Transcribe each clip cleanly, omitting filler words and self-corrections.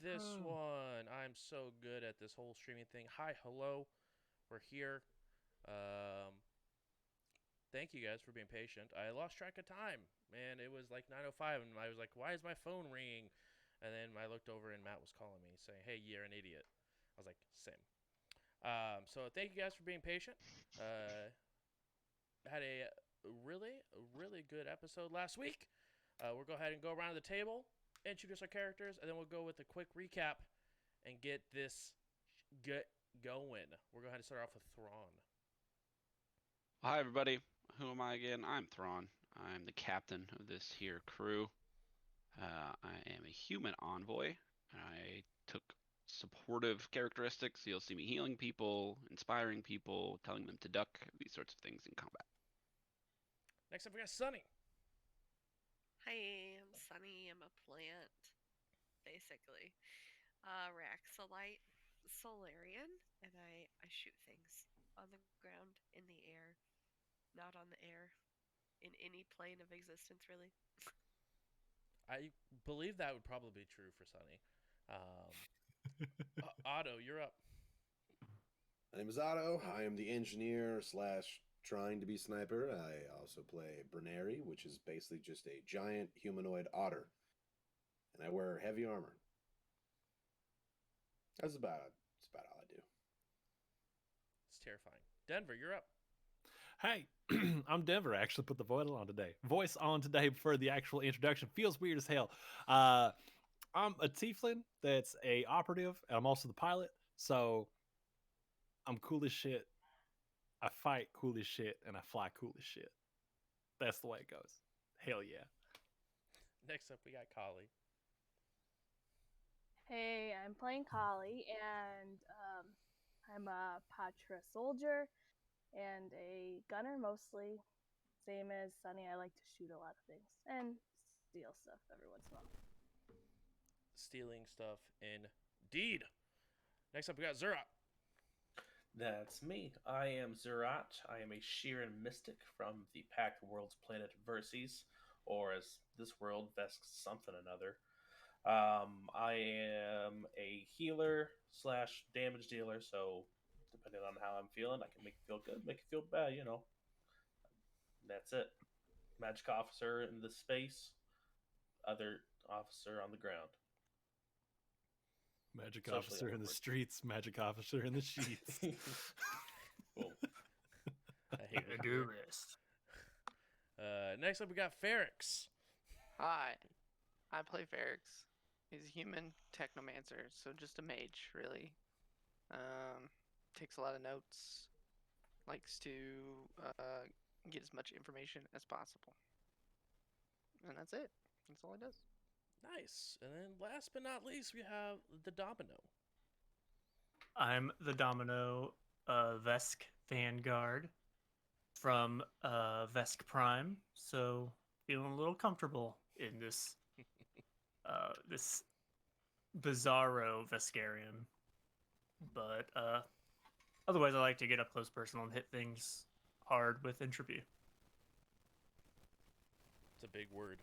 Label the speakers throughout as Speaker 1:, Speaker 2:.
Speaker 1: this
Speaker 2: no.
Speaker 1: one. I'm so good at this whole streaming thing. Hi, hello. We're here. Um, Thank you guys for being patient. I lost track of time, and it was like 9:05, and I was like, "Why is my phone ringing?" And then I looked over, and Matt was calling me, saying, "Hey, you're an idiot." I was like, "Same." So thank you guys for being patient. Uh, had a really good episode last week. We'll go ahead and go around the table, introduce our characters, and then we'll go with a quick recap and get this get going. We're going to start off with Thrawn.
Speaker 3: Hi, everybody. Who am I again? I'm Thrawn. I'm the captain of this here crew. I am a human envoy. I took supportive characteristics. You'll see me healing people, inspiring people, telling them to duck, these sorts of things in combat.
Speaker 1: Next up, we got Sunny.
Speaker 4: Hi, I'm Sunny. I'm a plant, basically. Raxolite Solarian, and I shoot things on the ground, in the air, not on the air, in any plane of existence, really.
Speaker 1: I believe that would probably be true for Sunny. Um, Otto, you're up.
Speaker 2: My name is Otto. I am the engineer slash trying to be sniper. I also play Berneri, which is basically just a giant humanoid otter. And I wear heavy armor. That's about all I do.
Speaker 1: It's terrifying. Denver, you're up.
Speaker 5: Hey, I'm Denver. I actually put the voice on today for the actual introduction. Feels weird as hell. Uh, I'm a tiefling that's a operative, and I'm also the pilot. So I'm cool as shit. I fight cool as shit, and I fly cool as shit. That's the way it goes. Hell yeah.
Speaker 1: Next up, we got Kali.
Speaker 6: Hey, I'm playing Kali, and I'm a Patra soldier and a gunner mostly. Same as Sunny, I like to shoot a lot of things and steal stuff every once in a while.
Speaker 1: Stealing stuff indeed. Next up, we got Zura.
Speaker 7: That's me. I am Zurat. I am a Sheeran mystic from the Packed Worlds planet Verces, or as this world, Vesk something another. I am a healer slash damage dealer, so depending on how I'm feeling, I can make it feel good, make it feel bad, you know. That's it. Magic officer in the space, other officer on the ground.
Speaker 5: Magic
Speaker 7: Socially
Speaker 5: officer in the
Speaker 7: awkward.
Speaker 5: streets, magic officer in the sheets.
Speaker 7: Boom.
Speaker 1: I hate it.
Speaker 8: Do this.
Speaker 1: Next up, we got Ferrix.
Speaker 9: Hi, I play Ferrix. He's a human technomancer, so just a mage, really. Takes a lot of notes, likes to get as much information as possible. And that's it. That's all he does.
Speaker 1: Nice. And then last but not least, we have the Domino.
Speaker 8: I'm the Domino Vesk Vanguard from Vesk Prime, so feeling a little comfortable in this this bizarro Veskarian. But otherwise, I like to get up close personal and hit things hard with entropy.
Speaker 1: It's a big word.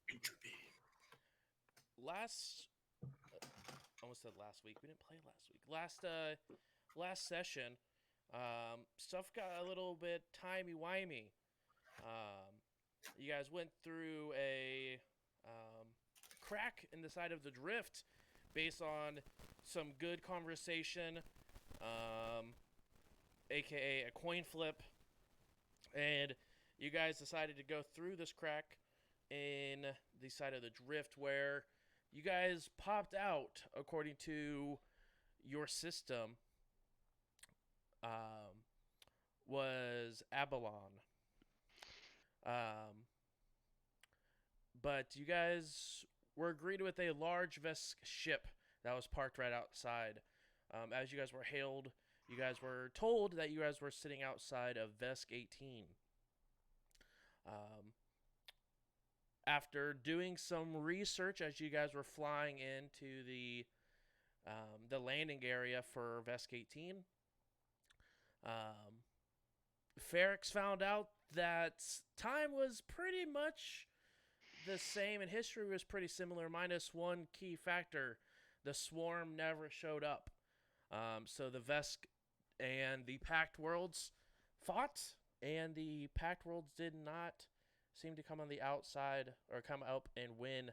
Speaker 8: Entropy.
Speaker 1: Last, almost said last week. We didn't play last week. Last session, stuff got a little bit timey-wimey. You guys went through a crack in the side of the drift based on some good conversation, aka a coin flip, and you guys decided to go through this crack in the side of the drift where you guys popped out, according to your system, was Abalon. But you guys were greeted with a large Vesk ship that was parked right outside. As you guys were hailed, you guys were told that you guys were sitting outside of Vesk 18. After doing some research as you guys were flying into the landing area for Vesk 18, Ferrix found out that time was pretty much the same, and history was pretty similar, minus one key factor. The Swarm never showed up. So the Vesk and the Pact Worlds fought, and the Pact Worlds did not seem to come on the outside or come up and win.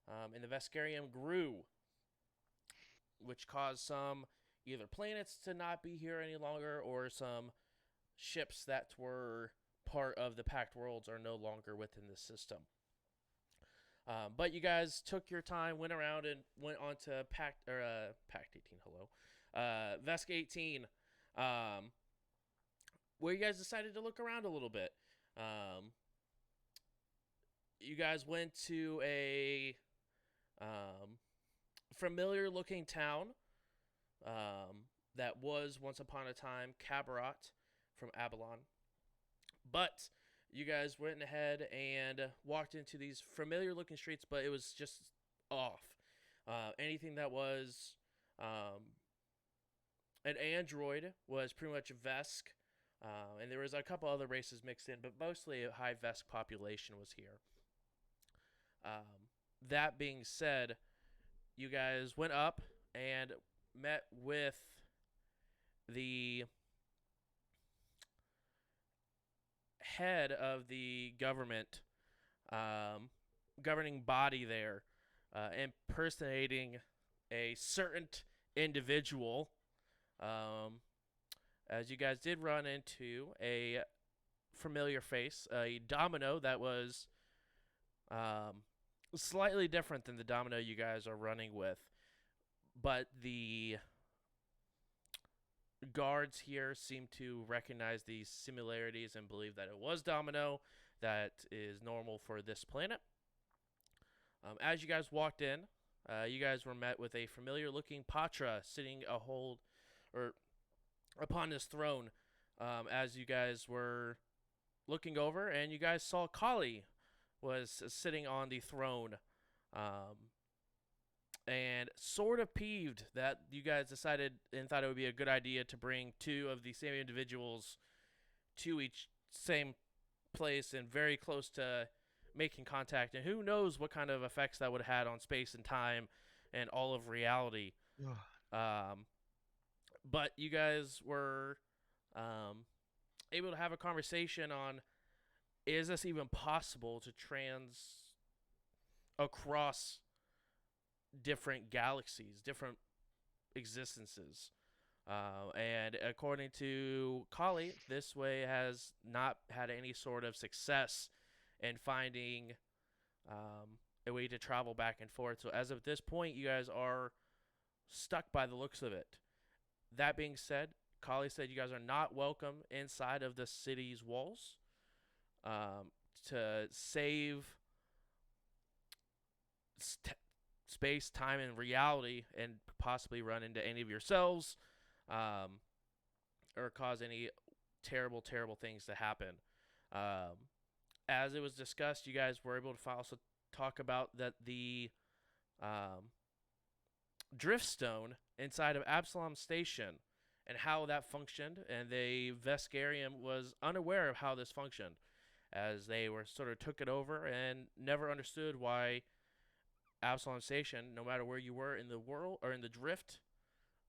Speaker 1: And the Veskarium grew, which caused some either planets to not be here any longer, or some ships that were part of the Pact Worlds are no longer within the system. But you guys took your time, went around, and went on to Pact 18. Hello, Vesk 18, where you guys decided to look around a little bit. You guys went to a familiar-looking town that was once upon a time Cabaret from Abalon. But you guys went ahead and walked into these familiar-looking streets, but it was just off. Anything that was an android was pretty much Vesk, and there was a couple other races mixed in, but mostly a high Vesk population was here. That being said, you guys went up and met with the head of the government, governing body there, impersonating a certain individual. As you guys did run into a familiar face, a Domino that was slightly different than the Domino you guys are running with, but the guards here seem to recognize these similarities and believe that it was Domino. That is normal for this planet. As you guys walked in, you guys were met with a familiar-looking Patra sitting upon his throne. As you guys were looking over, and you guys saw Kali was sitting on the throne, and sort of peeved that you guys decided and thought it would be a good idea to bring two of the same individuals to each same place and very close to making contact, and who knows what kind of effects that would have had on space and time and all of reality. But you guys were able to have a conversation on, is this even possible to across different galaxies, different existences? And according to Kali, this way has not had any sort of success in finding a way to travel back and forth. So as of this point, you guys are stuck by the looks of it. That being said, Kali said you guys are not welcome inside of the city's walls. To save space, time, and reality, and possibly run into any of yourselves, or cause any terrible, terrible things to happen. As it was discussed, you guys were able to also talk about that the Driftstone inside of Absalom Station and how that functioned, and the Veskarium was unaware of how this functioned, as they were sort of took it over and never understood why Absalom Station, no matter where you were in the world or in the drift,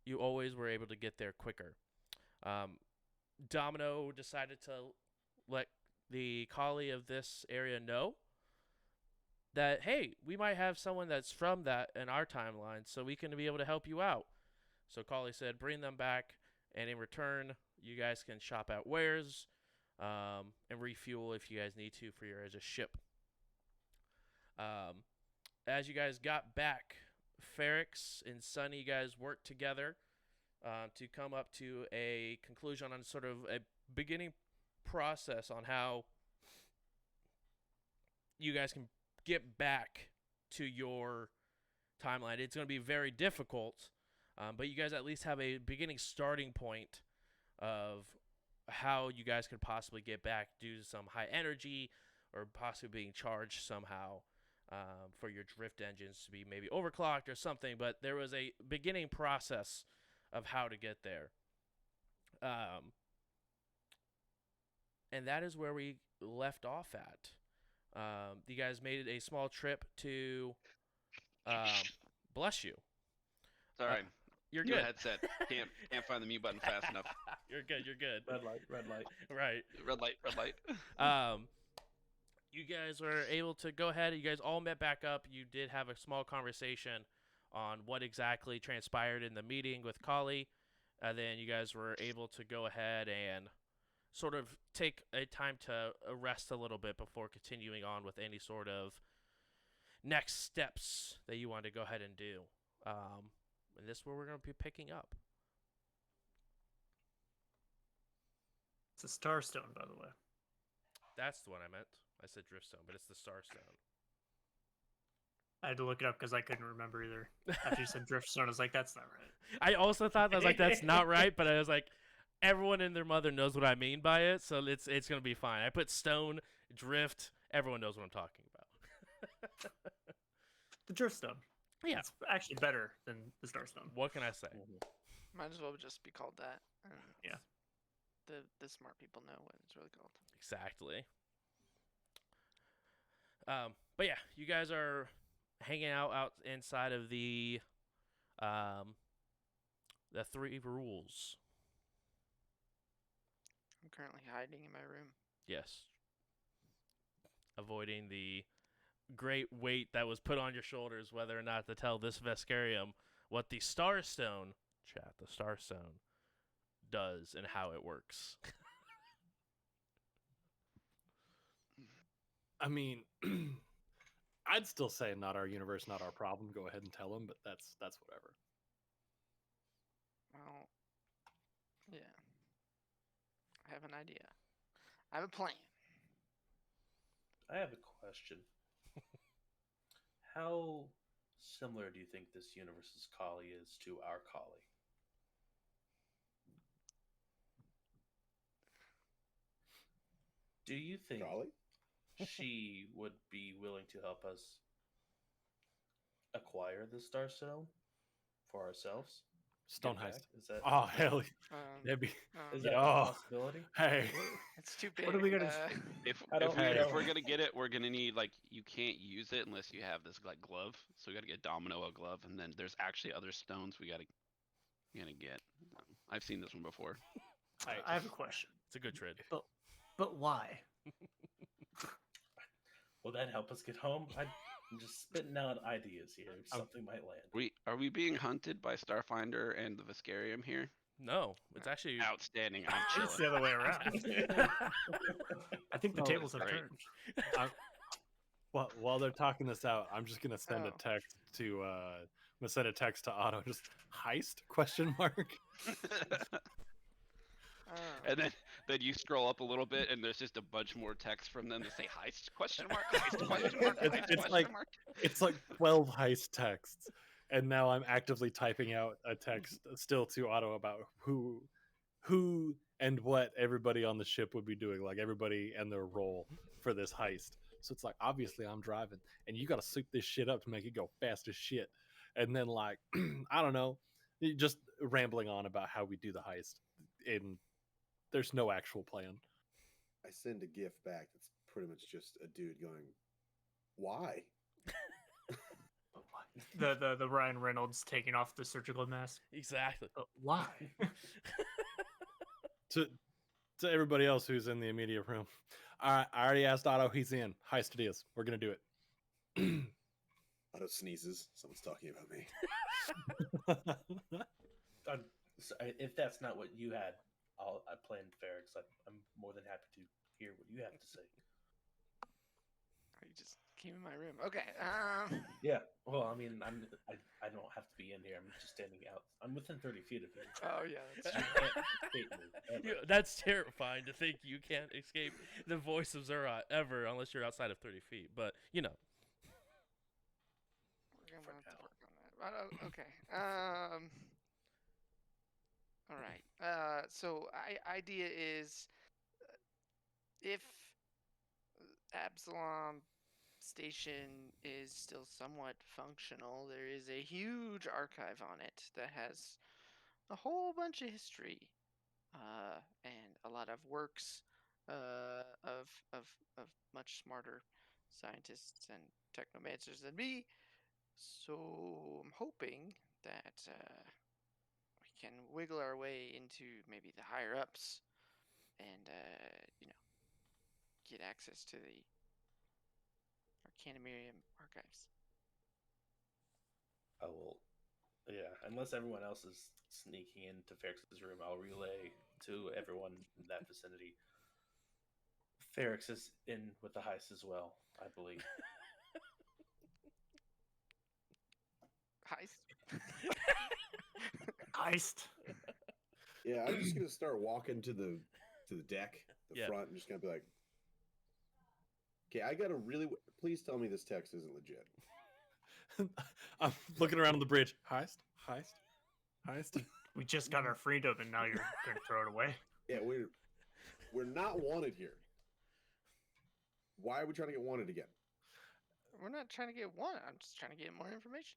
Speaker 1: you always were able to get there quicker. Domino decided to let the Kali of this area know that, hey, we might have someone that's from that in our timeline, so we can be able to help you out. So Kali said, bring them back, and in return, you guys can shop out wares, and refuel if you guys need to for your as a ship. As you guys got back, Ferrix and Sunny, you guys worked together to come up to a conclusion on sort of a beginning process on how you guys can get back to your timeline. It's going to be very difficult, but you guys at least have a beginning starting point of how you guys could possibly get back due to some high energy or possibly being charged somehow, for your drift engines to be maybe overclocked or something. But there was a beginning process of how to get there. And that is where we left off at. You guys made a small trip to bless you.
Speaker 3: Sorry,
Speaker 1: You're
Speaker 3: new
Speaker 1: good.
Speaker 3: headset. Can't find the mute button fast enough.
Speaker 1: You're good. You're good.
Speaker 7: Red light, red light.
Speaker 1: Right.
Speaker 3: Red light, red light.
Speaker 1: You guys were able to go ahead. You guys all met back up. You did have a small conversation on what exactly transpired in the meeting with Kali. Then you guys were able to go ahead and sort of take a time to rest a little bit before continuing on with any sort of next steps that you want to go ahead and do. And this is where we're going to be picking up.
Speaker 8: It's a starstone, by the way.
Speaker 1: That's the one I meant. I said Driftstone, but it's the Starstone.
Speaker 8: I had to look it up because I couldn't remember either. After you said Driftstone, I was like, that's not right.
Speaker 1: I also thought, I was like, that's not right, but I was like, everyone and their mother knows what I mean by it, so it's going to be fine. I put stone, drift, everyone knows what I'm talking about.
Speaker 8: The Driftstone.
Speaker 1: Yeah.
Speaker 8: It's actually better than the Starstone.
Speaker 1: What can I say?
Speaker 9: Might as well just be called that. And
Speaker 8: Yeah.
Speaker 9: The smart people know what it's really called.
Speaker 1: Exactly. But yeah, you guys are hanging out inside of the 3 rules.
Speaker 9: I'm currently hiding in my room.
Speaker 1: Yes. Avoiding the great weight that was put on your shoulders, whether or not to tell this Vescarium what the Starstone, the Starstone, does and how it works.
Speaker 5: I mean, I'd still say not our universe, not our problem. Go ahead and tell them, but that's whatever.
Speaker 9: Well, yeah. I have an idea. I have a plan.
Speaker 7: I have a question. How similar do you think this universe's Kali is to our Kali? Do you think
Speaker 2: Kali?
Speaker 7: she would be willing to help us acquire the Starstone for ourselves?
Speaker 5: Stone
Speaker 7: Get it
Speaker 5: heist.
Speaker 7: back? Is that
Speaker 5: Oh hell, that'd be.
Speaker 7: is
Speaker 5: yeah.
Speaker 7: that a possibility?
Speaker 5: Hey,
Speaker 9: It's too big.
Speaker 8: What are we gonna
Speaker 3: If
Speaker 7: I don't
Speaker 3: if
Speaker 7: know.
Speaker 3: we're gonna get it, we're gonna need you can't use it unless you have this glove. So we gotta get Domino a glove, and then there's actually other stones we gotta get. I've seen this one before.
Speaker 8: I have a question.
Speaker 1: It's a good trade.
Speaker 8: But why?
Speaker 7: Will that help us get home? I'm just spitting out ideas here. Something might land.
Speaker 3: Are we being hunted by Starfinder and the Viscarium here?
Speaker 1: No, it's actually
Speaker 3: Outstanding. I'm
Speaker 8: It's
Speaker 3: chilling.
Speaker 8: the other way around. I think the
Speaker 5: Oh,
Speaker 8: tables have
Speaker 3: great.
Speaker 8: turned.
Speaker 5: while they're talking this out, I'm just gonna send a
Speaker 9: Oh.
Speaker 5: text to Otto. Just heist question mark.
Speaker 3: And then you scroll up a little bit, and there's just a bunch more text from them that say heist question mark, heist question mark,
Speaker 5: It's-
Speaker 3: heist
Speaker 5: it's
Speaker 3: question
Speaker 5: like-
Speaker 3: mark.
Speaker 5: It's like 12 heist texts, and now I'm actively typing out a text still to Otto about who and what everybody on the ship would be doing, like everybody and their role for this heist. So it's like, obviously I'm driving, and you got to soup this shit up to make it go fast as shit. And then I don't know, just rambling on about how we do the heist, and there's no actual plan.
Speaker 2: I send a GIF back that's pretty much just a dude going, "Why?"
Speaker 8: The Ryan Reynolds taking off the surgical mask.
Speaker 1: exactly.
Speaker 8: But why?
Speaker 5: To everybody else who's in the immediate room, I already asked Otto. He's in. Heist it is. We're gonna do it.
Speaker 2: Otto sneezes. Someone's talking about me.
Speaker 7: If that's not what you had, I planned Ferrix. I'm more than happy to hear what you have to say.
Speaker 9: You just came in my room. Okay.
Speaker 7: Yeah. Well, I mean, I don't have to be in here. I'm just standing out. I'm within 30 feet of you.
Speaker 9: Oh yeah, that's
Speaker 7: You
Speaker 9: true.
Speaker 7: can't escape me, ever.
Speaker 1: That's terrifying to think you can't escape the voice of Zerat ever unless you're outside of 30 feet. But,
Speaker 9: We're gonna have to work on that. But, okay. All right. So idea is, if Absalom Station is still somewhat functional, there is a huge archive on it that has a whole bunch of history, and a lot of works of much smarter scientists and technomancers than me. So I'm hoping that we can wiggle our way into maybe the higher ups and, get access to the Arcanumerium archives.
Speaker 7: I will. Yeah, unless everyone else is sneaking into Ferrix's room, I'll relay to everyone in that vicinity. Ferrix is in with the heist as well, I believe.
Speaker 9: Heist?
Speaker 8: Heist.
Speaker 2: Yeah, I'm just gonna start walking to the deck, the
Speaker 1: Yeah.
Speaker 2: front. I'm just gonna be like, okay, I gotta really. Please tell me this text isn't legit.
Speaker 5: I'm looking around on the bridge. Heist, heist, heist.
Speaker 8: We just got our freedom, and now you're going to throw it away.
Speaker 2: Yeah, we're not wanted here. Why are we trying to get wanted again?
Speaker 9: We're not trying to get one. I'm just trying to get more information.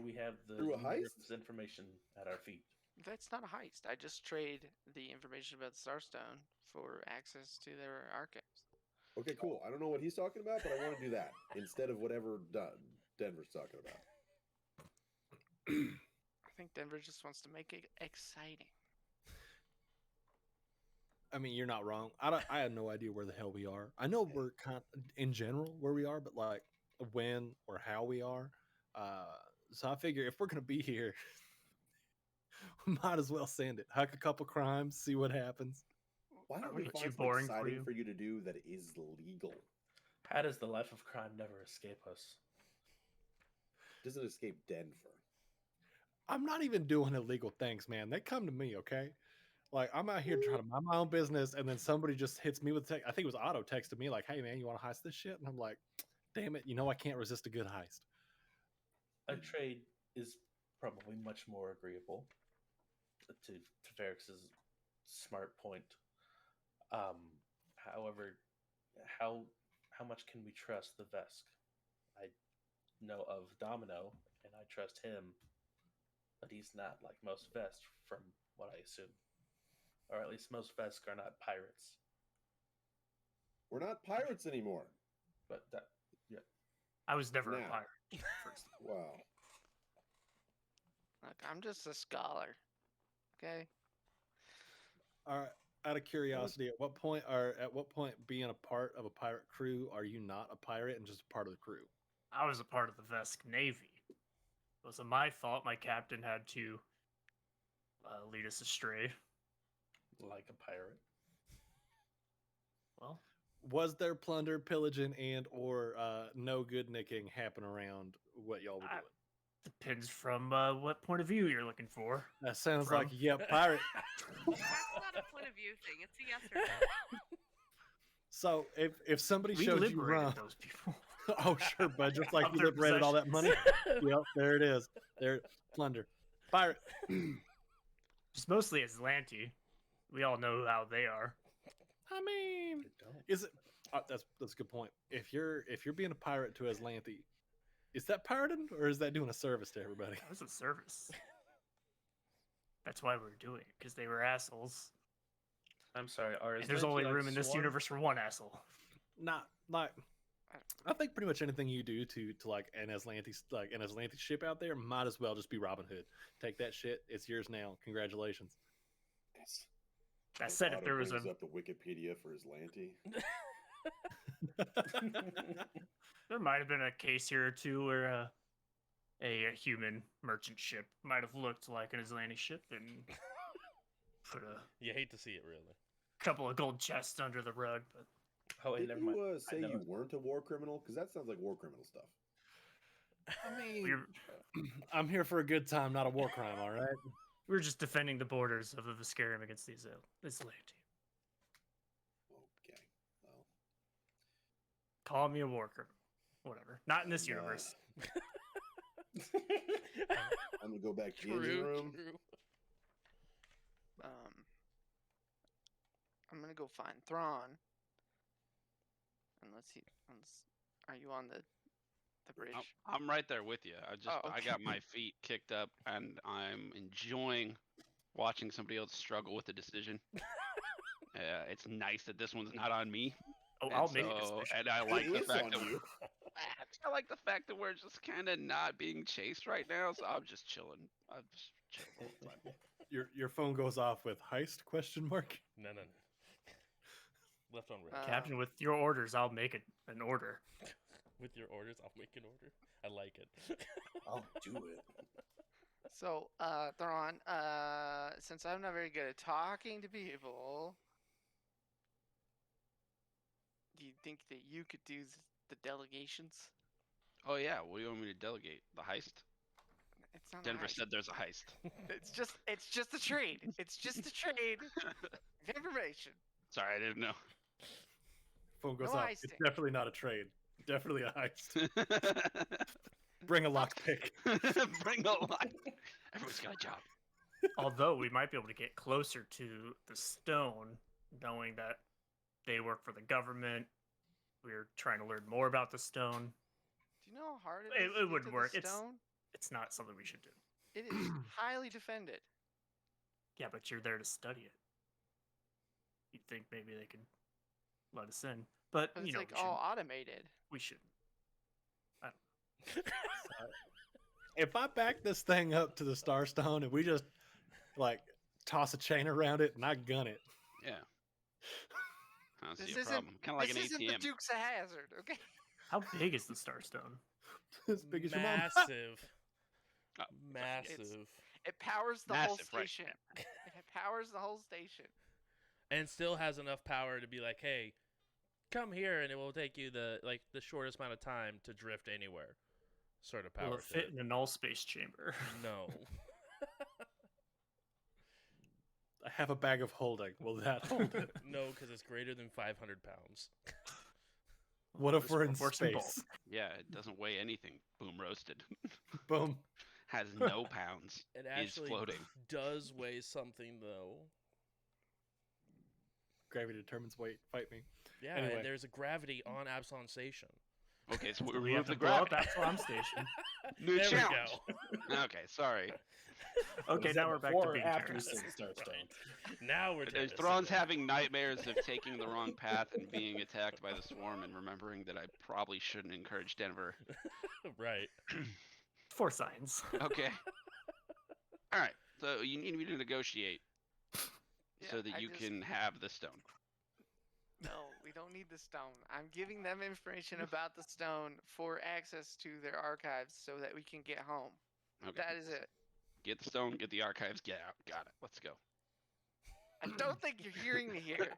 Speaker 7: We have the
Speaker 2: Through a
Speaker 7: universe's
Speaker 2: heist?
Speaker 7: information at our feet.
Speaker 9: That's not a heist. I just trade the information about the Starstone for access to their archives.
Speaker 2: Okay, cool. I don't know what he's talking about, but I want to do that instead of whatever Denver's talking about.
Speaker 9: I think Denver just wants to make it exciting.
Speaker 5: I mean, you're not wrong. I have no idea where the hell we are. I know we're kind of, in general where we are, but like when or how we are. So I figure if we're gonna be here, we might as well send it. Hack a couple crimes, see what happens.
Speaker 2: Why don't
Speaker 8: Are
Speaker 2: we
Speaker 8: we
Speaker 2: find
Speaker 8: too
Speaker 2: something
Speaker 8: boring for
Speaker 2: exciting
Speaker 8: you?
Speaker 2: for you to do that is legal?
Speaker 7: How does the life of crime never escape us?
Speaker 2: Doesn't escape Denver.
Speaker 5: I'm not even doing illegal things, man. They come to me, okay? Like I'm out here trying to mind my own business, and then somebody just hits me with text. I think it was Otto texted me like, "Hey, man, you want to heist this shit?" And I'm like, "Damn it, I can't resist a good heist."
Speaker 7: A trade is probably much more agreeable to Ferrix's smart point. However, how much can we trust the Vesk? I know of Domino, and I trust him, but he's not like most Vesk, from what I assume, or at least most Vesk are not pirates.
Speaker 2: We're not pirates anymore.
Speaker 7: But that, yeah,
Speaker 8: I was never a
Speaker 2: Now.
Speaker 8: pirate. First.
Speaker 2: Wow.
Speaker 9: Look, I'm just a scholar. Okay?
Speaker 5: All right. Out of curiosity, at what point being a part of a pirate crew are you not a pirate and just a part of the crew?
Speaker 8: I was a part of the Vesk Navy. It wasn't my fault. My captain had to lead us astray.
Speaker 7: like a pirate.
Speaker 8: Well,
Speaker 5: Was there plunder, pillaging, and or no good nicking happen around what y'all were doing?
Speaker 8: depends from what point of view you're looking for.
Speaker 5: That sounds
Speaker 8: From-
Speaker 5: like pirate.
Speaker 4: That's not a point of view thing. It's a yes or no.
Speaker 5: So if somebody
Speaker 8: We
Speaker 5: showed you
Speaker 8: liberated
Speaker 5: rum,
Speaker 8: those people.
Speaker 5: oh sure, bud, just like
Speaker 8: Of
Speaker 5: you
Speaker 8: their
Speaker 5: liberated all that money.
Speaker 8: possessions.
Speaker 5: Yep, there it is. There, plunder, pirate.
Speaker 8: It's mostly Aslanti. We all know how they are.
Speaker 5: I mean,
Speaker 7: I don't.
Speaker 5: is it? That's a good point. If you're being a pirate to Aslanti, is that pirating or is that doing a service to everybody?
Speaker 8: That was a service. That's why we were doing it, because they were assholes.
Speaker 7: I'm sorry.
Speaker 8: And there's only room in this universe for one asshole.
Speaker 5: Not like. I think pretty much anything you do to like an Aslanti ship out there might as well just be Robin Hood. Take that shit. It's yours now. Congratulations.
Speaker 2: Yes.
Speaker 8: That said, if
Speaker 2: Otto
Speaker 8: there was a
Speaker 2: brings up the Wikipedia for Aslanti.
Speaker 8: there might have been a case here or two where a human merchant ship might have looked like an Aslanti ship and put a
Speaker 1: You hate to see it, really.
Speaker 8: couple of gold chests under the rug, but
Speaker 7: Oh, wait,
Speaker 2: Did
Speaker 7: never
Speaker 2: you
Speaker 7: mind. I
Speaker 2: say
Speaker 7: know
Speaker 2: you
Speaker 7: it.
Speaker 2: weren't a war criminal? Because that sounds like war criminal stuff.
Speaker 5: I mean,
Speaker 8: we're,
Speaker 5: I'm here for a good time, not a war crime. All right.
Speaker 8: we're just defending the borders of the Viscarium against these Aslanti.
Speaker 2: Okay. Well,
Speaker 8: Call me a war criminal. Whatever. Not in this universe.
Speaker 2: I'm gonna go back to the engine room.
Speaker 9: True. I'm gonna go find Thrawn. And let's see. Are you on the bridge?
Speaker 3: I'm right there with you.
Speaker 9: Oh,
Speaker 3: I got my feet kicked up, and I'm enjoying watching somebody else struggle with the decision. It's nice that this one's not on me.
Speaker 8: Oh,
Speaker 3: And
Speaker 8: I'll make it
Speaker 3: so,
Speaker 8: special.
Speaker 3: and I like the
Speaker 2: is
Speaker 3: fact
Speaker 2: on
Speaker 3: that
Speaker 2: you.
Speaker 3: I like the fact that we're just kind of not being chased right now. So I'm just chilling. I'm just chilling the whole time.
Speaker 5: Your phone goes off with heist question mark.
Speaker 1: No. Left on red.
Speaker 8: Captain, with your orders, I'll make an order.
Speaker 1: With your orders, I'll make an order. I like it.
Speaker 2: I'll do it.
Speaker 9: So, Thrawn, since I'm not very good at talking to people, do you think that you could do the delegations?
Speaker 3: Oh yeah, what do you want me to delegate? The heist?
Speaker 9: It's not a
Speaker 3: Denver
Speaker 9: heist.
Speaker 3: said there's a heist.
Speaker 9: It's just a trade. It's just a trade of information.
Speaker 3: Sorry, I didn't know.
Speaker 5: Phone goes
Speaker 9: No
Speaker 5: off. It's
Speaker 9: heisting.
Speaker 5: definitely not a trade. Definitely a heist. Bring a lockpick.
Speaker 3: Bring the light. Everyone's got a job.
Speaker 8: Although we might be able to get closer to the stone, knowing that they work for the government. We're trying to learn more about the stone.
Speaker 9: Do you know how hard
Speaker 8: It-
Speaker 9: is
Speaker 8: it
Speaker 9: to get
Speaker 8: wouldn't
Speaker 9: to
Speaker 8: work.
Speaker 9: the
Speaker 8: It's-
Speaker 9: stone?
Speaker 8: It's not something we should do.
Speaker 9: It is highly defended.
Speaker 8: Yeah, but you're there to study it. You'd think maybe they could let us in, but
Speaker 9: But
Speaker 8: you
Speaker 9: it's
Speaker 8: know
Speaker 9: like
Speaker 8: we
Speaker 9: all
Speaker 8: shouldn't.
Speaker 9: automated.
Speaker 8: We shouldn't.
Speaker 5: If I back this thing up to the Starstone and we just like toss a chain around it and I gun it,
Speaker 3: Yeah. I don't
Speaker 9: This
Speaker 3: see a
Speaker 9: isn't-
Speaker 3: problem. Kind of like
Speaker 9: this
Speaker 3: an
Speaker 9: isn't
Speaker 3: ATM.
Speaker 9: the Dukes of Hazzard, okay?
Speaker 8: How big is the Starstone?
Speaker 5: as big as your mom.
Speaker 1: Massive.
Speaker 3: Oh,
Speaker 1: Massive.
Speaker 9: It powers the whole
Speaker 3: Massive, right.
Speaker 9: station. It powers the whole station.
Speaker 1: And still has enough power to be like, hey, come here and it will take you the shortest amount of time to drift anywhere. Sort of power
Speaker 8: Will
Speaker 1: to
Speaker 8: it fit
Speaker 1: it.
Speaker 8: in an all space chamber?
Speaker 1: No.
Speaker 5: I have a bag of holding. Will that hold it?
Speaker 1: No, because it's greater than 500 pounds.
Speaker 5: What if
Speaker 8: This
Speaker 5: we're in
Speaker 8: one works in bulk.
Speaker 5: space?
Speaker 3: Yeah, it doesn't weigh anything. Boom, roasted.
Speaker 5: Boom.
Speaker 3: Has no pounds.
Speaker 1: It
Speaker 3: Is
Speaker 1: actually
Speaker 3: floating.
Speaker 1: does weigh something, though.
Speaker 5: Gravity determines weight. Fight me.
Speaker 1: Yeah,
Speaker 5: Anyway.
Speaker 1: and there's a gravity on Absalon Station.
Speaker 3: Okay, so we
Speaker 8: We have
Speaker 3: remove
Speaker 8: to
Speaker 3: the
Speaker 8: blow up
Speaker 3: gravity.
Speaker 8: Absalom Station.
Speaker 3: New
Speaker 1: there
Speaker 3: challenge.
Speaker 1: we go.
Speaker 3: Okay, sorry.
Speaker 8: Okay,
Speaker 7: Was
Speaker 8: now
Speaker 7: that
Speaker 8: we're back
Speaker 7: before
Speaker 8: to
Speaker 7: or
Speaker 8: being
Speaker 7: after
Speaker 8: terrorists.
Speaker 7: seeing Starstone?
Speaker 1: Now we're
Speaker 3: There's
Speaker 1: terrorists
Speaker 3: Thrawn's
Speaker 1: again.
Speaker 3: having nightmares of taking the wrong path and being attacked by the swarm and remembering that I probably shouldn't encourage Denver.
Speaker 1: Right.
Speaker 8: 4 signs.
Speaker 3: Okay. Alright, so you need me to negotiate so
Speaker 9: Yeah,
Speaker 3: that
Speaker 9: I
Speaker 3: you
Speaker 9: just-
Speaker 3: can have the stone.
Speaker 9: No, we don't need the stone. I'm giving them information about the stone for access to their archives so that we can get home.
Speaker 3: Okay.
Speaker 9: That is it.
Speaker 3: Get the stone, get the archives, get out. Got it. Let's go.
Speaker 9: I don't think you're hearing me here.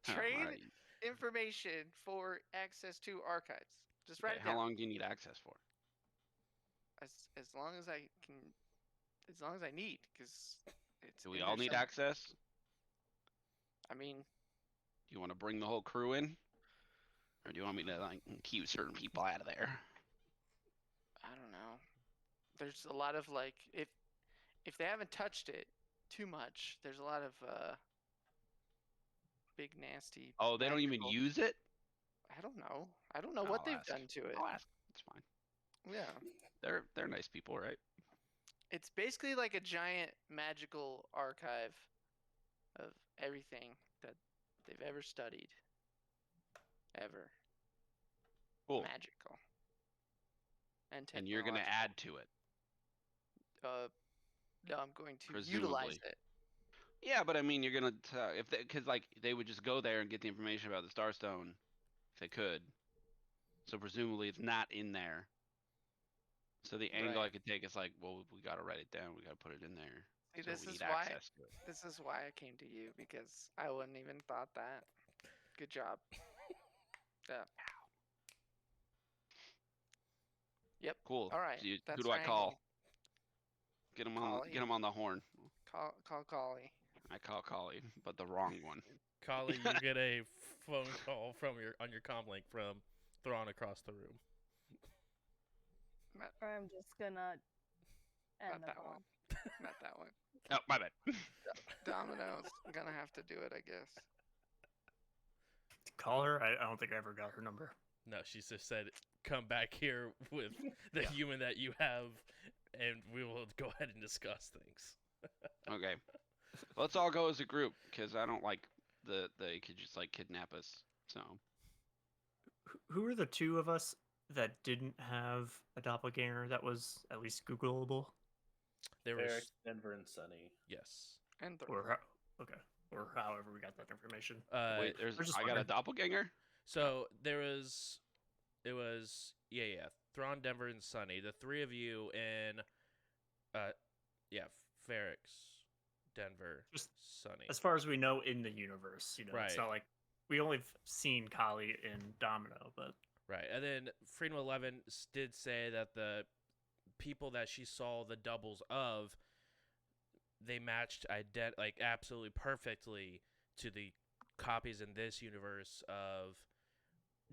Speaker 9: Trade
Speaker 3: Alright.
Speaker 9: information for access to archives. Just write
Speaker 3: Okay,
Speaker 9: it
Speaker 3: how
Speaker 9: down.
Speaker 3: long do you need access for?
Speaker 9: As long as I can, as long as I need, because it's.
Speaker 3: Do we
Speaker 9: in
Speaker 3: all
Speaker 9: there
Speaker 3: need
Speaker 9: somewhere.
Speaker 3: access?
Speaker 9: I mean,
Speaker 3: Do you want to bring the whole crew in? Or do you want me to like keep certain people out of there?
Speaker 9: I don't know. There's a lot of like if they haven't touched it too much, there's a lot of big nasty.
Speaker 3: Oh, they don't even
Speaker 9: magical-
Speaker 3: use it?
Speaker 9: I don't know. I don't know what
Speaker 3: I'll
Speaker 9: they've
Speaker 3: ask.
Speaker 9: done to it.
Speaker 3: I'll ask. It's fine.
Speaker 9: Yeah.
Speaker 3: They're nice people, right?
Speaker 9: It's basically like a giant magical archive of everything that they've ever studied. Ever.
Speaker 3: Cool.
Speaker 9: Magical.
Speaker 3: And you're gonna
Speaker 9: technological.
Speaker 3: add to it.
Speaker 9: No, I'm going to utilize
Speaker 3: Presumably.
Speaker 9: it.
Speaker 3: Yeah, but I mean, you're gonna if because like they would just go there and get the information about the Starstone if they could. So presumably it's not in there. So the angle I
Speaker 9: Right.
Speaker 3: could take is like, well, we gotta write it down. We gotta put it in there.
Speaker 9: See,
Speaker 3: So
Speaker 9: this
Speaker 3: we
Speaker 9: is
Speaker 3: need
Speaker 9: why
Speaker 3: access to it.
Speaker 9: this is why I came to you, because I wouldn't even thought that. Good job. Yeah. Yep.
Speaker 3: Cool.
Speaker 9: All right.
Speaker 3: So who
Speaker 9: that's
Speaker 3: do I
Speaker 9: our
Speaker 3: call?
Speaker 9: angle.
Speaker 3: Get him on.
Speaker 9: Collie.
Speaker 3: Get him on the horn.
Speaker 9: Call Collie.
Speaker 3: I call Collie, but the wrong one.
Speaker 1: Collie, you get a phone call from on your comm link from Thrawn across the room.
Speaker 6: Or I'm just gonna end
Speaker 9: Not
Speaker 6: the
Speaker 9: that
Speaker 6: call.
Speaker 9: one. Not that one.
Speaker 3: Oh, my bad.
Speaker 9: Domino's gonna have to do it, I guess.
Speaker 8: Call her. I don't think I ever got her number.
Speaker 1: No, she just said, come back here with the
Speaker 8: Yeah.
Speaker 1: human that you have, and we will go ahead and discuss things.
Speaker 3: Okay. Let's all go as a group, because I don't like they could just like kidnap us So
Speaker 8: Who are the two of us that didn't have a doppelganger that was at least Googleable?
Speaker 1: There
Speaker 7: Ferrix,
Speaker 1: was
Speaker 7: Denver, and Sunny.
Speaker 1: yes.
Speaker 9: And
Speaker 8: Okay, or however we got that information.
Speaker 3: wait,
Speaker 8: I was just
Speaker 3: I got a
Speaker 8: wondering.
Speaker 3: doppelganger.
Speaker 1: So it was yeah, Thrawn, Denver, and Sunny. The three of you in Ferrix, Denver,
Speaker 8: Just
Speaker 1: Sunny.
Speaker 8: As far as we know in the universe, it's
Speaker 1: Right.
Speaker 8: not like we only seen Kali in Domino, but
Speaker 1: Right. And then Freedom 11 did say that the people that she saw the doubles of, they matched absolutely perfectly to the copies in this universe of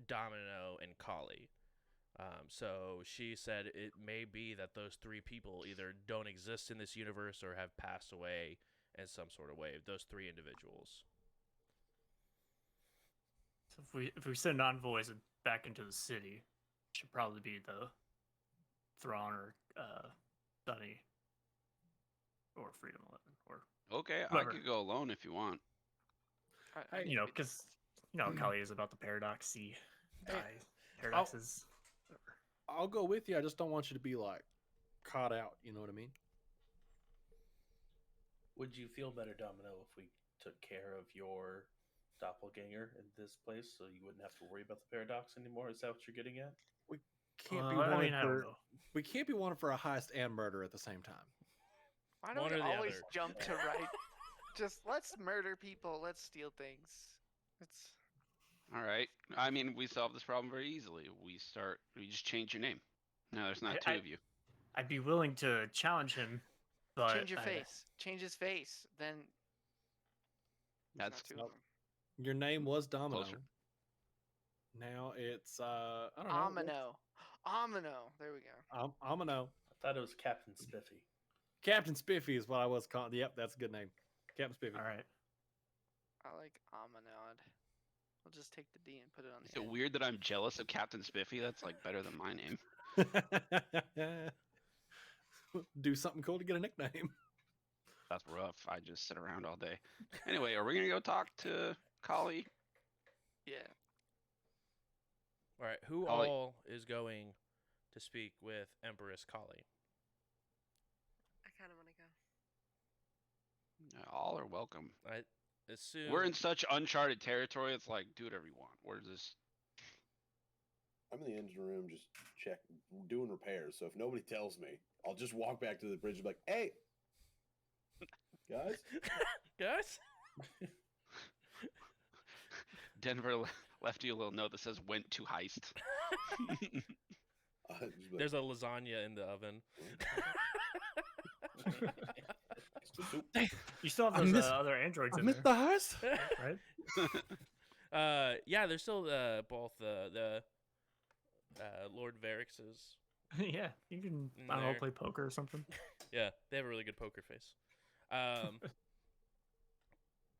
Speaker 1: Domino and Kali. So she said it may be that those three people either don't exist in this universe or have passed away in some sort of way. Those three individuals.
Speaker 8: so if we send envoys back into the city, it should probably be the Thrawn or Sunny or Freedom 11 or
Speaker 3: Okay,
Speaker 8: Whatever.
Speaker 3: I could go alone if you want.
Speaker 9: I
Speaker 5: Hey,
Speaker 9: can be-
Speaker 8: because Kali is about the paradoxy
Speaker 5: Hey,
Speaker 8: paradoxes.
Speaker 5: I'll go with you. I just don't want you to be like caught out. You know what I mean?
Speaker 7: Would you feel better, Domino, if we took care of your doppelganger in this place so you wouldn't have to worry about the paradox anymore? Is that what you're getting at?
Speaker 5: Can't be
Speaker 8: I
Speaker 5: wanted
Speaker 8: mean, I don't
Speaker 5: for
Speaker 8: know.
Speaker 5: we can't be wanted for a heist and murder at the same time.
Speaker 9: Why don't
Speaker 1: One
Speaker 9: we
Speaker 1: or the
Speaker 9: always
Speaker 1: other.
Speaker 9: jump to right? Just let's murder people. Let's steal things. It's
Speaker 3: All right. I mean, we solve this problem very easily. We just change your name. Now there's not two of you.
Speaker 8: I'd be willing to challenge him, but
Speaker 9: change your face. Change his face. Then there's
Speaker 3: That's
Speaker 9: not two of them.
Speaker 5: Your name was Domino.
Speaker 3: Closer.
Speaker 5: Now it's I don't know.
Speaker 9: Omino. There we go.
Speaker 5: Amino.
Speaker 7: I thought it was Captain Spiffy.
Speaker 5: Captain Spiffy is what I was calling. Yep, that's a good name. Captain Spiffy.
Speaker 8: all right.
Speaker 9: I like Ominod. We'll just take the D and put it on
Speaker 3: Is
Speaker 9: the
Speaker 3: it
Speaker 9: end.
Speaker 3: weird that I'm jealous of Captain Spiffy? That's like better than my name.
Speaker 5: Do something cool to get a nickname.
Speaker 3: That's rough. I just sit around all day. Anyway, are we gonna go talk to Kali?
Speaker 9: Yeah.
Speaker 1: All right. Who
Speaker 3: Kali.
Speaker 1: all is going to speak with Empress Kali?
Speaker 4: I kind of want to go.
Speaker 3: All are welcome.
Speaker 1: I assume
Speaker 3: We're in such uncharted territory. It's like, do whatever you want. Where's this?
Speaker 2: I'm in the engine room just doing repairs. So if nobody tells me, I'll just walk back to the bridge and be like, hey, guys.
Speaker 1: guys.
Speaker 3: Denver left you a little note that says "went to heist."
Speaker 2: Just be like,
Speaker 1: There's a lasagna in the oven.
Speaker 8: You still have
Speaker 5: I
Speaker 8: those
Speaker 5: missed-
Speaker 8: other androids
Speaker 5: I
Speaker 8: in
Speaker 5: missed
Speaker 8: there,
Speaker 5: the heist.
Speaker 8: right?
Speaker 1: Yeah, there's still both the Lord Ferrix's.
Speaker 8: Yeah, you can
Speaker 1: In
Speaker 8: I don't know,
Speaker 1: there.
Speaker 8: play poker or something.
Speaker 1: Yeah, they have a really good poker face. All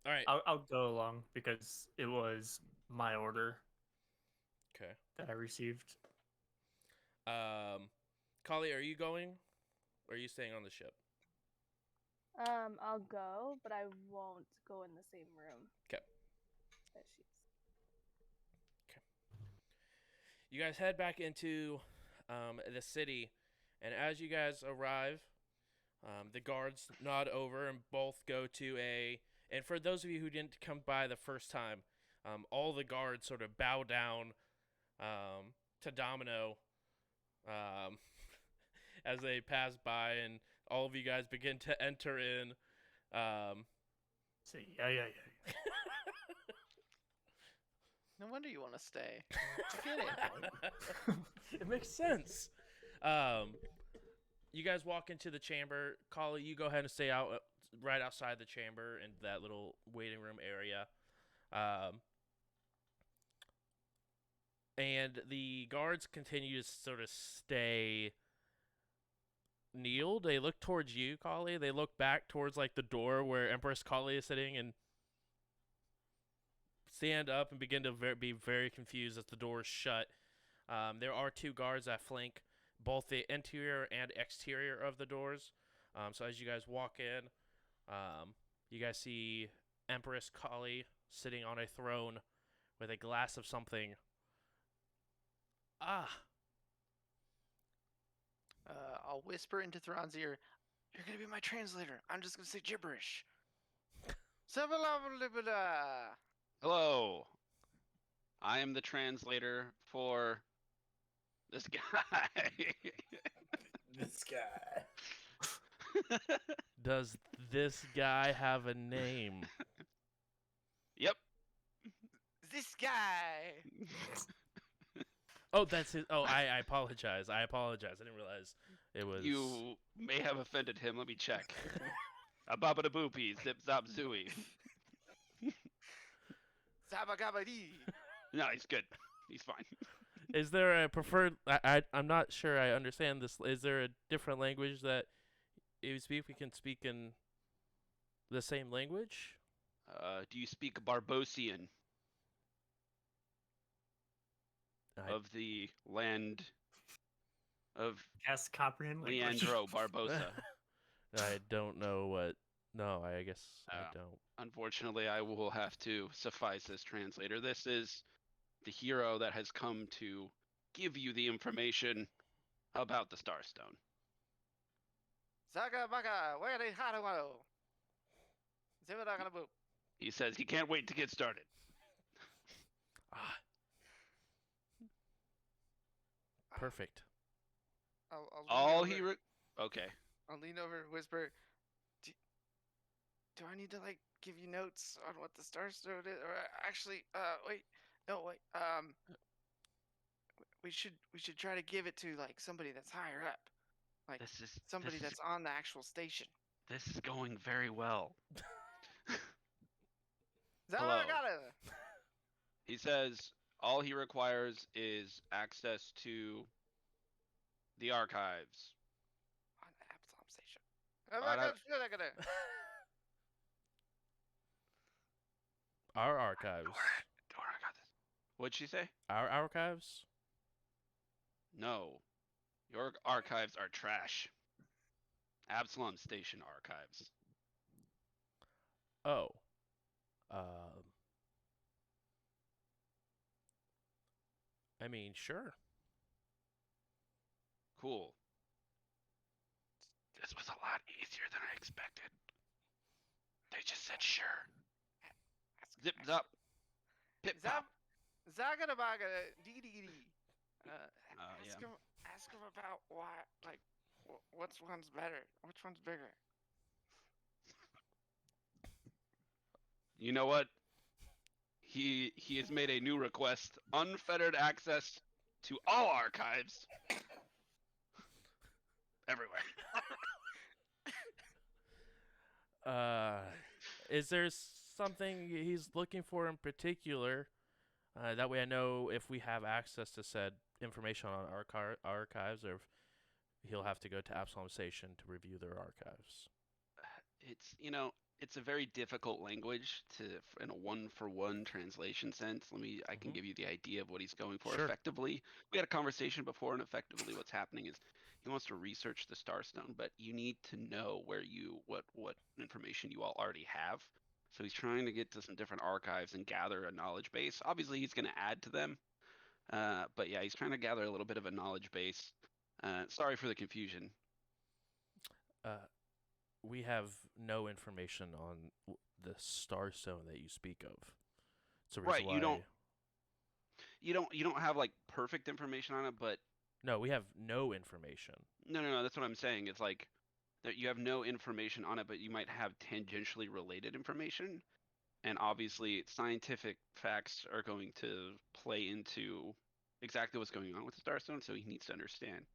Speaker 1: right.
Speaker 8: I'll go along because it was my order
Speaker 1: Okay.
Speaker 8: that I received.
Speaker 1: Kali, are you going? Or are you staying on the ship?
Speaker 6: I'll go, but I won't go in the same room.
Speaker 1: 'Kay.
Speaker 6: That she's.
Speaker 1: You guys head back into the city, and as you guys arrive, the guards nod over and both go to a. And for those of you who didn't come by the first time, all the guards sort of bow down to Domino as they pass by, and all of you guys begin to enter in.
Speaker 8: Say yeah.
Speaker 9: No wonder you want to stay. I get it.
Speaker 1: It makes sense. You guys walk into the chamber. Kali, you go ahead and stay out right outside the chamber in that little waiting room area. And the guards continue to sort of stay kneeled. They look towards you, Kali. They look back towards like the door where Empress Kali is sitting and stand up and begin to be very confused as the door is shut. There are two guards that flank both the interior and exterior of the doors. So as you guys walk in, you guys see Empress Kali sitting on a throne with a glass of something. Ah,
Speaker 9: I'll whisper into Thrawn's ear, "You're gonna be my translator. I'm just gonna say gibberish." Sabalabala.
Speaker 3: Hello. I am the translator for this guy.
Speaker 7: This guy.
Speaker 1: does this guy have a name?
Speaker 3: Yep.
Speaker 9: This guy.
Speaker 1: Oh, that's his. Oh, I apologize. I didn't realize it was.
Speaker 3: You may have offended him. Let me check. A babada boopy, zip zop zooey.
Speaker 9: Sabagabadi.
Speaker 3: No, he's good. He's fine.
Speaker 1: Is there a preferred? I'm not sure. I understand this. Is there a different language that you speak? We can speak in the same language.
Speaker 3: Do you speak Barbosian
Speaker 1: I-
Speaker 3: of the land of
Speaker 8: Cast comprehend language.
Speaker 3: Leandro Barbosa?
Speaker 1: I don't know what. No, I guess I
Speaker 3: Oh.
Speaker 1: don't.
Speaker 3: Unfortunately, I will have to suffice as translator. This is the hero that has come to give you the information about the Starstone.
Speaker 9: Zagabaga. Where they harawaru. Zibadaganaboop.
Speaker 3: He says he can't wait to get started.
Speaker 1: Ah, perfect.
Speaker 3: All he okay.
Speaker 9: I'll lean over and whisper, do I need to like give you notes on what the Starstone is? Or actually, wait, no, wait. We should try to give it to like somebody that's higher up, like somebody that's on the actual station.
Speaker 3: This is going very well.
Speaker 9: Hello.
Speaker 3: He says all he requires is access to the archives.
Speaker 9: On the Absalom station.
Speaker 1: Our archives.
Speaker 3: Dora got this. What'd she say?
Speaker 1: Our archives.
Speaker 3: No. Your archives are trash. Absalom Station archives.
Speaker 1: Oh. I mean, sure.
Speaker 3: Cool. This was a lot easier than I expected. They just said sure. Zip zop. Pip pop.
Speaker 9: Zagadabaga dee dee dee.
Speaker 3: Yeah.
Speaker 9: Ask him about why, like, which one's better? Which one's bigger?
Speaker 3: You know what? He has made a new request: unfettered access to all archives everywhere.
Speaker 1: Is there something he's looking for in particular? That way I know if we have access to said information on our archives, or if he'll have to go to Absalom Station to review their archives.
Speaker 3: It's a very difficult language in a one-for-one translation sense. I can give you the idea of what he's going for.
Speaker 1: Sure.
Speaker 3: Effectively, we had a conversation before, and effectively what's happening is he wants to research the Starstone, but you need to know what information you all already have. So he's trying to get to some different archives and gather a knowledge base. Obviously, he's going to add to them, but yeah, he's trying to gather a little bit of a knowledge base. Sorry for the confusion.
Speaker 1: We have no information on the Starstone that you speak of. So
Speaker 3: Right, you don't have like perfect information on it, but
Speaker 1: no, we have no information.
Speaker 3: No, that's what I'm saying. It's like that you have no information on it, but you might have tangentially related information. And obviously, scientific facts are going to play into exactly what's going on with the Starstone, so he needs to understand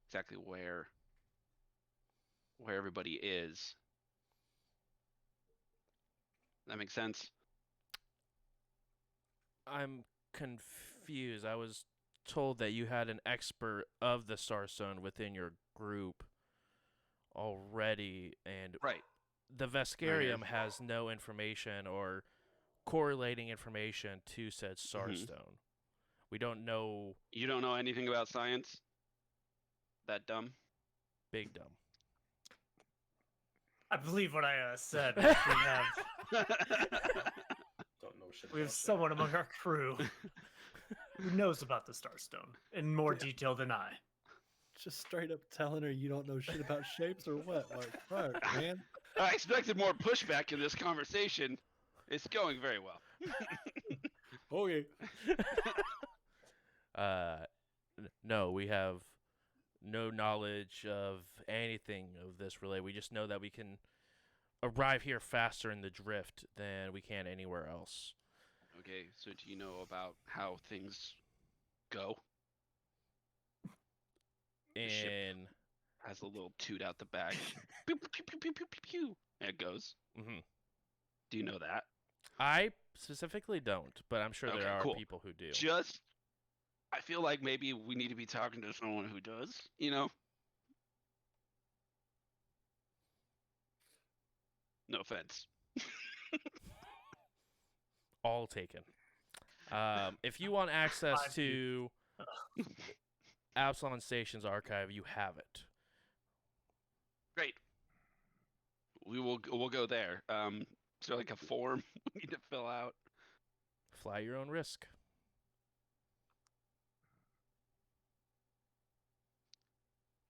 Speaker 3: exactly where everybody is. That makes sense?
Speaker 1: I'm confused. I was told that you had an expert of the Starstone within your group already, and
Speaker 3: Right.
Speaker 1: the Veskarium has no information or correlating information to said Starstone. We don't know.
Speaker 3: You don't know anything about science? That dumb?
Speaker 1: Big dumb.
Speaker 8: I believe what I said. We have
Speaker 7: Don't know shit
Speaker 8: We have
Speaker 7: about
Speaker 8: someone
Speaker 7: that.
Speaker 8: among our crew who knows about the Starstone in more detail than I.
Speaker 5: Just straight up telling her you don't know shit about shapes or what? Like, fuck, man.
Speaker 3: I expected more pushback in this conversation. It's going very well.
Speaker 5: Okay.
Speaker 1: No, we have no knowledge of anything of this relay. We just know that we can arrive here faster in the drift than we can anywhere else.
Speaker 3: Okay, so do you know about how things go? The ship
Speaker 1: And
Speaker 3: has a little toot out the back. Pew, pew, pew, pew, pew, pew, pew. And it goes.
Speaker 1: mhm.
Speaker 3: Do you know that?
Speaker 1: I specifically don't, but I'm sure
Speaker 3: Okay,
Speaker 1: there are
Speaker 3: cool.
Speaker 1: people who do.
Speaker 3: Just, I feel like maybe we need to be talking to someone who does, you know? No offense.
Speaker 1: All taken. If you want access
Speaker 8: 5 feet.
Speaker 1: to Absalon Station's archive, you have it.
Speaker 3: Great. We'll go there. Is there like a form we need to fill out?
Speaker 1: Fly your own risk.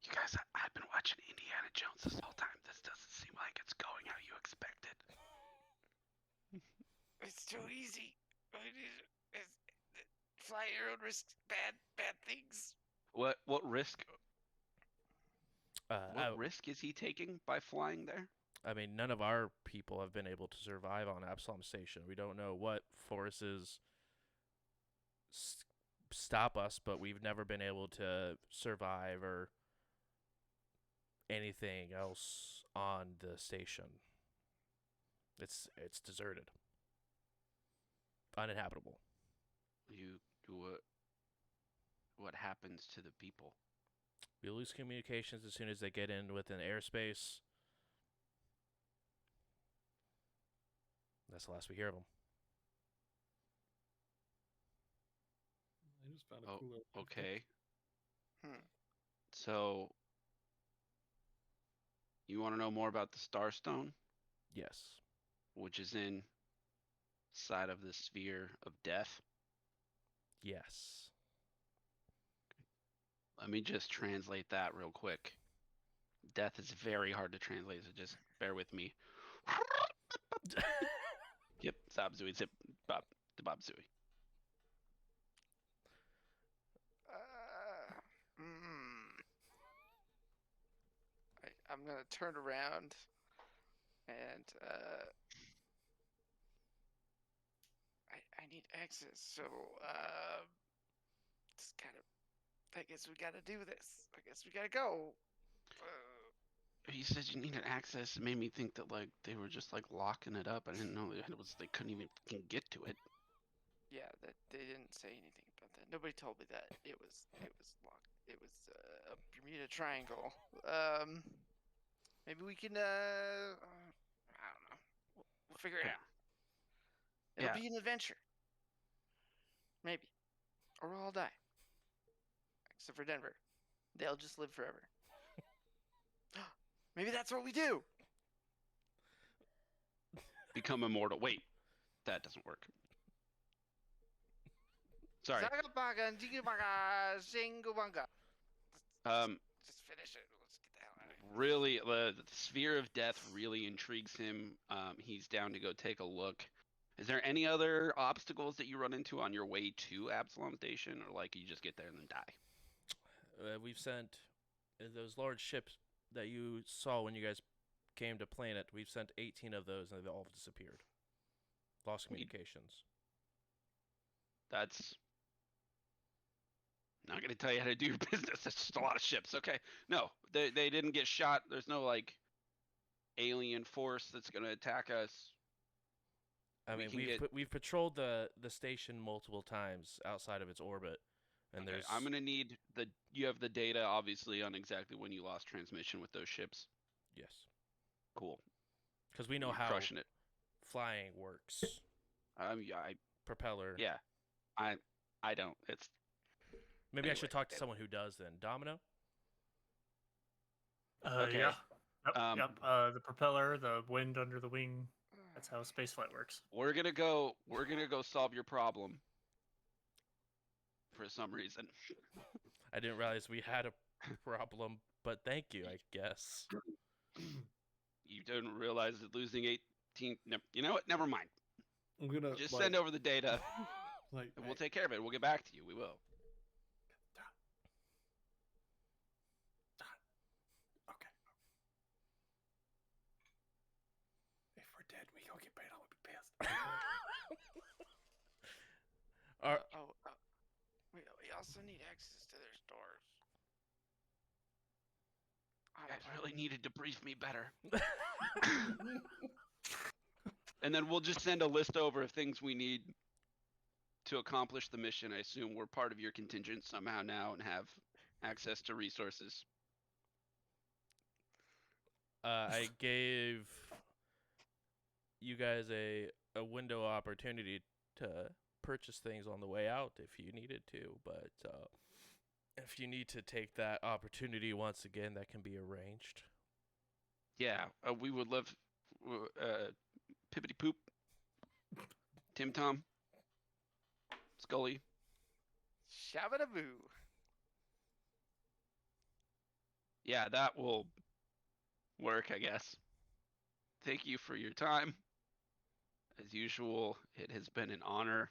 Speaker 3: You guys, I've been watching Indiana Jones this whole time. This doesn't seem like it's going how you expected.
Speaker 9: It's too easy. Fly your own risk. Bad things.
Speaker 3: What risk?
Speaker 1: I,
Speaker 3: What risk is he taking by flying there?
Speaker 1: I mean, none of our people have been able to survive on Absalom Station. We don't know what forces stop us, but we've never been able to survive or anything else on the station. It's deserted, uninhabitable.
Speaker 3: What happens to the people?
Speaker 1: We lose communications as soon as they get in within airspace. That's the last we hear of them.
Speaker 5: I just found a
Speaker 3: Oh,
Speaker 5: cool little
Speaker 3: okay.
Speaker 9: Hmm.
Speaker 3: So, you want to know more about the Starstone,
Speaker 1: Yes.
Speaker 3: which is inside of the sphere of death?
Speaker 1: Yes.
Speaker 3: Let me just translate that real quick. Death is very hard to translate, so just bear with me. Yep, Zabzooey, zip, bob, the Bob Zooey.
Speaker 9: I'm gonna turn around and I need access. So it's kind of. I guess we gotta do this. I guess we gotta go.
Speaker 3: You said you needed access. It made me think that like they were just like locking it up. I didn't know they couldn't even fucking get to it.
Speaker 9: Yeah, that they didn't say anything about that. Nobody told me that it was locked. It was a Bermuda Triangle. Maybe we can I don't know. We'll figure it
Speaker 3: Yeah.
Speaker 9: out. It'll
Speaker 3: Yeah.
Speaker 9: be an adventure. Maybe. Or we'll all die. Except for Denver. They'll just live forever. Maybe that's what we do.
Speaker 3: Become immortal. Wait, that doesn't work. Sorry.
Speaker 9: Zagabaga and Jigabaga Shingubanga. Just finish it. Let's get the hell out of here.
Speaker 3: Really, the sphere of death really intrigues him. He's down to go take a look. Is there any other obstacles that you run into on your way to Absalom Station, or like you just get there and then die?
Speaker 1: We've sent those large ships that you saw when you guys came to planet. We've sent 18 of those, and they've all disappeared. Lost communications.
Speaker 3: That's not gonna tell you how to do your business. That's just a lot of ships. Okay, no, they didn't get shot. There's no like alien force that's gonna attack us.
Speaker 1: I
Speaker 3: We
Speaker 1: mean,
Speaker 3: can
Speaker 1: we've patrolled the station multiple times outside of its orbit, and
Speaker 3: Okay,
Speaker 1: there's
Speaker 3: I'm gonna need you have the data obviously on exactly when you lost transmission with those ships.
Speaker 1: yes,
Speaker 3: Cool.
Speaker 1: because we know
Speaker 3: You're
Speaker 1: how
Speaker 3: crushing it.
Speaker 1: flying works. Propeller.
Speaker 3: Yeah, I don't. It's
Speaker 1: Maybe I
Speaker 3: anyway,
Speaker 1: should talk to someone who does then. Domino.
Speaker 3: Okay.
Speaker 8: Yeah. Yep.
Speaker 3: Um,
Speaker 8: Yep. The propeller, the wind under the wing, That's how spaceflight works.
Speaker 3: We're gonna go solve your problem. For some reason.
Speaker 1: I didn't realize we had a problem, but thank you, I guess.
Speaker 3: You didn't realize that losing 18. You know what? Never mind.
Speaker 5: I'm gonna
Speaker 3: Just send over the data,
Speaker 5: like,
Speaker 3: and we'll take care of it. We'll get back to you. We will.
Speaker 5: Okay. If we're dead, we gonna get paid. I would be pissed.
Speaker 9: We also need access to their stores.
Speaker 3: You guys really needed to brief me better. And then we'll just send a list over of things we need to accomplish the mission. I assume we're part of your contingent somehow now and have access to resources.
Speaker 1: I gave you guys a window opportunity to purchase things on the way out if you needed to, but if you need to take that opportunity once again, that can be arranged.
Speaker 3: Yeah, we would love Pippity Poop, Tim Tom, Scully.
Speaker 9: Shabba-daboo.
Speaker 3: Yeah, that will work, I guess. Thank you for your time. As usual, it has been an honor.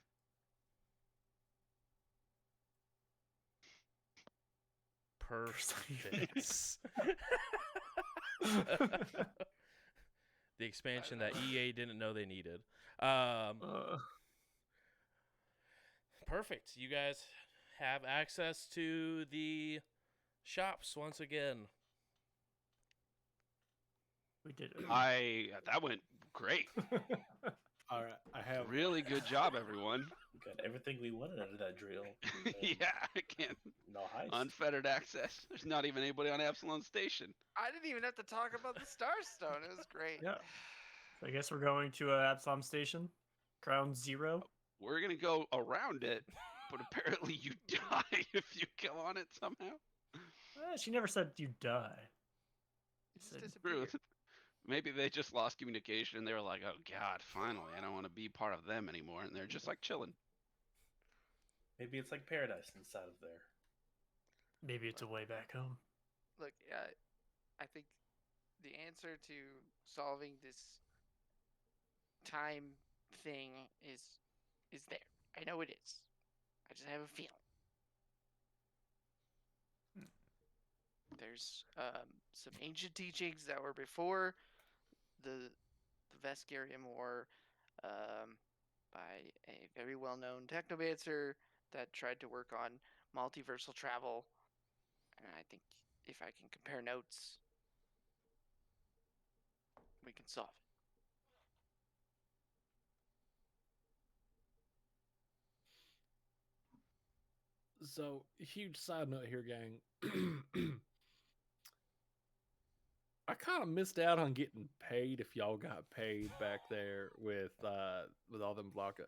Speaker 1: Perfect. The expansion that EA didn't know they needed. Perfect. You guys have access to the shops once again.
Speaker 8: We did it.
Speaker 3: That went great.
Speaker 5: All right, I have.
Speaker 3: Really good job, everyone.
Speaker 7: We got everything we wanted out of that drill.
Speaker 3: Yeah, I can't.
Speaker 7: No heist.
Speaker 3: Unfettered access. There's not even anybody on Absalon Station.
Speaker 9: I didn't even have to talk about the Starstone. It was great.
Speaker 8: Yeah. So I guess we're going to Absalom Station, Ground Zero.
Speaker 3: We're gonna go around it, but apparently you die if you go on it somehow.
Speaker 8: She never said you die.
Speaker 9: It just
Speaker 8: Said-
Speaker 9: disappeared.
Speaker 3: Maybe they just lost communication and they were like, oh God, finally, I don't want to be part of them anymore. And they're just like chilling.
Speaker 7: Maybe it's like paradise inside of there.
Speaker 8: Maybe it's a way back home.
Speaker 9: Look, I think the answer to solving this time thing is there. I know it is. I just have a feeling. There's some ancient teachings that were before the Veskarium War by a very well-known technomancer that tried to work on multiversal travel. And I think if I can compare notes, we can solve it.
Speaker 5: So, huge side note here, gang. I kind of missed out on getting paid if y'all got paid back there with all them Blanca.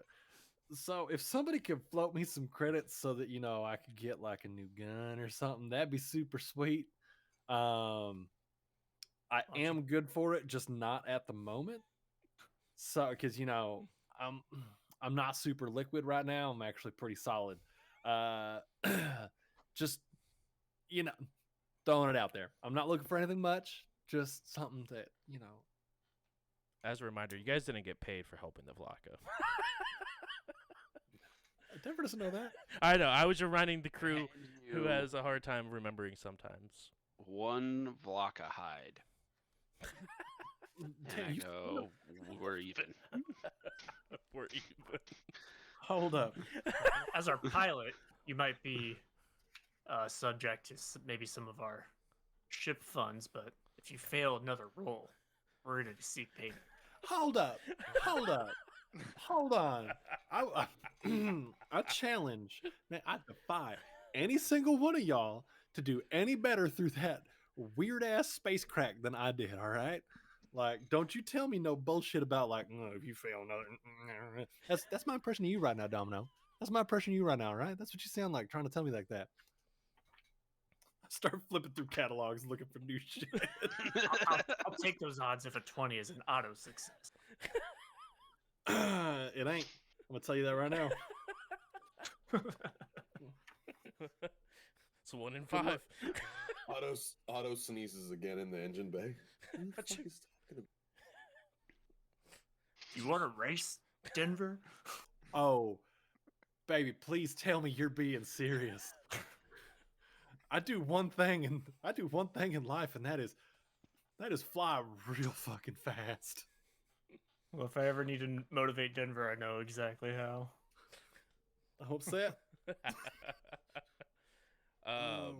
Speaker 5: So if somebody could float me some credits so that I could get like a new gun or something, that'd be super sweet. I am good for it, just not at the moment. So because I'm not super liquid right now. I'm actually pretty solid. Just throwing it out there. I'm not looking for anything much. Just something that
Speaker 1: As a reminder, you guys didn't get paid for helping the Vlaka.
Speaker 5: Denver doesn't know that.
Speaker 1: I know. I was reminding the crew who has a hard time remembering sometimes.
Speaker 3: One Vlaka hide.
Speaker 5: Damn,
Speaker 3: I know we're even.
Speaker 1: We're even.
Speaker 5: Hold up.
Speaker 8: As our pilot, you might be subject to maybe some of our ship funds, but if you fail another roll, we're going to seek payment.
Speaker 5: Hold up. Hold on. I challenge, man, I defy any single one of y'all to do any better through that weird ass space crack than I did, all right? Like, don't you tell me no bullshit about like, if you fail another. That's my impression of you right now, Domino. That's my impression of you right now, right? That's what you sound like, trying to tell me like that. I start flipping through catalogs looking for new shit.
Speaker 8: I'll take those odds if a 20 is an auto success.
Speaker 5: It ain't. I'm gonna tell you that right now.
Speaker 1: It's 1 in
Speaker 5: Good
Speaker 1: 5.
Speaker 5: luck.
Speaker 2: Otto sneezes again in the engine bay. Who the fuck is talking about?
Speaker 8: You want to race, Denver?
Speaker 5: Oh, baby, please tell me you're being serious. I do one thing in life, and that is fly real fucking fast.
Speaker 8: Well, if I ever need to motivate Denver, I know exactly how.
Speaker 5: I hope so.
Speaker 7: I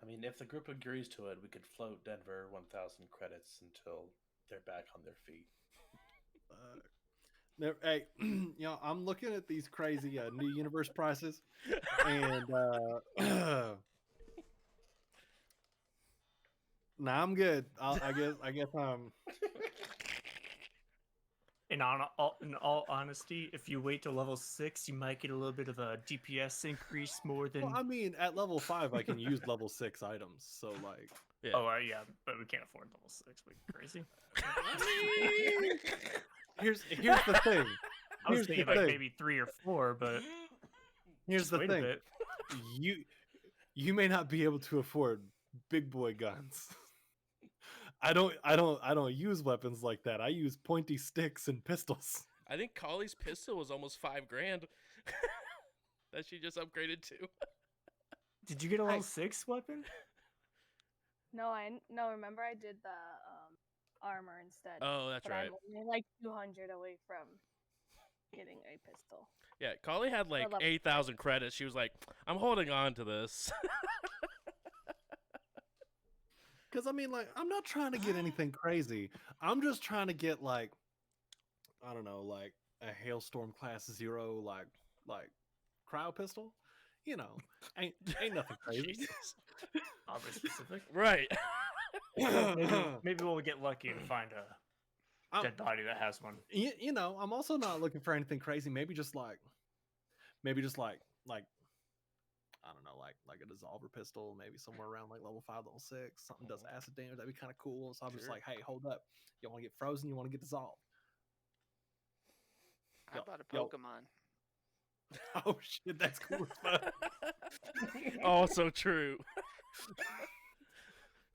Speaker 7: mean, if the group agrees to it, we could float Denver 1,000 credits until they're back on their feet.
Speaker 5: Hey, I'm looking at these crazy new universe prices, and nah, I'm good. I guess I'm.
Speaker 8: In all honesty, if you wait till level 6, you might get a little bit of a DPS increase more than.
Speaker 5: Well, I mean, at level 5, I can use level 6 items, so like.
Speaker 1: Yeah.
Speaker 8: Oh, yeah, but we can't afford level 6. We're crazy.
Speaker 5: Here's the thing.
Speaker 8: I was
Speaker 5: Here's the
Speaker 8: thinking like
Speaker 5: thing.
Speaker 8: maybe 3 or 4, but
Speaker 5: Here's
Speaker 8: just
Speaker 5: the
Speaker 8: wait a
Speaker 5: thing.
Speaker 8: bit.
Speaker 5: You may not be able to afford big boy guns. I don't use weapons like that. I use pointy sticks and pistols.
Speaker 1: I think Collie's pistol was almost $5,000 that she just upgraded to.
Speaker 8: Did you get a level 6 weapon?
Speaker 6: No, remember I did the armor instead.
Speaker 1: Oh, that's
Speaker 6: but
Speaker 1: right.
Speaker 6: I'm only like 200 away from getting a pistol.
Speaker 1: Yeah, Collie had like
Speaker 6: level
Speaker 1: 8,000 credits. She was like, I'm holding on to this.
Speaker 5: Because I mean, like, I'm not trying to get anything crazy. I'm just trying to get like, I don't know, like a Hailstorm Class 0, like cryo pistol. You know, ain't nothing crazy.
Speaker 8: Oddly specific.
Speaker 1: Right.
Speaker 8: Maybe we'll get lucky and find a dead body that has one.
Speaker 5: You know, I'm also not looking for anything crazy. Maybe just like I don't know, like a dissolver pistol, maybe somewhere around like level 5, level 6. Something does acid damage. That'd be kind of cool. So I'm just
Speaker 1: Sure.
Speaker 5: like, hey, hold up. You want to get frozen? You want to get dissolved?
Speaker 9: I bought a Pokemon.
Speaker 5: Oh shit, that's cool as fuck.
Speaker 1: Also true.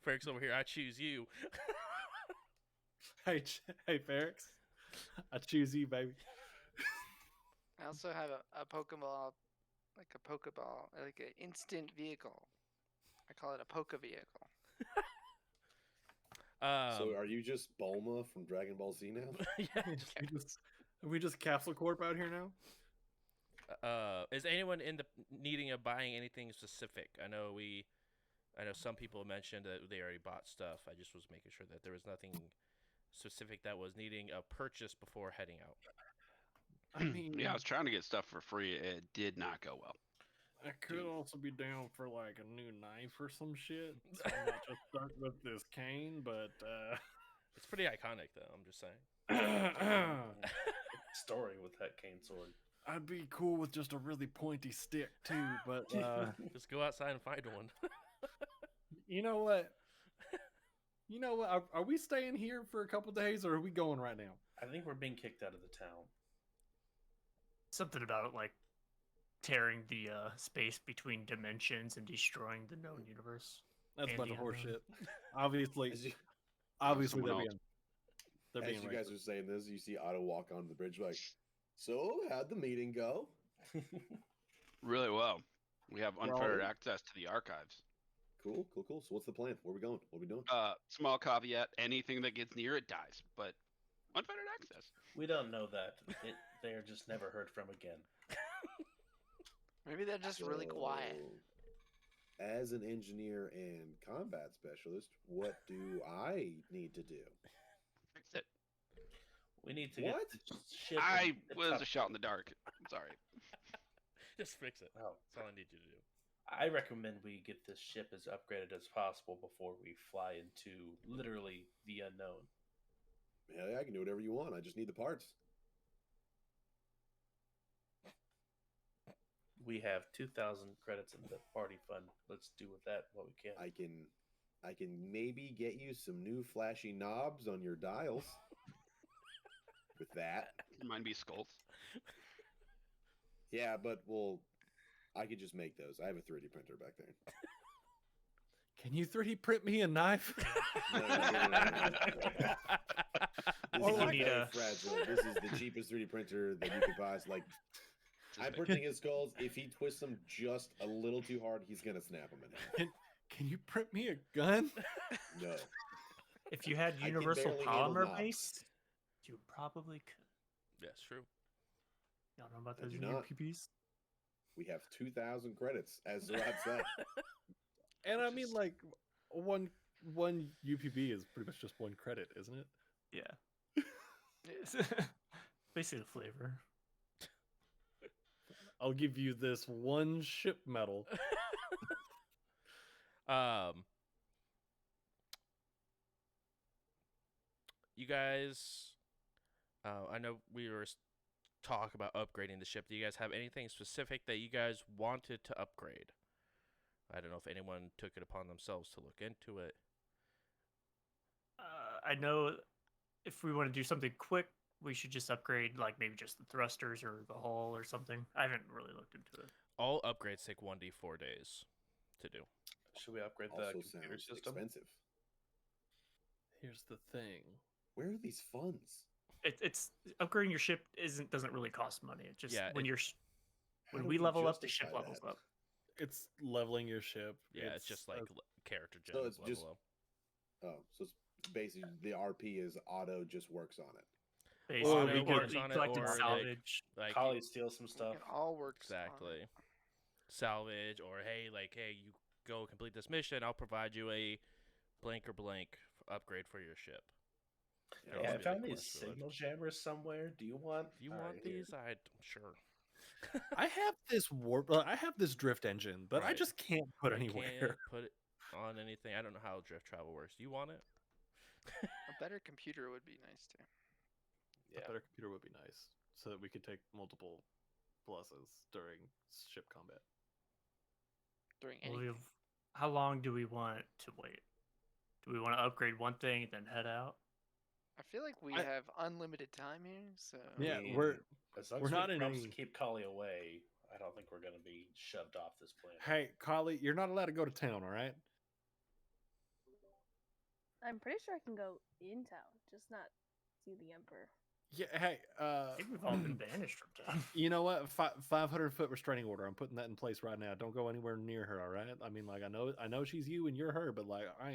Speaker 1: Ferrix over here, I choose you.
Speaker 5: Hey, Ferrix, I choose you, baby.
Speaker 9: I also have a Pokeball, like an instant vehicle. I call it a Poke vehicle.
Speaker 2: So are you just Bulma from Dragon Ball Z now?
Speaker 1: Yeah.
Speaker 5: Are we just Capsule Corp out here now?
Speaker 1: Is anyone needing of buying anything specific? I know some people mentioned that they already bought stuff. I just was making sure that there was nothing specific that was needing a purchase before heading out.
Speaker 5: I mean,
Speaker 3: Yeah, I was trying to get stuff for free. It did not go well.
Speaker 5: I could also be down for like a new knife or some shit. So I'm not just stuck with this cane, but
Speaker 1: It's pretty iconic, though. I'm just saying.
Speaker 7: Story with that cane sword.
Speaker 5: I'd be cool with just a really pointy stick too, but
Speaker 1: Just go outside and find one.
Speaker 5: you know what? Are we staying here for a couple days, or are we going right now?
Speaker 7: I think we're being kicked out of the town.
Speaker 8: Something about it, like tearing the space between dimensions and destroying the known universe.
Speaker 5: That's a
Speaker 8: And
Speaker 5: bunch
Speaker 8: the
Speaker 5: of
Speaker 8: unknown.
Speaker 5: horseshit. Obviously,
Speaker 3: someone
Speaker 5: they're
Speaker 3: else.
Speaker 5: being
Speaker 2: As you guys are saying this, you see Otto walk onto the bridge like, so how'd the meeting go?
Speaker 3: Really well. We have
Speaker 2: We're all
Speaker 3: unfettered
Speaker 2: in.
Speaker 3: access to the archives.
Speaker 2: Cool. So what's the plan? Where are we going? What are we doing?
Speaker 3: Small caveat: anything that gets near it dies, but unfettered access.
Speaker 7: We don't know that. They are just never heard from again.
Speaker 9: Maybe they're just really quiet.
Speaker 2: So, as an engineer and combat specialist, what do I need to do?
Speaker 3: Fix it.
Speaker 7: We need to
Speaker 2: What?
Speaker 7: get the ship.
Speaker 3: I
Speaker 7: in
Speaker 3: was
Speaker 7: tip-top
Speaker 3: a shot in the dark. I'm sorry.
Speaker 1: Just fix it.
Speaker 7: Oh,
Speaker 1: That's all I need you to do.
Speaker 7: I recommend we get this ship as upgraded as possible before we fly into literally the unknown.
Speaker 2: Yeah, I can do whatever you want. I just need the parts.
Speaker 7: We have 2,000 credits in the party fund. Let's do with that what we can.
Speaker 2: I can maybe get you some new flashy knobs on your dials. with that.
Speaker 3: Can mine be skulls?
Speaker 2: Yeah, but I could just make those. I have a 3D printer back there.
Speaker 5: Can you 3D print me a knife?
Speaker 2: This
Speaker 8: Or
Speaker 2: is
Speaker 8: like-
Speaker 2: very fragile. This is the cheapest 3D printer that you could buy. So, like, I'm printing his skulls. If he twists them just a little too hard, he's gonna snap them in half.
Speaker 5: Can you print me a gun?
Speaker 2: No.
Speaker 8: If you had
Speaker 2: I can
Speaker 8: universal
Speaker 2: barely handle
Speaker 8: polymer
Speaker 2: knobs.
Speaker 8: base, you probably could.
Speaker 1: That's true.
Speaker 8: Y'all know about
Speaker 2: I
Speaker 8: those
Speaker 2: do not.
Speaker 8: UPBs?
Speaker 2: We have 2,000 credits, as Zerat said.
Speaker 5: And I mean, like, one UPB is pretty much just one credit, isn't it?
Speaker 8: Yeah. Basically the flavor.
Speaker 5: I'll give you this one ship medal.
Speaker 1: You guys, I know we were talk about upgrading the ship. Do you guys have anything specific that you guys wanted to upgrade? I don't know if anyone took it upon themselves to look into it.
Speaker 8: I know if we want to do something quick, we should just upgrade, like, maybe just the thrusters or the hull or something. I haven't really looked into it.
Speaker 1: All upgrades take 1d4 days to do.
Speaker 7: Should we upgrade the
Speaker 2: Also
Speaker 7: computer
Speaker 2: sounds
Speaker 7: system?
Speaker 2: expensive.
Speaker 5: Here's the thing.
Speaker 2: Where are these funds?
Speaker 8: It's upgrading your ship doesn't really cost money. It just
Speaker 1: Yeah,
Speaker 8: when
Speaker 1: it-
Speaker 2: How
Speaker 8: when
Speaker 2: do
Speaker 8: we level up, the
Speaker 2: justify
Speaker 8: ship levels
Speaker 2: that?
Speaker 8: up.
Speaker 5: It's leveling your ship.
Speaker 1: Yeah, it's just like character gen
Speaker 2: So it's
Speaker 1: level
Speaker 2: just-
Speaker 1: up.
Speaker 2: Oh, so it's basically the RP is auto just works on it.
Speaker 8: Basically,
Speaker 5: Or we
Speaker 8: or
Speaker 5: could-
Speaker 8: you
Speaker 1: on it,
Speaker 8: collected
Speaker 1: or, like,
Speaker 8: salvage.
Speaker 1: Like
Speaker 7: Collie steals some stuff.
Speaker 9: It all works. on it.
Speaker 1: exactly. Salvage, or hey, you go complete this mission, I'll provide you a blank or blank upgrade for your ship.
Speaker 2: Yeah,
Speaker 7: Yeah, I
Speaker 1: That'll be
Speaker 7: found
Speaker 1: the
Speaker 7: these
Speaker 1: quest for it.
Speaker 7: signal jammers somewhere. Do you want?
Speaker 1: If you
Speaker 7: All
Speaker 1: want
Speaker 7: right, here.
Speaker 1: these, I'm sure.
Speaker 5: I have this I have this drift engine, but I
Speaker 1: Right.
Speaker 5: just can't put
Speaker 1: I
Speaker 5: anywhere.
Speaker 1: can't put it on anything. I don't know how drift travel works. Do you want it?
Speaker 9: A better computer would be nice too.
Speaker 5: A
Speaker 7: Yeah.
Speaker 5: better computer would be nice, so that we could take multiple pluses during ship combat.
Speaker 9: During
Speaker 8: Well,
Speaker 9: any.
Speaker 8: how long do we want to wait? Do we want to upgrade one thing and then head out?
Speaker 9: I feel like we
Speaker 5: I-
Speaker 9: have unlimited time here, so
Speaker 5: Yeah,
Speaker 7: mean,
Speaker 5: we're
Speaker 7: As long
Speaker 5: we're
Speaker 7: as
Speaker 5: not
Speaker 7: we
Speaker 5: in
Speaker 7: promise
Speaker 5: any-
Speaker 7: to keep Collie away, I don't think we're going to be shoved off this planet.
Speaker 5: Hey, Collie, you're not allowed to go to town, all right?
Speaker 6: I'm pretty sure I can go in town, just not see the Emperor.
Speaker 5: Yeah. Hey,
Speaker 8: I think we've all been banished from town.
Speaker 5: you know what? 500-foot restraining order. I'm putting that in place right now. Don't go anywhere near her, all right? I mean, like, I know she's you and you're her, but like, I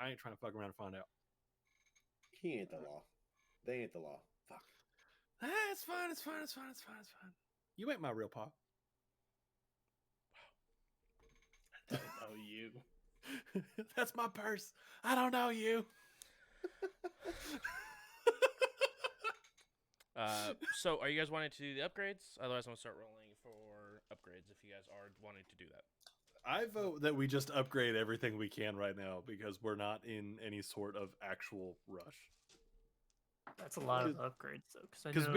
Speaker 5: ain't trying to fuck around and find out.
Speaker 2: He ain't the law. They ain't the law. Fuck.
Speaker 5: It's fine. It's fine. It's fine. It's fine. It's fine. You ain't my real pa.
Speaker 7: I don't know you.
Speaker 5: That's my purse. I don't know you.
Speaker 1: So are you guys wanting to do the upgrades? Otherwise, I'm gonna start rolling for upgrades if you guys are wanting to do that.
Speaker 5: I vote that we just upgrade everything we can right now because we're not in any sort of actual rush.
Speaker 8: That's a lot of upgrades, though.
Speaker 5: Because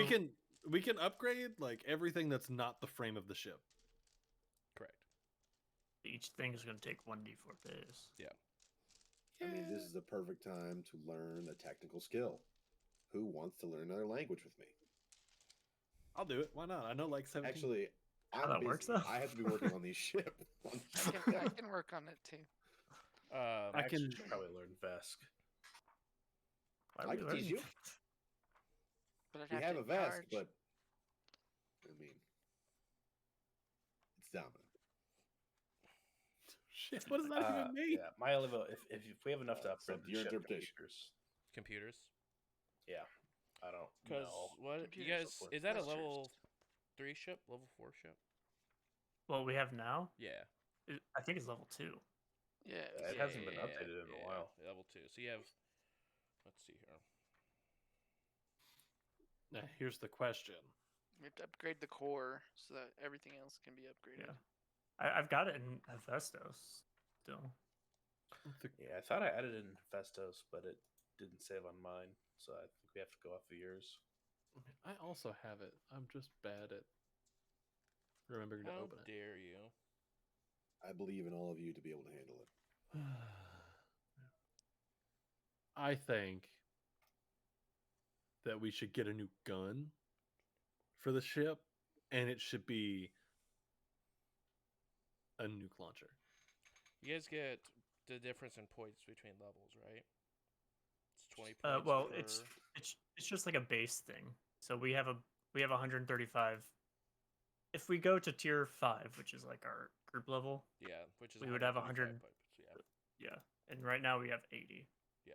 Speaker 5: we can upgrade like everything that's not the frame of the ship.
Speaker 1: Correct.
Speaker 8: Each thing is going to take 1d4 days.
Speaker 2: I mean, this is the perfect time to learn a technical skill. Who wants to learn another language with me?
Speaker 5: I'll do it. Why not? I know like 17.
Speaker 2: Actually,
Speaker 8: How
Speaker 2: I'm
Speaker 8: that works,
Speaker 2: busy.
Speaker 8: though?
Speaker 2: I have to be working on these ship.
Speaker 9: I can work on it too.
Speaker 5: I
Speaker 7: Actually,
Speaker 5: can-
Speaker 7: should probably learn Vesk.
Speaker 8: Why are
Speaker 2: I
Speaker 8: we
Speaker 2: can teach
Speaker 8: learning
Speaker 2: you.
Speaker 9: But I'd
Speaker 2: We
Speaker 9: have
Speaker 2: have
Speaker 9: to
Speaker 2: a vest,
Speaker 9: charge.
Speaker 2: but I mean, it's dominant.
Speaker 5: Shit, what does that even mean?
Speaker 7: Yeah, my only vote if we have enough to
Speaker 2: It's up
Speaker 7: upgrade
Speaker 2: to
Speaker 7: the
Speaker 2: your
Speaker 7: ship
Speaker 2: interpretation.
Speaker 7: computers.
Speaker 1: Computers.
Speaker 7: Yeah, I don't
Speaker 1: Because
Speaker 7: know.
Speaker 1: what you
Speaker 9: Computers
Speaker 1: guys
Speaker 9: will
Speaker 1: is that a
Speaker 9: thrusters.
Speaker 1: level 3 ship? Level 4 ship?
Speaker 8: What we have now,
Speaker 1: Yeah.
Speaker 8: I think it's level 2.
Speaker 9: Yeah,
Speaker 7: Yeah, it hasn't been updated in a while.
Speaker 1: Level 2. So you have. Let's see here.
Speaker 5: Now, here's the question.
Speaker 9: we have to upgrade the core so that everything else can be upgraded.
Speaker 8: Yeah. I've got it in Hephaestus still.
Speaker 7: Yeah, I thought I added it in Festos, but it didn't save on mine, so I think we have to go off of yours.
Speaker 5: I also have it. I'm just bad at remembering to
Speaker 1: How
Speaker 5: open it.
Speaker 1: dare you?
Speaker 2: I believe in all of you to be able to handle it.
Speaker 5: I think that we should get a new gun for the ship, and it should be a nuke launcher.
Speaker 1: You guys get the difference in points between levels, right? It's 20 points.
Speaker 8: Well,
Speaker 1: per...
Speaker 8: it's just like a base thing. So we have 135. If we go to tier 5, which is like our group level,
Speaker 1: yeah, which is
Speaker 8: we would have
Speaker 1: 100
Speaker 8: 100.
Speaker 1: points.
Speaker 8: Yeah, and right now we have 80.
Speaker 1: Yeah.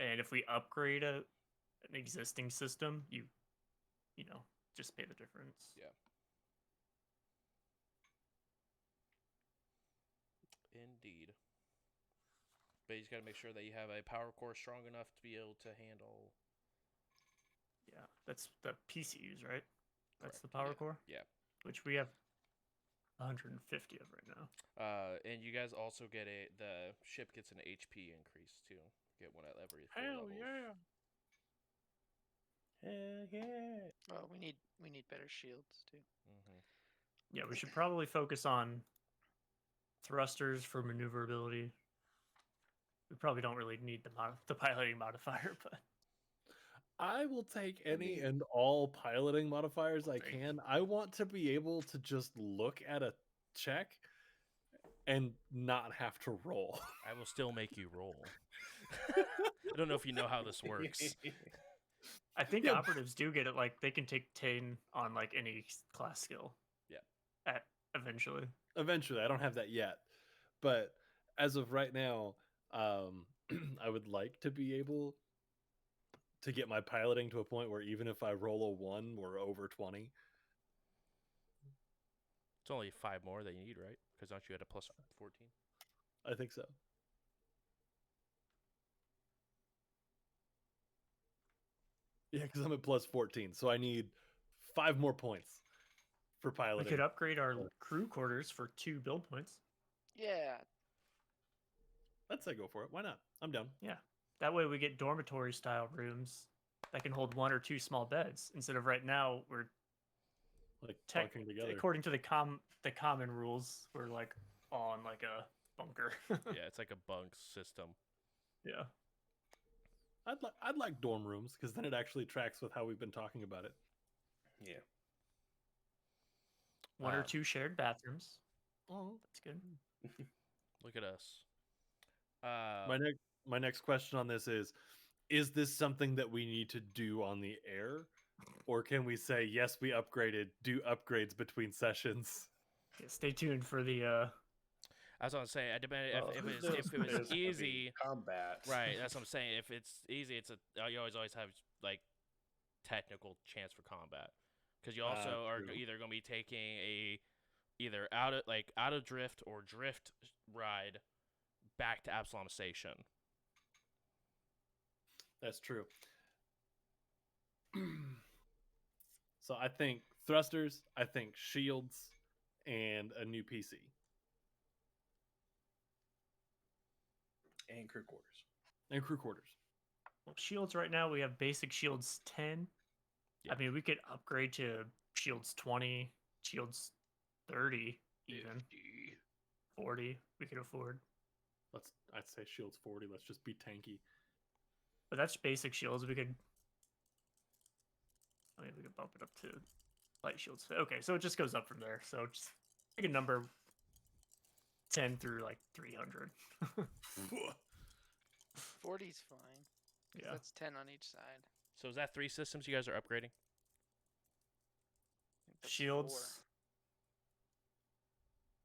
Speaker 8: And if we upgrade an existing system, you know, just pay the difference.
Speaker 1: Yeah. Indeed. But you just got to make sure that you have a power core strong enough to be able to handle.
Speaker 8: Yeah, that's the PCUs, right? That's
Speaker 1: Correct,
Speaker 8: the power
Speaker 1: yeah,
Speaker 8: core.
Speaker 1: Yeah.
Speaker 8: Which we have 150 of right now.
Speaker 1: And you guys also get the ship gets an HP increase too. Get one at every 4
Speaker 5: Hell
Speaker 1: levels.
Speaker 5: yeah! Hell yeah!
Speaker 9: Oh, we need better shields too.
Speaker 1: Mm-hmm.
Speaker 8: Yeah, we should probably focus on thrusters for maneuverability. We probably don't really need the piloting modifier, but
Speaker 5: I will take any and all piloting modifiers I
Speaker 8: Thank you.
Speaker 5: can. I want to be able to just look at a check and not have to roll.
Speaker 1: I will still make you roll. I don't know if you know how this works.
Speaker 8: I think
Speaker 5: Yeah.
Speaker 8: operatives do get it. Like they can take 10 on like any class skill.
Speaker 1: Yeah.
Speaker 8: Eventually.
Speaker 5: Eventually, I don't have that yet, but as of right now, I would like to be able to get my piloting to a point where even if I roll a 1, we're over 20.
Speaker 1: It's only 5 more that you need, right? Because aren't you at a plus 14?
Speaker 5: I think so. Yeah, because I'm at plus 14, so I need 5 more points for
Speaker 8: We
Speaker 5: piloting.
Speaker 8: could upgrade our crew quarters for 2 build points.
Speaker 9: Yeah.
Speaker 5: Let's say go for it. Why not? I'm down.
Speaker 8: Yeah. That way we get dormitory style rooms that can hold 1 or 2 small beds instead of right now we're
Speaker 5: Like bunking together.
Speaker 8: according to the common rules, we're like on like a bunker.
Speaker 1: Yeah, it's like a bunk system.
Speaker 8: Yeah.
Speaker 5: I'd like dorm rooms because then it actually tracks with how we've been talking about it.
Speaker 2: Yeah.
Speaker 8: 1 or 2 shared bathrooms.
Speaker 5: Oh,
Speaker 8: That's good.
Speaker 1: Look at us.
Speaker 5: my next question on this is this something that we need to do on the air, or can we say yes, we upgraded, do upgrades between sessions?
Speaker 8: Yeah, stay tuned for the
Speaker 1: I was gonna say, I demand
Speaker 7: Well,
Speaker 1: if
Speaker 7: who
Speaker 1: it
Speaker 7: knows
Speaker 1: was
Speaker 7: there's gonna be
Speaker 1: easy,
Speaker 7: combat.
Speaker 1: right? That's what I'm saying. If it's easy, you always have like technical chance for combat because you also are
Speaker 5: True.
Speaker 1: either gonna be taking either out of drift or drift ride back to Absalom Station.
Speaker 5: That's true. So I think thrusters, I think shields, and a new PC.
Speaker 7: And crew quarters.
Speaker 5: And crew quarters.
Speaker 8: well, shields right now. We have basic shields 10.
Speaker 1: Yeah.
Speaker 8: I mean, we could upgrade to shields 20, shields 30, even 40. We could afford.
Speaker 5: I'd say shields 40. Let's just be tanky.
Speaker 8: But that's basic shields. We could bump it up to light shields. Okay, so it just goes up from there. So just pick a number 10 through like 300.
Speaker 9: 40's fine. 'Cause
Speaker 8: Yeah.
Speaker 9: That's 10 on each side.
Speaker 1: So is that 3 systems you guys are upgrading?
Speaker 9: I think that's
Speaker 8: Shields.
Speaker 9: 4.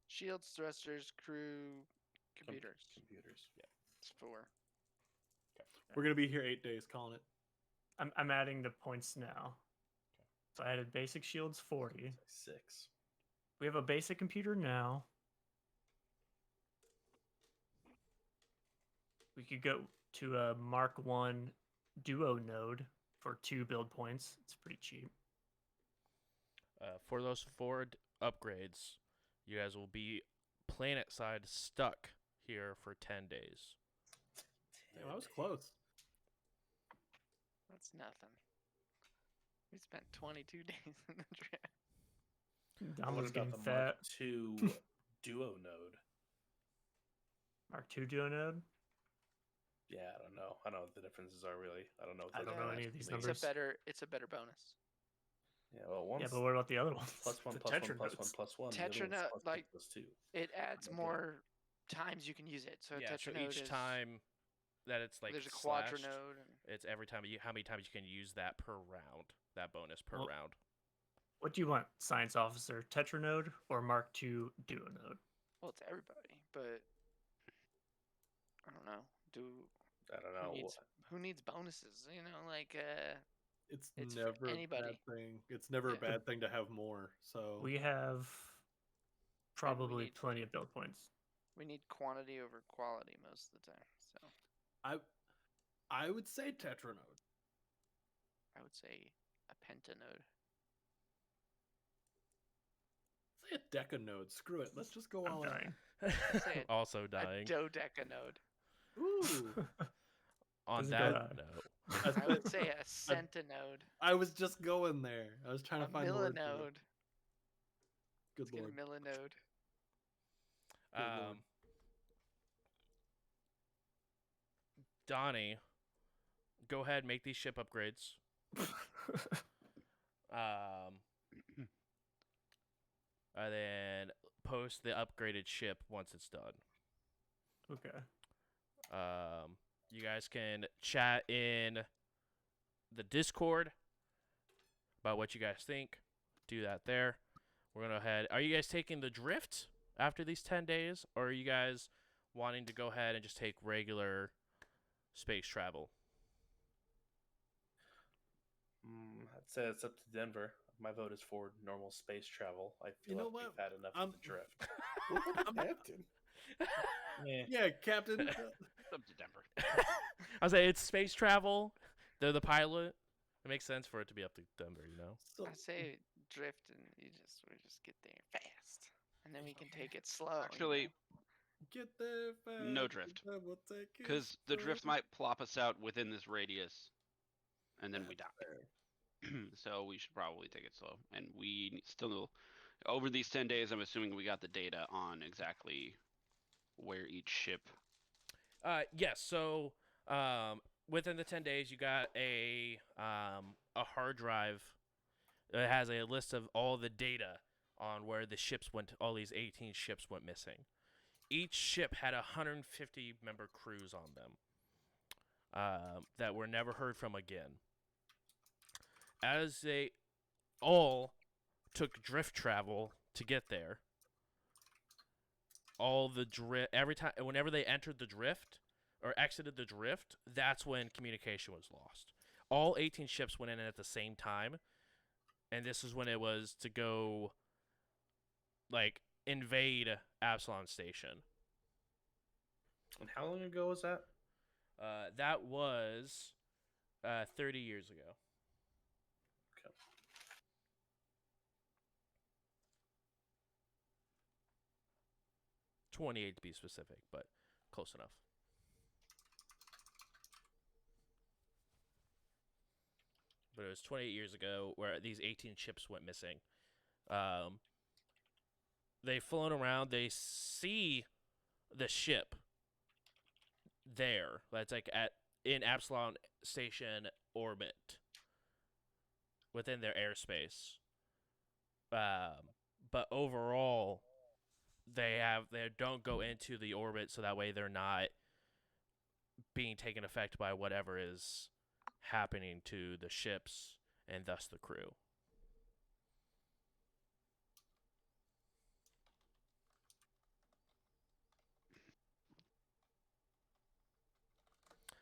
Speaker 9: Shields, thrusters, crew, computers.
Speaker 2: Computers.
Speaker 9: It's 4.
Speaker 5: We're gonna be here 8 days, calling it.
Speaker 8: I'm adding the points now. So I added basic shields 40.
Speaker 7: 6.
Speaker 8: We have a basic computer now. We could go to a Mark 1 Duo node for 2 build points. It's pretty cheap.
Speaker 1: For those 4 upgrades, you guys will be planet side stuck here for 10 days.
Speaker 5: Damn, I was close.
Speaker 9: That's nothing. We spent 22 days in the draft.
Speaker 8: I'm
Speaker 7: What
Speaker 8: just
Speaker 7: about
Speaker 8: getting
Speaker 7: the
Speaker 8: fat.
Speaker 7: Mark II Duo node?
Speaker 8: Mark 2 Duo node.
Speaker 7: Yeah, I don't know. I don't know what the differences are really. I don't know. What
Speaker 8: I
Speaker 7: those
Speaker 8: don't know any
Speaker 7: magically
Speaker 8: of these
Speaker 7: mean.
Speaker 8: numbers.
Speaker 9: It's a better bonus.
Speaker 7: Yeah, well, one's
Speaker 8: Yeah, but what about the other ones?
Speaker 7: plus one,
Speaker 8: The
Speaker 7: plus one,
Speaker 8: tetra
Speaker 7: plus one,
Speaker 8: nodes.
Speaker 7: plus one. The other one's
Speaker 9: Tetranode,
Speaker 7: plus
Speaker 9: like,
Speaker 7: two, plus two.
Speaker 9: It adds
Speaker 7: Okay.
Speaker 9: more times you can use it. So a
Speaker 1: Yeah, so
Speaker 9: tetranode
Speaker 1: each
Speaker 9: is
Speaker 1: time that it's like
Speaker 9: there's a
Speaker 1: slashed,
Speaker 9: quadranode. And
Speaker 1: it's every time how many times you can use that per round, that bonus per
Speaker 8: Well,
Speaker 1: round.
Speaker 8: What do you want, Science Officer? Tetranode or Mark II Duonode?
Speaker 9: well, it's everybody, but I don't know.
Speaker 7: I don't know.
Speaker 9: Who needs bonuses? You know, like
Speaker 5: It's
Speaker 9: It's for
Speaker 5: never a
Speaker 9: anybody.
Speaker 5: bad thing. It's never a
Speaker 9: Yeah.
Speaker 5: bad thing to have more. So
Speaker 8: We have probably
Speaker 9: need-
Speaker 8: plenty of build points.
Speaker 9: we need quantity over quality most of the time. So
Speaker 5: I would say Tetranode.
Speaker 9: I would say a pentanode.
Speaker 5: Say a Decanode. Screw it. Let's just go
Speaker 8: I'm
Speaker 5: all out.
Speaker 8: dying.
Speaker 9: Say it.
Speaker 1: Also
Speaker 9: A
Speaker 1: dying.
Speaker 9: dodecanode.
Speaker 5: Ooh.
Speaker 1: On
Speaker 8: Doesn't go
Speaker 1: that
Speaker 8: down.
Speaker 1: note,
Speaker 9: I would say a centinode.
Speaker 5: I was just going there. I was trying
Speaker 9: A
Speaker 5: to find the word for it.
Speaker 9: millinode.
Speaker 5: Good
Speaker 9: Let's get a
Speaker 5: lord.
Speaker 9: millinode.
Speaker 5: Good lord.
Speaker 1: Donnie, go ahead, make these ship upgrades. And then post the upgraded ship once it's done.
Speaker 8: Okay.
Speaker 1: You guys can chat in the Discord about what you guys think. Do that there. We're gonna go ahead. Are you guys taking the drift after these 10 days, or are you guys wanting to go ahead and just take regular space travel?
Speaker 7: I'd say it's up to Denver. My vote is for normal space travel. I feel
Speaker 5: You know
Speaker 7: like
Speaker 5: what?
Speaker 7: we've had enough of the drift.
Speaker 2: Captain.
Speaker 5: Yeah, Captain.
Speaker 3: Up to Denver.
Speaker 1: I was saying it's space travel. They're the pilot. It makes sense for it to be up to Denver, you know.
Speaker 5: So,
Speaker 9: I say drift, and we just get there fast, and then we can take it slow.
Speaker 3: Actually,
Speaker 5: get there fast.
Speaker 3: No drift.
Speaker 5: I will take it
Speaker 3: because the drift
Speaker 5: slow.
Speaker 3: might plop us out within this radius, and then we die. So we should probably take it slow. And we still, over these 10 days, I'm assuming we got the data on exactly where each ship.
Speaker 1: Yes. So, within the 10 days, you got a hard drive that has a list of all the data on where the ships went. All these 18 ships went missing. Each ship had 150 member crews on them that were never heard from again. As they all took drift travel to get there, all the drift whenever they entered the drift or exited the drift, that's when communication was lost. All 18 ships went in at the same time, and this is when it was to go like invade Absalom Station.
Speaker 7: And how long ago was that?
Speaker 1: That was 30 years ago.
Speaker 7: Okay.
Speaker 1: '28 to be specific, but close enough. But it was 28 years ago where these 18 ships went missing. They've flown around. They see the ship there. That's like in Absalom Station orbit within their airspace. But overall, they don't go into the orbit, so that way they're not being taken effect by whatever is happening to the ships and thus the crew.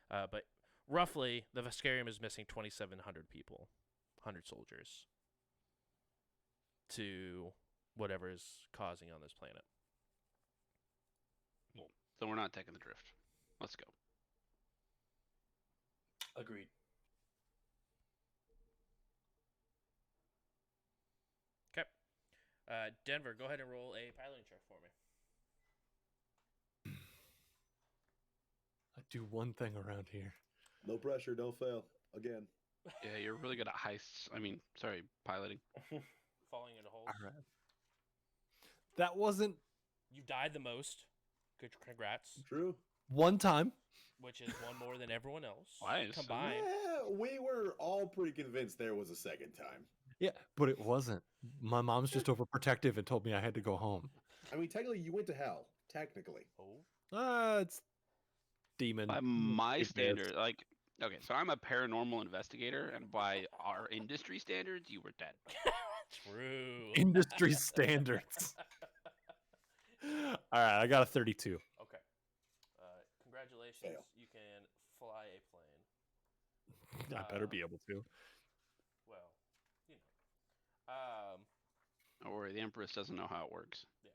Speaker 1: But roughly, the Veskarium is missing 2,700 people, 100 soldiers, to whatever is causing on this planet.
Speaker 3: So we're not taking the drift. Let's go.
Speaker 7: Agreed.
Speaker 1: Okay. Denver, go ahead and roll a piloting check for me.
Speaker 5: I do one thing around here.
Speaker 2: No pressure, don't fail. Again.
Speaker 3: Yeah, you're really good at heists. Piloting.
Speaker 1: Falling into holes.
Speaker 5: All right. That wasn't.
Speaker 1: You've died the most. Good, congrats.
Speaker 2: True.
Speaker 5: One time.
Speaker 1: which is one more than everyone else
Speaker 3: Nice.
Speaker 1: combined.
Speaker 2: We were all pretty convinced there was a second time.
Speaker 5: Yeah, but it wasn't. My mom's just overprotective and told me I had to go home.
Speaker 2: I mean, technically, you went to hell. Technically.
Speaker 1: Oh,
Speaker 5: It's demon.
Speaker 3: By my
Speaker 5: It is.
Speaker 3: standard, like, okay, so I'm a paranormal investigator, and by our industry standards, you were dead.
Speaker 1: true.
Speaker 5: Industry standards. All right, I got a 32.
Speaker 1: Okay. Congratulations.
Speaker 2: Fail.
Speaker 1: You can fly a plane.
Speaker 5: I better be able to.
Speaker 1: Well, you know.
Speaker 3: Don't worry, the Empress doesn't know how it works.
Speaker 1: Yeah,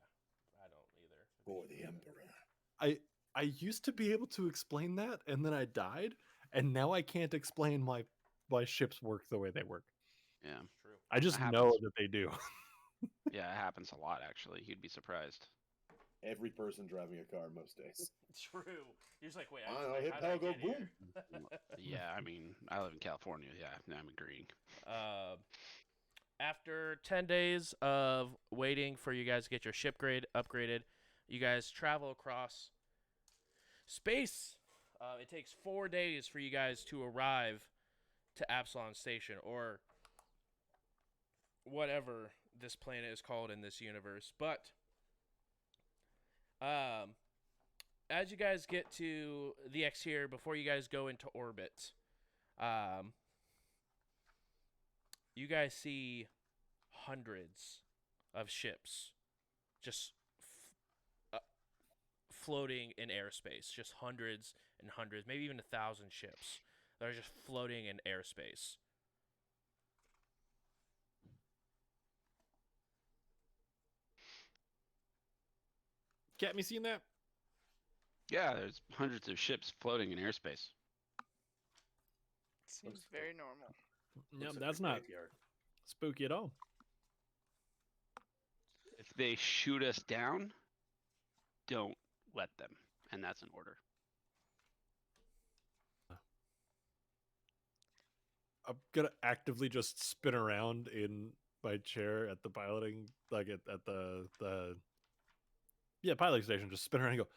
Speaker 1: I don't either.
Speaker 2: Or the Emperor.
Speaker 5: I used to be able to explain that, and then I died, and now I can't explain why ships work the way they work.
Speaker 3: Yeah.
Speaker 1: True.
Speaker 5: I just
Speaker 3: That
Speaker 5: know
Speaker 3: happens.
Speaker 5: that they do.
Speaker 3: Yeah, it happens a lot, actually. You'd be surprised.
Speaker 2: Every person driving a car most days.
Speaker 1: True. You're just like, wait,
Speaker 2: I hit
Speaker 1: how
Speaker 2: power,
Speaker 1: did I
Speaker 2: go
Speaker 1: get here?
Speaker 3: Yeah, I mean, I live in California. Yeah, I'm agreeing.
Speaker 1: After 10 days of waiting for you guys to get your ship grade upgraded, you guys travel across space. It takes 4 days for you guys to arrive to Absalon Station, or whatever this planet is called in this universe. But as you guys get to the exterior, before you guys go into orbit, you guys see hundreds of ships just floating in airspace. Just hundreds and hundreds, maybe even 1,000 ships that are just floating in airspace.
Speaker 5: Cat, me seen that?
Speaker 3: Yeah, there's hundreds of ships floating in airspace.
Speaker 9: Seems
Speaker 7: Looks
Speaker 9: very normal.
Speaker 5: Yeah,
Speaker 7: Looks like
Speaker 5: that's
Speaker 7: a
Speaker 5: not
Speaker 7: graveyard.
Speaker 5: spooky at all.
Speaker 3: If they shoot us down, don't let them. And that's an order.
Speaker 5: I'm gonna actively just spin around in my chair at the piloting, like at the piloting station. Just spin around and go,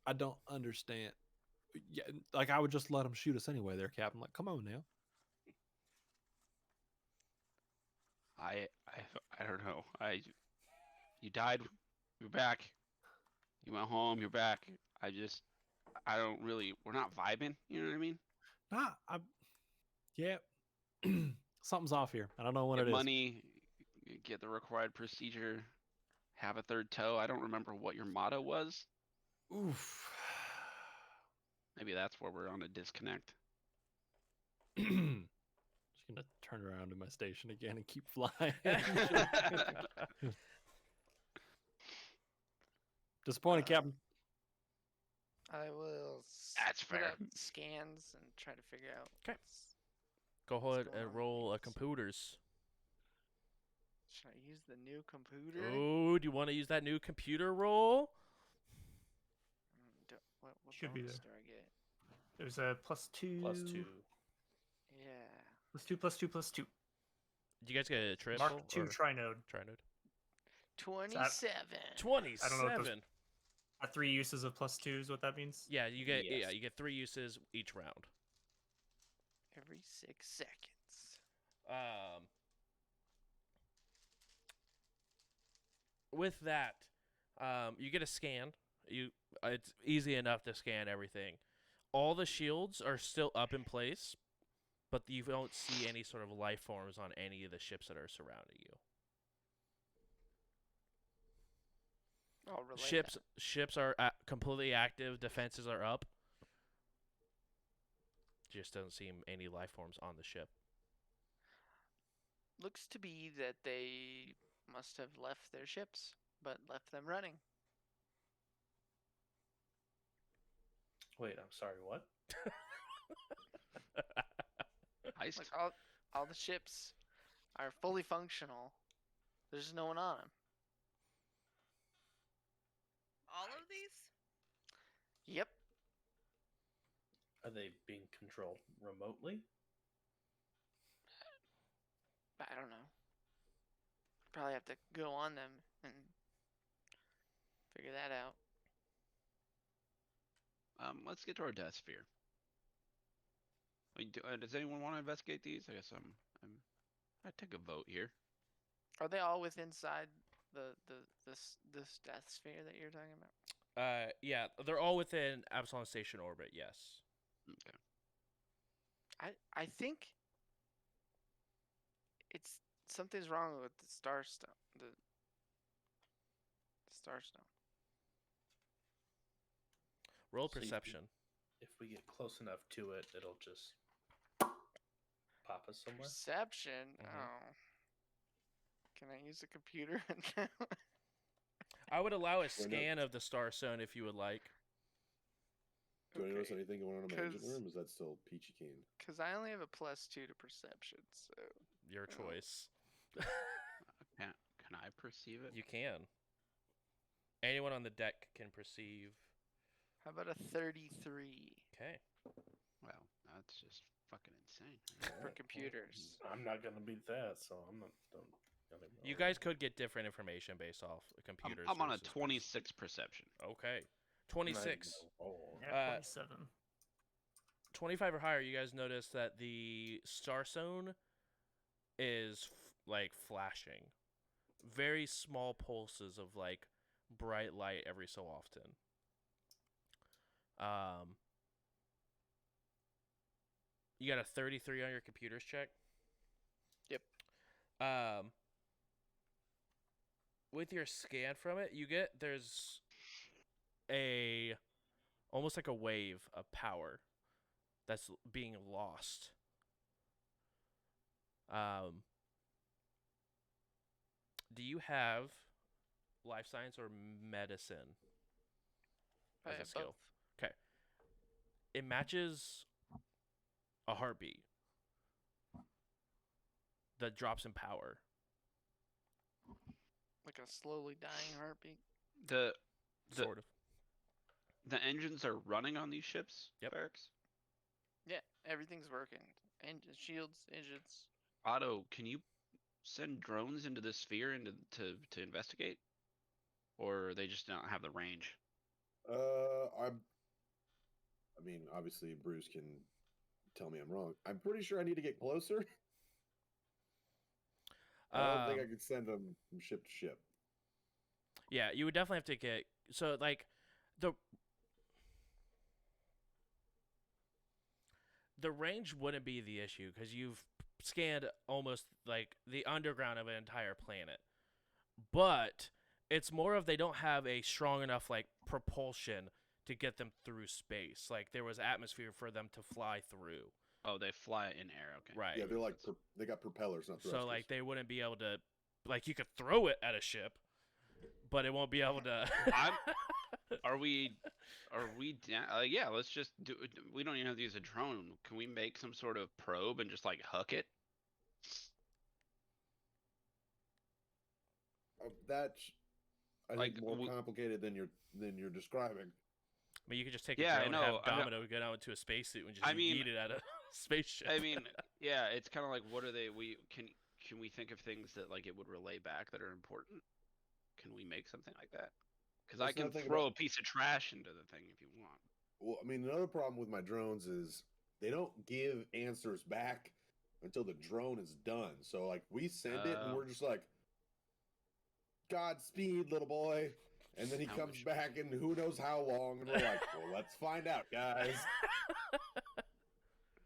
Speaker 5: I don't understand. Yeah, like I would just let them shoot us anyway. There, Captain. Like, come on now.
Speaker 3: I don't know. You died, you're back. You went home, you're back. I don't really. We're not vibing. You know what I mean?
Speaker 5: Nah, yeah. Something's off here. I don't know what
Speaker 3: Get
Speaker 5: it is.
Speaker 3: money, get the required procedure, have a third toe. I don't remember what your motto was.
Speaker 5: Oof.
Speaker 3: Maybe that's where we're on a disconnect.
Speaker 5: Just gonna turn around to my station again and keep flying. Disappointed, Captain.
Speaker 9: I will
Speaker 3: That's
Speaker 9: put
Speaker 3: fair.
Speaker 9: out scans and try to figure out.
Speaker 1: 'Kay.
Speaker 9: what's-
Speaker 1: Go ahead
Speaker 9: going
Speaker 1: and
Speaker 9: on
Speaker 1: roll a
Speaker 9: with these?
Speaker 1: computers.
Speaker 9: Should I use the new computer?
Speaker 1: Oh, do you want to use that new computer roll?
Speaker 9: What
Speaker 8: Should be
Speaker 9: bonus
Speaker 8: there.
Speaker 9: do I get?
Speaker 8: There's a +2.
Speaker 7: +2.
Speaker 9: Yeah.
Speaker 8: +2, +2, +2.
Speaker 1: Did you guys get a triple?
Speaker 8: Mark 2
Speaker 1: or
Speaker 8: Trinode.
Speaker 1: Trinode?
Speaker 9: 27.
Speaker 1: 27.
Speaker 8: Are 3 uses of +2 is what that means?
Speaker 1: Yeah, you get
Speaker 7: Yes.
Speaker 1: you get 3 uses each round.
Speaker 9: Every 6 seconds.
Speaker 1: With that, you get a scan. It's easy enough to scan everything. All the shields are still up in place, but you don't see any sort of life forms on any of the ships that are surrounding you.
Speaker 9: I'll relay that.
Speaker 1: Ships are completely active. Defenses are up. Just doesn't seem any life forms on the ship.
Speaker 9: Looks to be that they must have left their ships, but left them running.
Speaker 7: Wait, I'm sorry, what?
Speaker 3: Heist.
Speaker 9: Like all the ships are fully functional. There's just no one on them.
Speaker 4: All of these?
Speaker 9: Yep.
Speaker 7: Are they being controlled remotely?
Speaker 9: I don't know. Probably have to go on them and figure that out.
Speaker 3: Let's get to our death sphere. Does anyone want to investigate these? I guess I take a vote here.
Speaker 9: Are they all within inside this death sphere that you're talking about?
Speaker 1: Yeah, they're all within Absalom Station orbit. Yes.
Speaker 3: Okay.
Speaker 9: I think it's something's wrong with the starstone. The starstone.
Speaker 1: Roll
Speaker 7: So you-
Speaker 1: perception.
Speaker 7: If we get close enough to it, it'll just pop us somewhere.
Speaker 9: Perception.
Speaker 1: Mhm.
Speaker 9: Oh. Can I use a computer?
Speaker 1: I would allow a scan of the star zone if you would like.
Speaker 2: Do I notice
Speaker 9: Okay.
Speaker 2: anything going on in my engine
Speaker 9: 'Cause-
Speaker 2: room? Is that still peachy keen?
Speaker 9: Because I only have a +2 to perception, so
Speaker 1: Your
Speaker 9: Oh.
Speaker 1: choice.
Speaker 3: Can I perceive it?
Speaker 1: You can. Anyone on the deck can perceive.
Speaker 9: how about a 33
Speaker 1: Okay.
Speaker 3: Well, that's just fucking insane.
Speaker 9: for
Speaker 2: Alright, well,
Speaker 9: computers?
Speaker 7: I'm not gonna beat that, so I'm not. Don't
Speaker 1: You guys could get different information based off computers.
Speaker 3: I'm on a
Speaker 1: versus
Speaker 3: 26 perception.
Speaker 1: Okay. 26.
Speaker 7: Oh,
Speaker 8: Yeah, 27.
Speaker 1: 25 or higher, you guys notice that the star zone is like flashing. Very small pulses of like bright light every so often. You got a 33 on your computers check?
Speaker 9: Yep.
Speaker 1: With your scan from it, there's almost like a wave of power that's being lost. Do you have life science or medicine
Speaker 9: I
Speaker 1: as a
Speaker 9: have
Speaker 1: skill?
Speaker 9: both.
Speaker 1: Okay. It matches a heartbeat that drops in power.
Speaker 9: Like a slowly dying heartbeat.
Speaker 3: The
Speaker 1: Sort of.
Speaker 3: the engines are running on these ships,
Speaker 1: Yep.
Speaker 3: Ferrix?
Speaker 9: Yeah, everything's working. Engines, shields, engines.
Speaker 3: Otto, can you send drones into the sphere to investigate? Or they just don't have the range?
Speaker 2: I mean, obviously Bruce can tell me I'm wrong. I'm pretty sure I need to get closer. I don't think I could send them from ship to ship.
Speaker 1: Yeah, you would definitely have to get like the range wouldn't be the issue because you've scanned almost like the underground of an entire planet. But it's more of they don't have a strong enough like propulsion to get them through space. Like there was atmosphere for them to fly through.
Speaker 3: Oh, they fly in air. Okay.
Speaker 1: Right.
Speaker 2: Yeah, they're like they got propellers, not thrusters.
Speaker 1: So like they wouldn't be able to like you could throw it at a ship, but it won't be able to.
Speaker 3: Are we down? Yeah, let's just do. We don't even have to use a drone. Can we make some sort of probe and just like huck it?
Speaker 2: That's I
Speaker 3: Like,
Speaker 2: think more complicated than you're describing.
Speaker 1: I mean, you could just take
Speaker 3: Yeah,
Speaker 1: a
Speaker 3: I
Speaker 1: drone and
Speaker 3: know.
Speaker 1: have Domino get out into a spacesuit and just yeet it at a spaceship.
Speaker 3: I mean, yeah, it's kind of like what are they? Can we think of things that like it would relay back that are important? Can we make something like that? Because I
Speaker 2: Let's
Speaker 3: can
Speaker 2: not think
Speaker 3: throw
Speaker 2: about-
Speaker 3: a piece of trash into the thing if you want.
Speaker 2: Well, I mean, another problem with my drones is they don't give answers back until the drone is done. So like we send it and we're just like, Godspeed, little boy. And then he comes back in who knows how long, and we're like, well, let's find out, guys.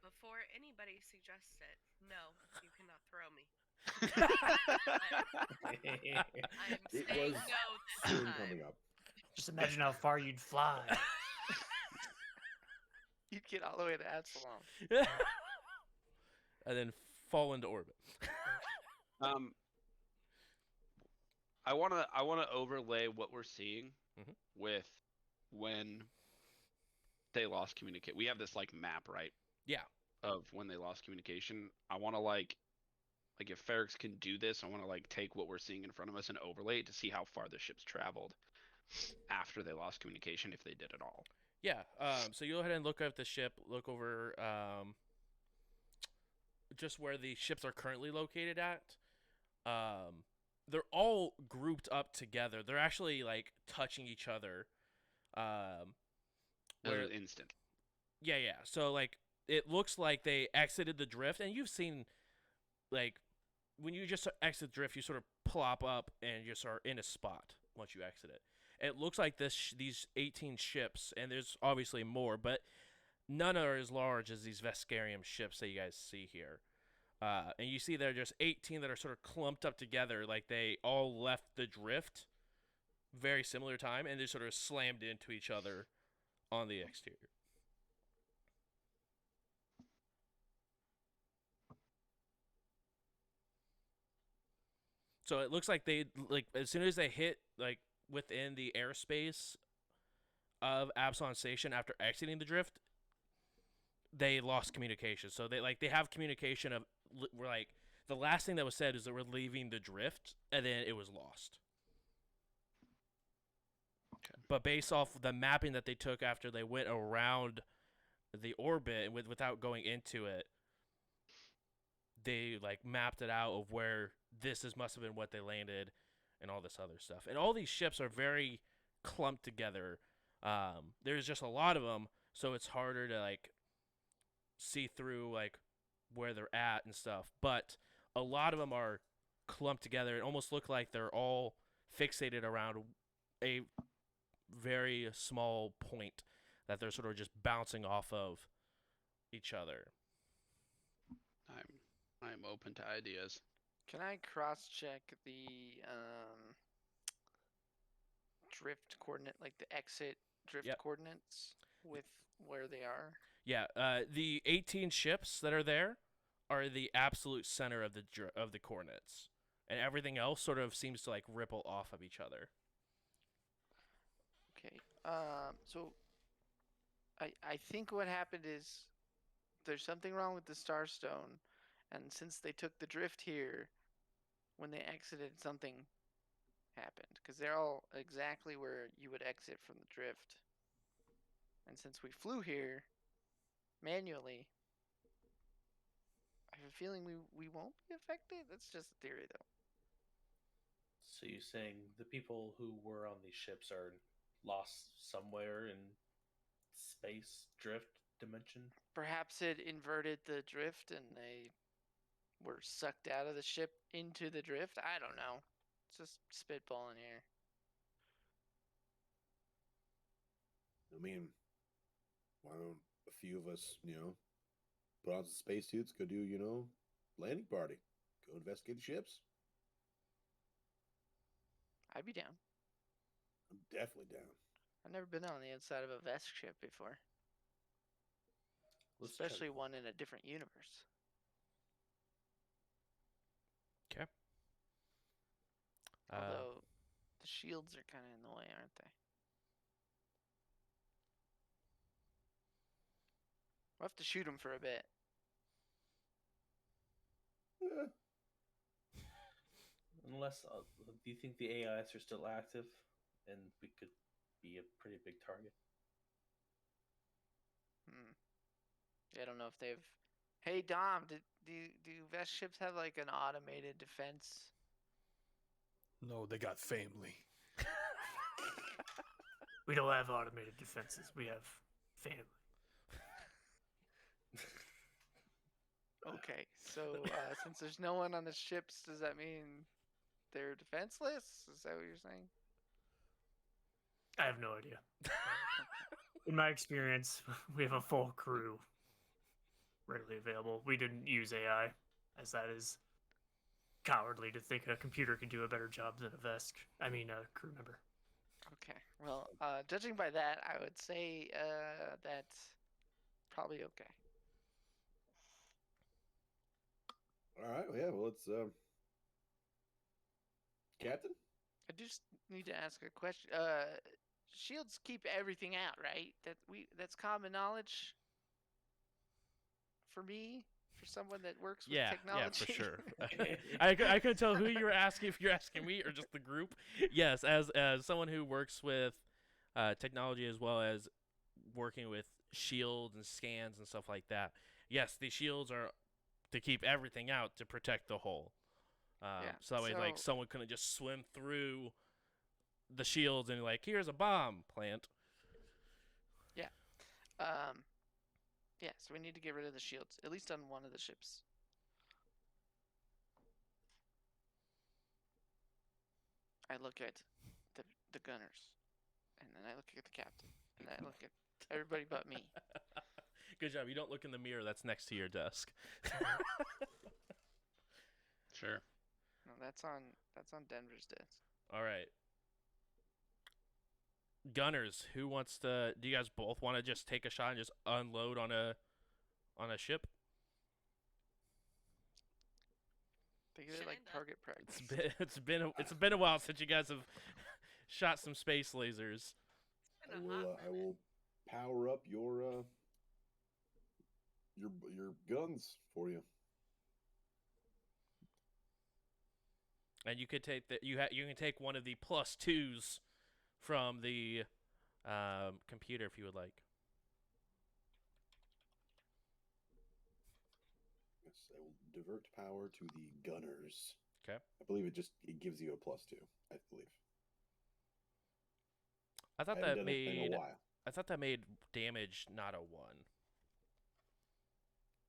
Speaker 4: Before anybody suggests it, no, you cannot throw me. I am
Speaker 2: It
Speaker 4: saying
Speaker 2: was
Speaker 4: no this
Speaker 2: soon
Speaker 4: time.
Speaker 2: coming up.
Speaker 8: Just imagine how far you'd fly.
Speaker 9: You'd get all the way to Absalom.
Speaker 1: And then fall into orbit.
Speaker 3: I wanna overlay what we're seeing
Speaker 1: Mhm.
Speaker 3: with when they lost communicate. We have this like map, right?
Speaker 1: Yeah.
Speaker 3: Of when they lost communication. I want to like if Ferrix can do this, I want to like take what we're seeing in front of us and overlay it to see how far the ships traveled after they lost communication, if they did at all.
Speaker 1: Yeah. So you go ahead and look at the ship. Look over just where the ships are currently located at. They're all grouped up together. They're actually like touching each other. Where
Speaker 3: instant.
Speaker 1: Yeah, yeah. So like it looks like they exited the drift, and you've seen like when you just exit drift, you sort of plop up and you are in a spot once you exit it. It looks like these 18 ships, and there's obviously more, but none are as large as these Veskarium ships that you guys see here. And you see there are just 18 that are sort of clumped up together, like they all left the drift very similar time, and they sort of slammed into each other on the exterior. So it looks like they like as soon as they hit like within the airspace of Absalon Station after exiting the drift, they lost communication. So they have communication of like the last thing that was said is that we're leaving the drift, and then it was lost.
Speaker 3: Okay.
Speaker 1: But based off the mapping that they took after they went around the orbit without going into it, they like mapped it out of where must have been what they landed and all this other stuff. And all these ships are very clumped together. There's just a lot of them, so it's harder to like see through like where they're at and stuff. But a lot of them are clumped together and almost look like they're all fixated around a very small point that they're sort of just bouncing off of each other.
Speaker 3: I'm open to ideas.
Speaker 9: Can I cross-check the drift coordinate, like the exit drift
Speaker 1: Yep.
Speaker 9: coordinates with where they are?
Speaker 1: Yeah, the 18 ships that are there are the absolute center of the coordinates, and everything else sort of seems to like ripple off of each other.
Speaker 9: Okay. So I think what happened is there's something wrong with the Starstone, and since they took the drift here, when they exited, something happened because they're all exactly where you would exit from the drift. And since we flew here manually, I have a feeling we won't be affected. That's just a theory, though.
Speaker 7: So you're saying the people who were on these ships are lost somewhere in space, drift, dimension?
Speaker 9: Perhaps it inverted the drift and they were sucked out of the ship into the drift. I don't know. It's just spitballing here.
Speaker 2: I mean, why don't a few of us, put on some spacesuits, go do, landing party, go investigate the ships?
Speaker 9: I'd be down.
Speaker 2: I'm definitely down.
Speaker 9: I've never been on the inside of a Vesk ship before.
Speaker 7: Let's try to-
Speaker 9: Especially one in a different universe.
Speaker 1: Okay.
Speaker 9: Although the shields are kind of in the way, aren't they? We'll have to shoot them for a bit.
Speaker 2: Yeah.
Speaker 7: Unless, do you think the AIs are still active and we could be a pretty big target?
Speaker 9: I don't know if they've. Hey Dom, do Vesk ships have like an automated defense?
Speaker 5: No, they got family.
Speaker 8: We don't have automated defenses. We have family.
Speaker 9: Okay, so since there's no one on the ships, does that mean they're defenseless? Is that what you're saying?
Speaker 8: I have no idea. In my experience, we have a full crew readily available. We didn't use AI, as that is cowardly to think a computer can do a better job than a a crew member.
Speaker 9: Okay, well, judging by that, I would say that's probably okay.
Speaker 2: All right. Well, yeah. Well, it's Captain.
Speaker 9: I just need to ask a question. Shields keep everything out, right? That's common knowledge for me, for someone that works with technology.
Speaker 1: Yeah, for sure. I couldn't tell who you were asking, if you're asking me or just the group. Yes, as someone who works with technology as well as working with shields and scans and stuff like that. Yes, the shields are to keep everything out to protect the hull. So that way, like, someone couldn't just swim through the shields and like, here's a bomb plant.
Speaker 9: Yeah. Yeah, so we need to get rid of the shields, at least on one of the ships. I look at the gunners, and then I look at the captain, and then I look at everybody but me.
Speaker 1: Good job. You don't look in the mirror that's next to your desk.
Speaker 3: Sure.
Speaker 9: No, that's on Denver's desk.
Speaker 1: All right. Gunners, who wants to? Do you guys both want to just take a shot and just unload on a ship?
Speaker 9: Think of it like
Speaker 4: Shinda.
Speaker 9: target practice.
Speaker 1: It's been a while since you guys have shot some space lasers.
Speaker 4: It's been a hot
Speaker 2: I
Speaker 4: minute.
Speaker 2: will power up your guns for you.
Speaker 1: And you could take you can take one of the +2s from the computer if you would like.
Speaker 2: Yes, I will divert power to the gunners.
Speaker 1: Okay.
Speaker 2: I believe it gives you a +2. I believe.
Speaker 1: I thought
Speaker 2: I haven't
Speaker 1: that
Speaker 2: done it in
Speaker 1: made
Speaker 2: a while.
Speaker 1: I thought that made damage not a 1.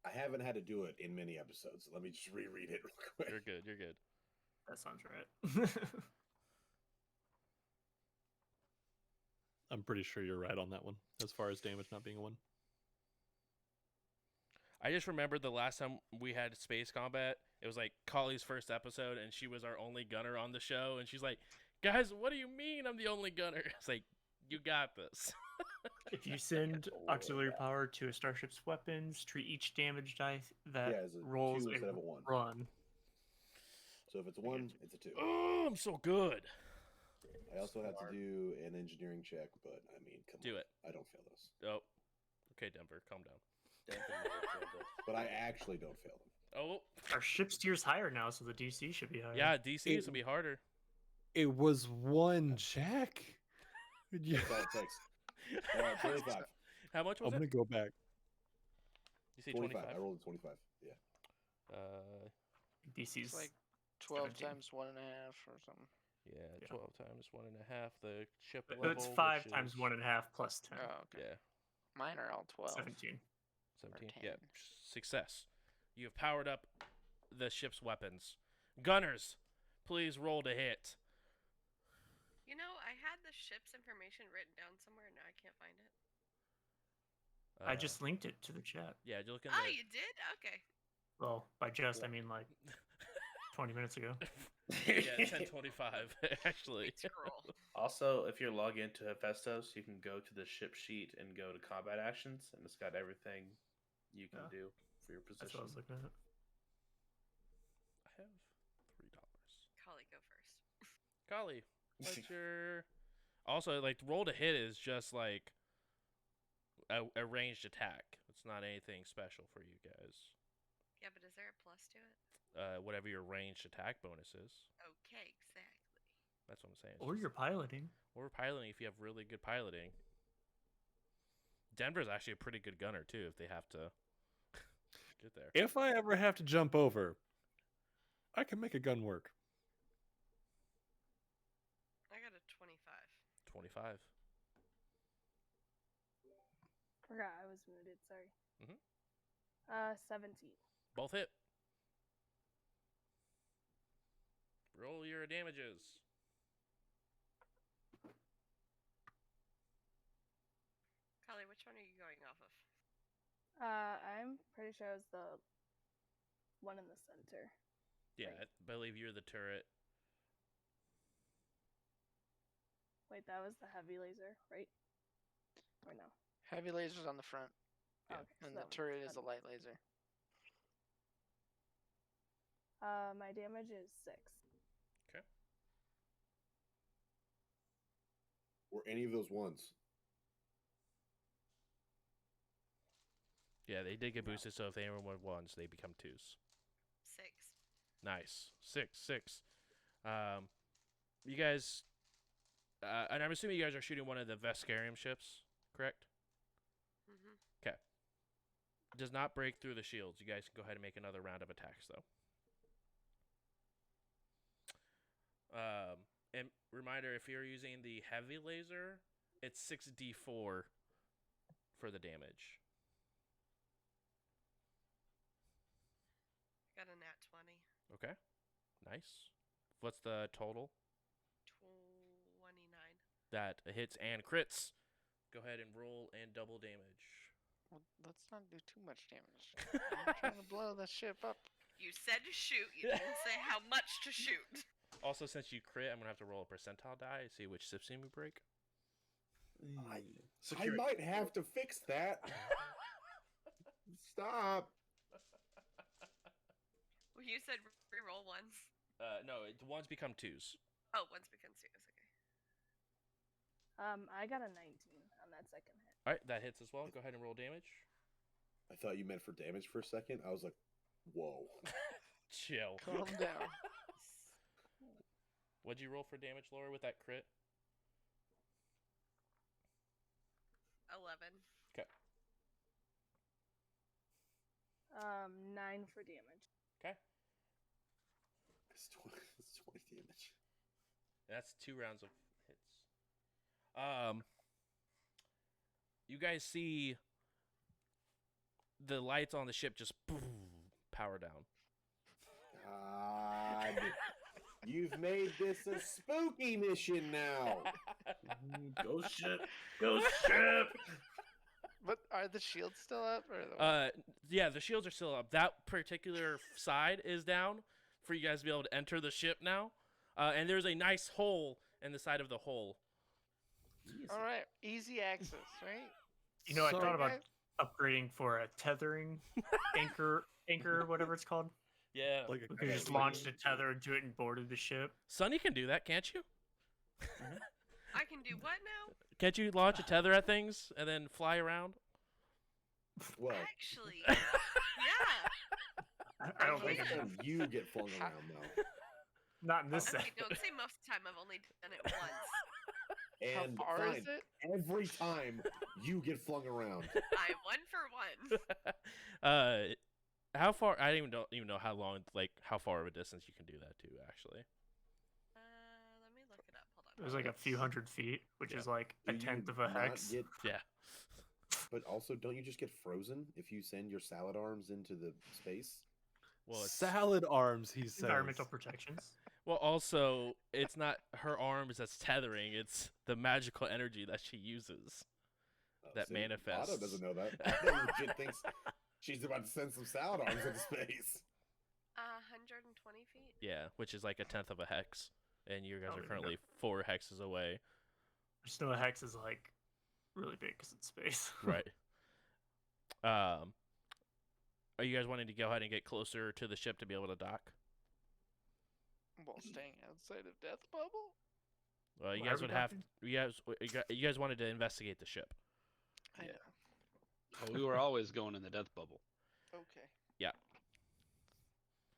Speaker 2: I haven't had to do it in many episodes. So let me just reread it real quick.
Speaker 1: You're good. You're good.
Speaker 8: That sounds right.
Speaker 5: I'm pretty sure you're right on that one, as far as damage not being a 1.
Speaker 1: I just remembered the last time we had space combat. It was like Collie's first episode, and she was our only gunner on the show. And she's like, "Guys, what do you mean I'm the only gunner?" It's like, you got this.
Speaker 8: If you send auxiliary power to a starship's weapons, treat each damage die that
Speaker 2: Yeah, it's a
Speaker 8: rolls
Speaker 2: 2
Speaker 8: a
Speaker 2: instead of a 1.
Speaker 8: run.
Speaker 2: So if it's a 1, it's a 2.
Speaker 1: Oh, I'm so good.
Speaker 2: I also have to do an engineering check, but I mean, come
Speaker 1: Do
Speaker 2: on.
Speaker 1: it.
Speaker 2: I don't fail those.
Speaker 1: Oh, okay, Denver, calm down.
Speaker 7: Denver never failed it.
Speaker 2: But I actually don't fail them.
Speaker 1: Oh,
Speaker 8: Our ship steers higher now, so the DC should be higher.
Speaker 1: yeah, DC is gonna be harder.
Speaker 5: It was 1 check. Yeah.
Speaker 2: That's all it takes. 25.
Speaker 1: How much was
Speaker 5: I'm gonna
Speaker 1: it?
Speaker 5: go back.
Speaker 1: You say
Speaker 2: 25.
Speaker 1: 25?
Speaker 2: I rolled a 25. Yeah.
Speaker 8: DC's
Speaker 9: It's like 12
Speaker 8: 17.
Speaker 9: times 1.5 or something.
Speaker 1: Yeah,
Speaker 8: Yeah.
Speaker 1: 12 times 1.5. The ship
Speaker 8: But
Speaker 1: level.
Speaker 8: it's 5
Speaker 1: which
Speaker 8: times
Speaker 1: is-
Speaker 8: 1.5 plus 10.
Speaker 9: Oh, okay.
Speaker 1: Yeah,
Speaker 9: Mine are all 12.
Speaker 8: 17.
Speaker 1: 17.
Speaker 9: 10.
Speaker 1: Yeah, success. You have powered up the ship's weapons. Gunners, please roll to hit.
Speaker 4: You know, I had the ship's information written down somewhere, and now I can't find it.
Speaker 8: I just linked it to the chat.
Speaker 1: Yeah, you look in
Speaker 4: Oh,
Speaker 1: the.
Speaker 4: you did? Okay.
Speaker 8: Well, by just, I mean like 20 minutes ago.
Speaker 1: Yeah, 1025 actually.
Speaker 4: Scroll.
Speaker 7: Also, if you're logged into Hephaestus, you can go to the ship sheet and go to combat actions, and it's got everything you can
Speaker 8: Yeah.
Speaker 7: do for your
Speaker 8: That's
Speaker 7: position.
Speaker 8: what I was looking at.
Speaker 1: I have $3.
Speaker 4: Collie, go first.
Speaker 1: Golly, what's your? Also, like roll to hit is just like a ranged attack. It's not anything special for you guys.
Speaker 4: Yeah, but is there a plus to it?
Speaker 1: Whatever your ranged attack bonus is.
Speaker 4: Okay, exactly.
Speaker 1: That's what I'm saying. It's
Speaker 8: Or
Speaker 1: just-
Speaker 8: you're piloting.
Speaker 1: or piloting if you have really good piloting. Denver's actually a pretty good gunner too if they have to get there.
Speaker 5: If I ever have to jump over, I can make a gun work.
Speaker 4: I got a 25.
Speaker 1: 25.
Speaker 6: Forgot I was muted. Sorry.
Speaker 1: Mhm.
Speaker 6: 17.
Speaker 1: Both hit. Roll your damages.
Speaker 4: Collie, which one are you going off of?
Speaker 6: I'm pretty sure it was the one in the center.
Speaker 1: Yeah,
Speaker 6: Right.
Speaker 1: I believe you're the turret.
Speaker 6: Wait, that was the heavy laser, right? Or no?
Speaker 9: Heavy laser's on the front,
Speaker 1: Yeah.
Speaker 6: Okay, so
Speaker 9: and
Speaker 6: that
Speaker 9: the
Speaker 6: one's
Speaker 9: turret is the
Speaker 6: heavy.
Speaker 9: light laser.
Speaker 6: My damage is 6.
Speaker 2: Were any of those ones?
Speaker 1: Yeah, they did get
Speaker 6: No.
Speaker 1: boosted, so if they were ones, they become 2s.
Speaker 4: 6.
Speaker 1: Nice. 6. You guys, and I'm assuming you guys are shooting one of the Vescarium ships, correct?
Speaker 4: Mm-hmm.
Speaker 1: Does not break through the shields. You guys can go ahead and make another round of attacks, though. And reminder, if you're using the heavy laser, it's 6d4 for the damage.
Speaker 4: Got a nat 20.
Speaker 1: Okay. Nice. What's the total?
Speaker 4: 29.
Speaker 1: That hits and crits. Go ahead and roll and double damage.
Speaker 9: Well, let's not do too much damage. I'm trying to blow the ship up.
Speaker 4: You said to shoot. You didn't say how much to shoot.
Speaker 1: Also, since you crit, I'm going to have to roll a percentile die to see which system you break.
Speaker 2: I might have to fix that. Stop.
Speaker 4: Well, you said reroll ones.
Speaker 1: No, ones become twos.
Speaker 4: Oh, ones becomes twos. Okay.
Speaker 6: I got a 19 on that second hit.
Speaker 1: All right, that hits as well. Go ahead and roll damage.
Speaker 2: I thought you meant for damage for a second. I was like, whoa.
Speaker 1: Chill.
Speaker 9: Calm down.
Speaker 1: What'd you roll for damage, Laura, with that crit?
Speaker 4: 11.
Speaker 1: Okay.
Speaker 6: 9 for damage.
Speaker 1: Okay.
Speaker 2: It's 20 damage.
Speaker 1: That's 2 rounds of hits. You guys see the lights on the ship just boom, power down.
Speaker 2: God. You've made this a spooky mission now.
Speaker 7: Ghost ship. Ghost ship.
Speaker 9: But are the shields still up? Or
Speaker 1: Yeah, the shields are still up. That particular side is down for you guys to be able to enter the ship now. And there's a nice hole in the side of the hole.
Speaker 9: All right, easy access, right?
Speaker 8: You know, I thought about
Speaker 9: Okay.
Speaker 8: upgrading for a tethering anchor, whatever it's called.
Speaker 1: Yeah.
Speaker 5: Like
Speaker 8: We could just launched a tether into it and boarded the ship.
Speaker 1: Sonny can do that, can't you?
Speaker 4: I can do what now?
Speaker 1: Can't you launch a tether at things and then fly around?
Speaker 2: Well,
Speaker 4: Actually, yeah.
Speaker 8: I don't think
Speaker 2: next time you get flung around, though.
Speaker 8: not in this
Speaker 4: Okay,
Speaker 8: set.
Speaker 4: don't say most of the time. I've only done it once.
Speaker 2: And
Speaker 9: How far
Speaker 2: fine,
Speaker 9: is it?
Speaker 2: every time you get flung around.
Speaker 4: I won for one.
Speaker 1: How far? I don't even know how long, like how far of a distance you can do that to. Actually,
Speaker 4: Let me look it up. Hold
Speaker 8: It
Speaker 4: on.
Speaker 8: was like a few hundred feet, which is like a
Speaker 2: Do you
Speaker 8: tenth of a
Speaker 2: not
Speaker 8: hex.
Speaker 2: get-
Speaker 1: yeah.
Speaker 2: but also, don't you just get frozen if you send your salad arms into the space?
Speaker 1: Well, it's,
Speaker 5: salad arms, he says.
Speaker 8: Environmental protections.
Speaker 1: well, also, it's not her arms that's tethering; it's the magical energy that she uses. That
Speaker 2: See,
Speaker 1: manifests.
Speaker 2: Otto doesn't know that. Otto legit thinks she's about to send some salad arms into space.
Speaker 4: 120 feet.
Speaker 1: Yeah, which is like a tenth of a hex, and you guys
Speaker 8: Oh,
Speaker 1: are
Speaker 8: yeah.
Speaker 1: currently 4 hexes away.
Speaker 8: I just know a hex is like really big because it's space.
Speaker 1: Right. Are you guys wanting to go ahead and get closer to the ship to be able to dock?
Speaker 9: While staying outside of Death Bubble?
Speaker 1: Well, you
Speaker 8: Why are
Speaker 1: guys
Speaker 8: we
Speaker 1: would have.
Speaker 8: docking?
Speaker 1: You guys wanted to investigate the ship.
Speaker 9: I
Speaker 3: Yeah.
Speaker 9: know.
Speaker 3: Well, we were always going in the death bubble.
Speaker 9: Okay.
Speaker 1: Yeah.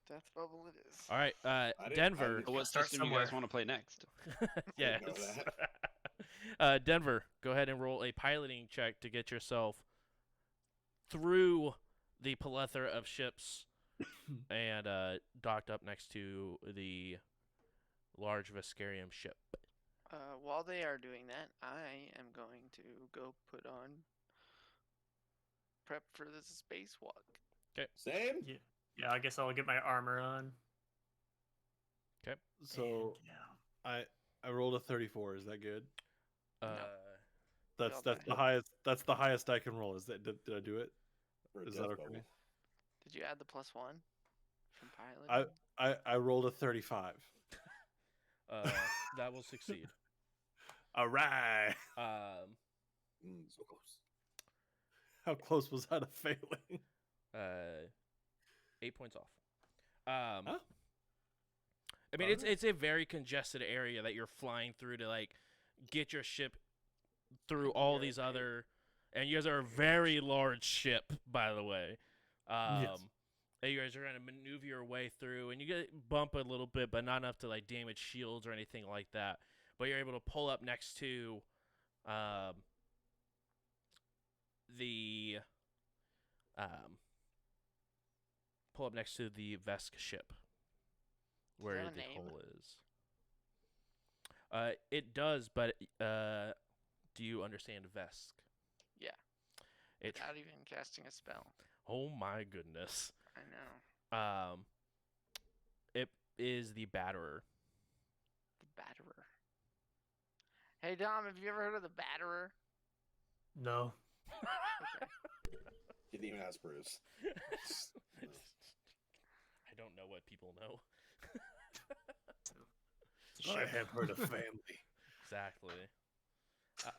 Speaker 9: Death Bubble it is.
Speaker 1: All right,
Speaker 2: I
Speaker 1: Denver.
Speaker 2: didn't-
Speaker 3: But what
Speaker 8: Start
Speaker 3: system you guys
Speaker 8: somewhere.
Speaker 3: want to play next?
Speaker 1: Yes.
Speaker 2: know
Speaker 1: Denver, go ahead and roll a piloting check to get yourself through the plethora of ships and docked up next to the large Vescarium ship.
Speaker 9: While they are doing that, I am going to go put on prep for the spacewalk.
Speaker 2: Same?
Speaker 8: Yeah, I guess I'll get my armor on.
Speaker 5: So
Speaker 8: And, yeah.
Speaker 5: I rolled a 34. Is that good? That's
Speaker 9: all
Speaker 5: that's
Speaker 9: die.
Speaker 5: the highest. That's the highest I can roll. Is that did I do it?
Speaker 2: For a
Speaker 5: Is
Speaker 2: death
Speaker 5: that okay?
Speaker 2: bubble.
Speaker 9: Did you add the +1 from piloting?
Speaker 5: I rolled a 35.
Speaker 1: That will succeed.
Speaker 5: All right.
Speaker 2: So close.
Speaker 5: How close was I to failing?
Speaker 1: 8 points off.
Speaker 5: Oh.
Speaker 1: I mean, it's a very congested area that you're flying through to like get your ship through all these other, and you guys are a very large ship, by the way.
Speaker 5: Yes.
Speaker 1: And you guys are trying to maneuver your way through, and you get bump a little bit, but not enough to like damage shields or anything like that. But you're able to pull up next to the Vesk ship where
Speaker 9: that a
Speaker 1: the
Speaker 9: name?
Speaker 1: hole is. It does, but do you understand Vesk?
Speaker 9: Yeah.
Speaker 1: It.
Speaker 9: Without even casting a spell.
Speaker 1: Oh my goodness.
Speaker 9: I know.
Speaker 1: It is the Batterer.
Speaker 9: The Batterer. Hey Dom, have you ever heard of the Batterer?
Speaker 8: No.
Speaker 9: Okay.
Speaker 2: Didn't even ask Bruce.
Speaker 1: I don't know what people know.
Speaker 5: I have heard of family.
Speaker 1: Exactly.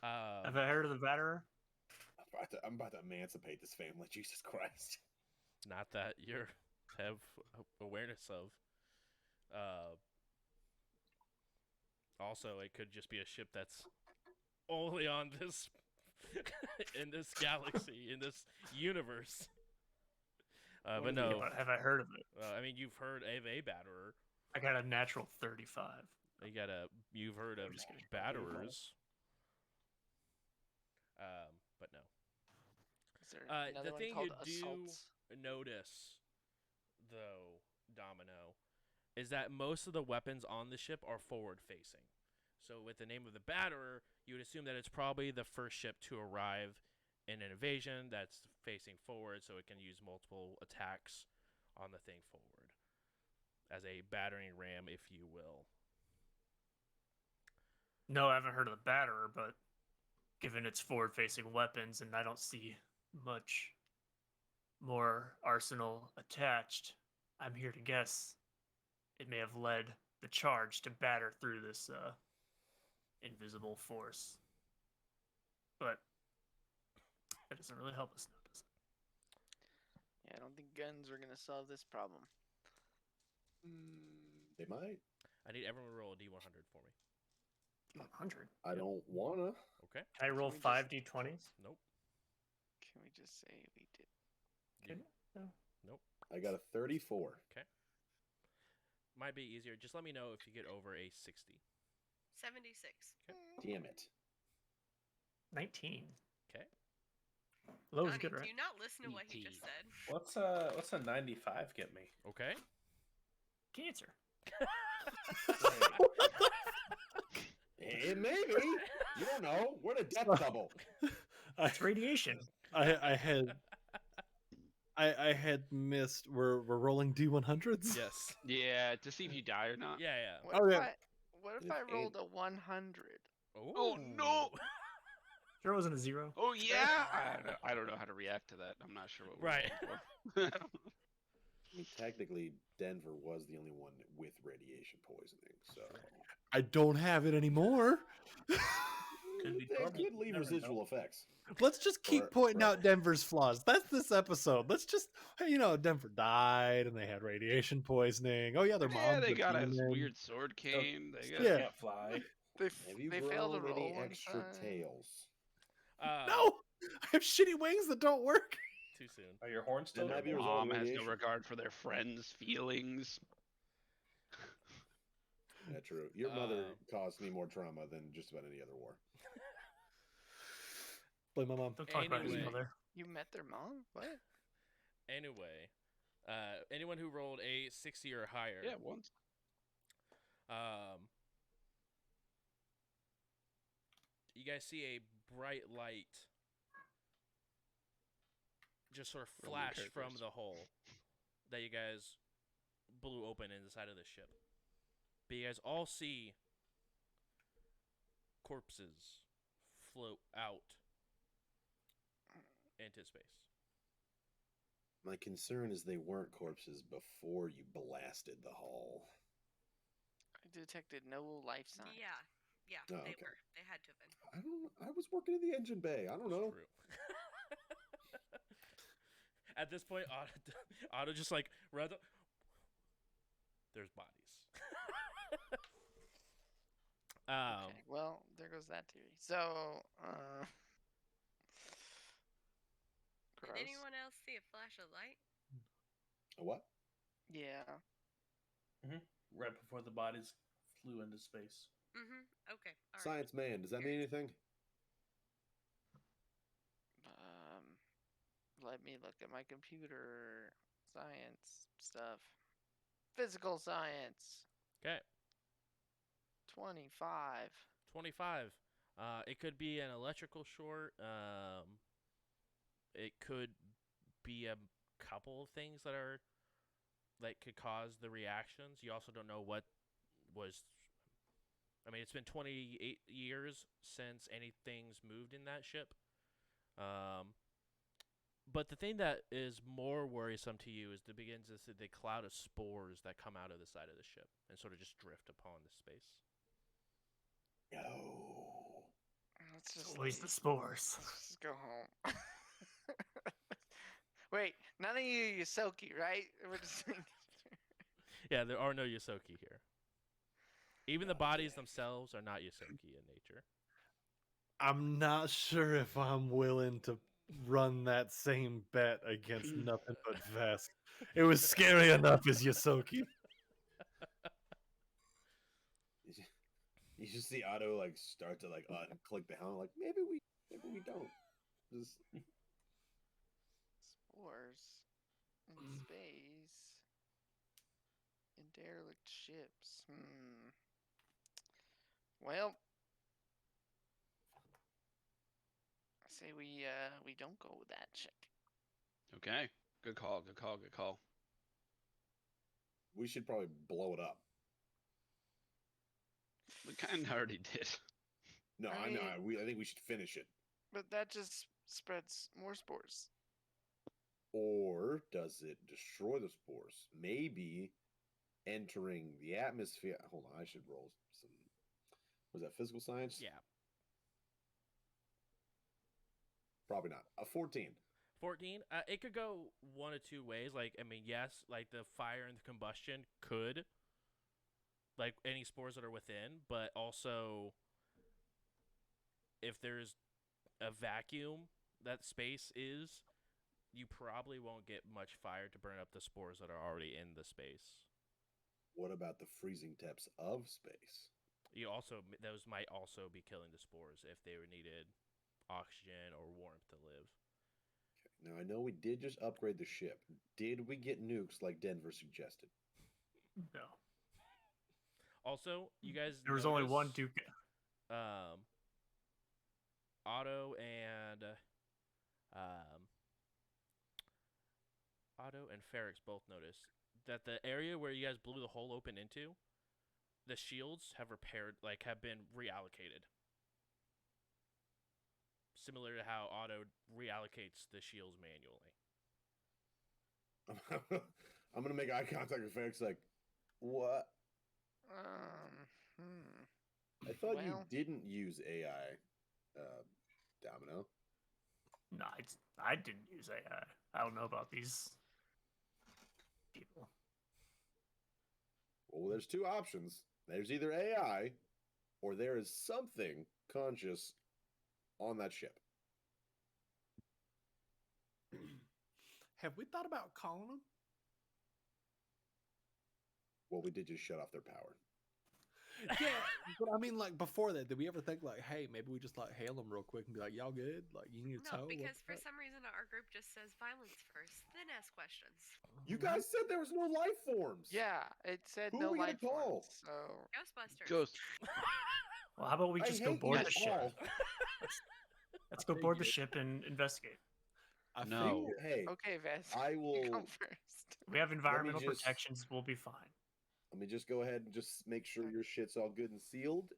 Speaker 8: Have I heard of the Batterer?
Speaker 2: I'm about to emancipate this family. Jesus Christ.
Speaker 1: Not that you have awareness of. Also, it could just be a ship that's only on this in this galaxy, in this universe. But no.
Speaker 8: But have I heard of it?
Speaker 1: I mean, you've heard of a Batterer.
Speaker 8: I got a natural 35.
Speaker 1: You've heard of
Speaker 8: just kidding.
Speaker 1: Batterers. But no.
Speaker 9: Is there another
Speaker 1: The
Speaker 9: one
Speaker 1: thing
Speaker 9: called
Speaker 1: you do
Speaker 9: assaults?
Speaker 1: notice, though, Domino, is that most of the weapons on the ship are forward-facing. So with the name of the Batterer, you would assume that it's probably the first ship to arrive in an invasion that's facing forward, so it can use multiple attacks on the thing forward. As a battering ram, if you will.
Speaker 8: No, I haven't heard of the Batterer, but given its forward-facing weapons, and I don't see much more arsenal attached, I'm here to guess it may have led the charge to batter through this invisible force. But that doesn't really help us now, does it?
Speaker 9: Yeah, I don't think guns are gonna solve this problem.
Speaker 2: They might.
Speaker 1: I need everyone to roll a D100 for me.
Speaker 8: 100.
Speaker 2: I don't wanna.
Speaker 1: Okay?
Speaker 8: Can I roll
Speaker 9: we just-
Speaker 8: 5 d20s?
Speaker 1: Nope.
Speaker 9: Can we just say we did?
Speaker 8: Can no.
Speaker 1: Nope.
Speaker 2: I got a 34.
Speaker 1: Might be easier. Just let me know if you get over a 60.
Speaker 4: 76.
Speaker 2: Damn it.
Speaker 8: 19.
Speaker 1: Okay.
Speaker 8: Low is
Speaker 4: Donnie,
Speaker 8: good,
Speaker 4: do
Speaker 8: right?
Speaker 4: you not listen to what he just said?
Speaker 7: What's a 95 get me?
Speaker 1: Okay.
Speaker 8: Cancer.
Speaker 2: Hey, maybe. You don't know. We're the death double.
Speaker 8: It's radiation.
Speaker 5: I had missed. We're rolling D100s.
Speaker 1: Yes.
Speaker 3: Yeah, to see if you die or not.
Speaker 1: Yeah, yeah.
Speaker 9: What
Speaker 5: Oh,
Speaker 9: if
Speaker 5: yeah.
Speaker 9: what if
Speaker 2: If
Speaker 9: I
Speaker 2: ain't-
Speaker 9: rolled a 100?
Speaker 3: Oh, no!
Speaker 8: Sure wasn't a 0.
Speaker 3: Oh yeah. I don't know how to react to that. I'm not sure what we're
Speaker 1: Right.
Speaker 3: rolling for.
Speaker 2: I mean, technically, Denver was the only one with radiation poisoning, so
Speaker 5: I don't have it anymore.
Speaker 7: Could be
Speaker 2: they
Speaker 7: normal.
Speaker 2: could leave
Speaker 7: Never know.
Speaker 2: residual effects.
Speaker 5: Let's just keep
Speaker 2: Or-
Speaker 5: pointing
Speaker 2: or-
Speaker 5: out Denver's flaws. That's this episode. Let's just, hey, Denver died and they had radiation poisoning. Oh yeah, their mom.
Speaker 3: Yeah, they got a weird sword cane. They got
Speaker 5: Yeah.
Speaker 7: Can't fly.
Speaker 2: Have you
Speaker 9: they failed to
Speaker 2: grown
Speaker 9: roll
Speaker 2: any
Speaker 9: one
Speaker 2: extra
Speaker 9: time.
Speaker 2: tails?
Speaker 5: No, I have shitty wings that don't work.
Speaker 1: Too soon.
Speaker 7: Are your horns still?
Speaker 2: Then have
Speaker 7: there?
Speaker 2: yours
Speaker 3: mom has no
Speaker 2: radiation.
Speaker 3: regard for their friends' feelings.
Speaker 2: Yeah, true. Your mother
Speaker 1: Um,
Speaker 2: caused me more trauma than just about any other war.
Speaker 5: Blame my mom.
Speaker 8: Don't talk about his
Speaker 1: Anyway.
Speaker 8: mother.
Speaker 9: You met their mom? What?
Speaker 1: Anyway, anyone who rolled a 60 or higher,
Speaker 3: Yeah, once.
Speaker 1: you guys see a bright light just sort of
Speaker 3: Roman
Speaker 1: flash from
Speaker 3: characters.
Speaker 1: the hole that you guys blew open in the side of the ship. But you guys all see corpses float out into space.
Speaker 2: My concern is they weren't corpses before you blasted the hull.
Speaker 9: I detected no life sign.
Speaker 4: Yeah. Yeah,
Speaker 2: Oh,
Speaker 4: they
Speaker 2: okay.
Speaker 4: were. They had to have been.
Speaker 2: I was working in the engine bay. I don't know.
Speaker 1: True. At this point, Otto just like read. There's bodies.
Speaker 9: Okay, well, there goes that theory. So, gross.
Speaker 4: Did anyone else see a flash of light?
Speaker 2: A what?
Speaker 9: Yeah.
Speaker 7: Right before the bodies flew into space.
Speaker 4: Mm-hmm. Okay. All right.
Speaker 2: Science man. Does that mean anything?
Speaker 9: Let me look at my computer science stuff. Physical science.
Speaker 1: Okay.
Speaker 9: 25.
Speaker 1: 25. It could be an electrical short. it could be a couple of things that could cause the reactions. You also don't know what was. I mean, it's been 28 years since anything's moved in that ship. But the thing that is more worrisome to you is the cloud of spores that come out of the side of the ship and sort of just drift upon the space.
Speaker 2: No.
Speaker 9: Let's just
Speaker 8: Always the
Speaker 9: leave.
Speaker 8: spores.
Speaker 9: Let's just go home. Wait, none of you Yosoki, right? We're just
Speaker 1: Yeah, there are no Yosoki here. Even the
Speaker 2: Okay.
Speaker 1: bodies themselves are not Yosoki in nature.
Speaker 5: I'm not sure if I'm willing to run that same bet against nothing but Vesk. It was scary enough as Yosoki.
Speaker 2: You just see Otto like start to like click the helmet. Like maybe we don't. Just
Speaker 9: spores in space in derelict ships. Well, I say we don't go with that ship.
Speaker 3: Okay. Good call. Good call. Good call.
Speaker 2: we should probably blow it up.
Speaker 3: We kind of already did.
Speaker 2: No,
Speaker 9: I
Speaker 2: I know.
Speaker 9: mean-
Speaker 2: I think we should finish it.
Speaker 9: But that just spreads more spores.
Speaker 2: Or does it destroy the spores? Maybe entering the atmosphere. Hold on, I should roll some. Was that physical science?
Speaker 1: Yeah.
Speaker 2: Probably not. A 14.
Speaker 1: 14. It could go one of two ways. Like, I mean, yes, like the fire and the combustion could, like any spores that are within, but also if there's a vacuum that space is, you probably won't get much fire to burn up the spores that are already in the space.
Speaker 2: What about the freezing depths of space?
Speaker 1: Those might also be killing the spores if they needed oxygen or warmth to live.
Speaker 2: Now I know we did just upgrade the ship. Did we get nukes like Denver suggested?
Speaker 8: No.
Speaker 1: Also, you guys
Speaker 8: There was only one
Speaker 1: notice,
Speaker 8: Duke.
Speaker 1: Otto and Ferrix both noticed that the area where you guys blew the hole open into, the shields have been reallocated. Similar to how Otto reallocates the shields manually.
Speaker 2: I'm gonna make eye contact with Ferrix. Like, what? I thought you
Speaker 9: Well-
Speaker 2: didn't use AI, Domino.
Speaker 8: No, I didn't use AI. I don't know about these people.
Speaker 2: Well, there's two options. There's either AI, or there is something conscious on that ship.
Speaker 5: Have we thought about calling them?
Speaker 2: Well, we did just shut off their power.
Speaker 5: Yeah, but I mean, like before that, did we ever think like, hey, maybe we just like hail them real quick and be like, y'all good? Like, you need a
Speaker 4: No,
Speaker 5: tow?
Speaker 4: because
Speaker 5: What's
Speaker 4: for
Speaker 5: up?"
Speaker 4: some reason our group just says violence first, then ask questions.
Speaker 2: You guys said there was no life forms.
Speaker 9: Yeah, it said
Speaker 2: Who
Speaker 9: no
Speaker 2: are we gonna
Speaker 9: life forms,
Speaker 2: call?
Speaker 9: so
Speaker 4: Ghostbusters.
Speaker 3: Ghost.
Speaker 8: Well, how about we
Speaker 2: I
Speaker 8: just go
Speaker 2: hate
Speaker 8: board
Speaker 2: you
Speaker 8: the ship?
Speaker 2: all.
Speaker 8: Let's go board the ship and investigate.
Speaker 5: I
Speaker 3: No.
Speaker 5: figure-
Speaker 2: Hey,
Speaker 9: okay, Vez.
Speaker 2: I
Speaker 9: You
Speaker 2: will.
Speaker 9: go first.
Speaker 8: We have environmental
Speaker 2: just-
Speaker 8: protections. We'll be fine.
Speaker 2: Let me just go ahead and just make sure your shit's all good and sealed.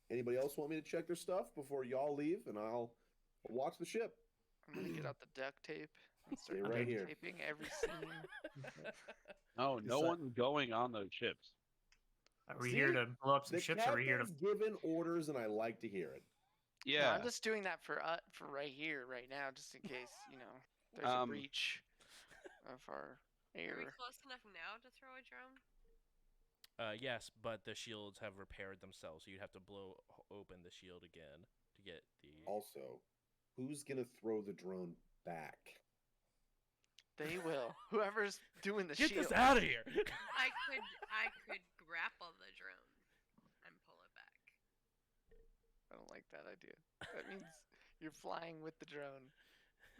Speaker 2: Anybody else want me to check their stuff before y'all leave, and I'll watch the ship.
Speaker 9: I'm gonna get out the duct tape and start
Speaker 2: Stay
Speaker 8: right
Speaker 2: here.
Speaker 9: taping every scene.
Speaker 3: No, no
Speaker 5: that-
Speaker 3: one's going on those ships.
Speaker 8: Are we
Speaker 2: See?
Speaker 8: here to blow up some
Speaker 2: The
Speaker 8: ships? Or are we here to?
Speaker 2: captain's given orders, and I like to hear it.
Speaker 9: No,
Speaker 3: Yeah.
Speaker 9: I'm just doing that for right here, right now, just in case there's a breach of our
Speaker 4: Are we
Speaker 9: air.
Speaker 4: close enough now to throw a drone?
Speaker 1: Yes, but the shields have repaired themselves, so you'd have to blow open the shield again to get the.
Speaker 2: Also, who's gonna throw the drone back?
Speaker 9: They will. Whoever's doing the
Speaker 1: Get
Speaker 9: shield.
Speaker 1: this out of here!
Speaker 4: I could grapple the drone and pull it back.
Speaker 9: I don't like that idea. That means you're flying with the drone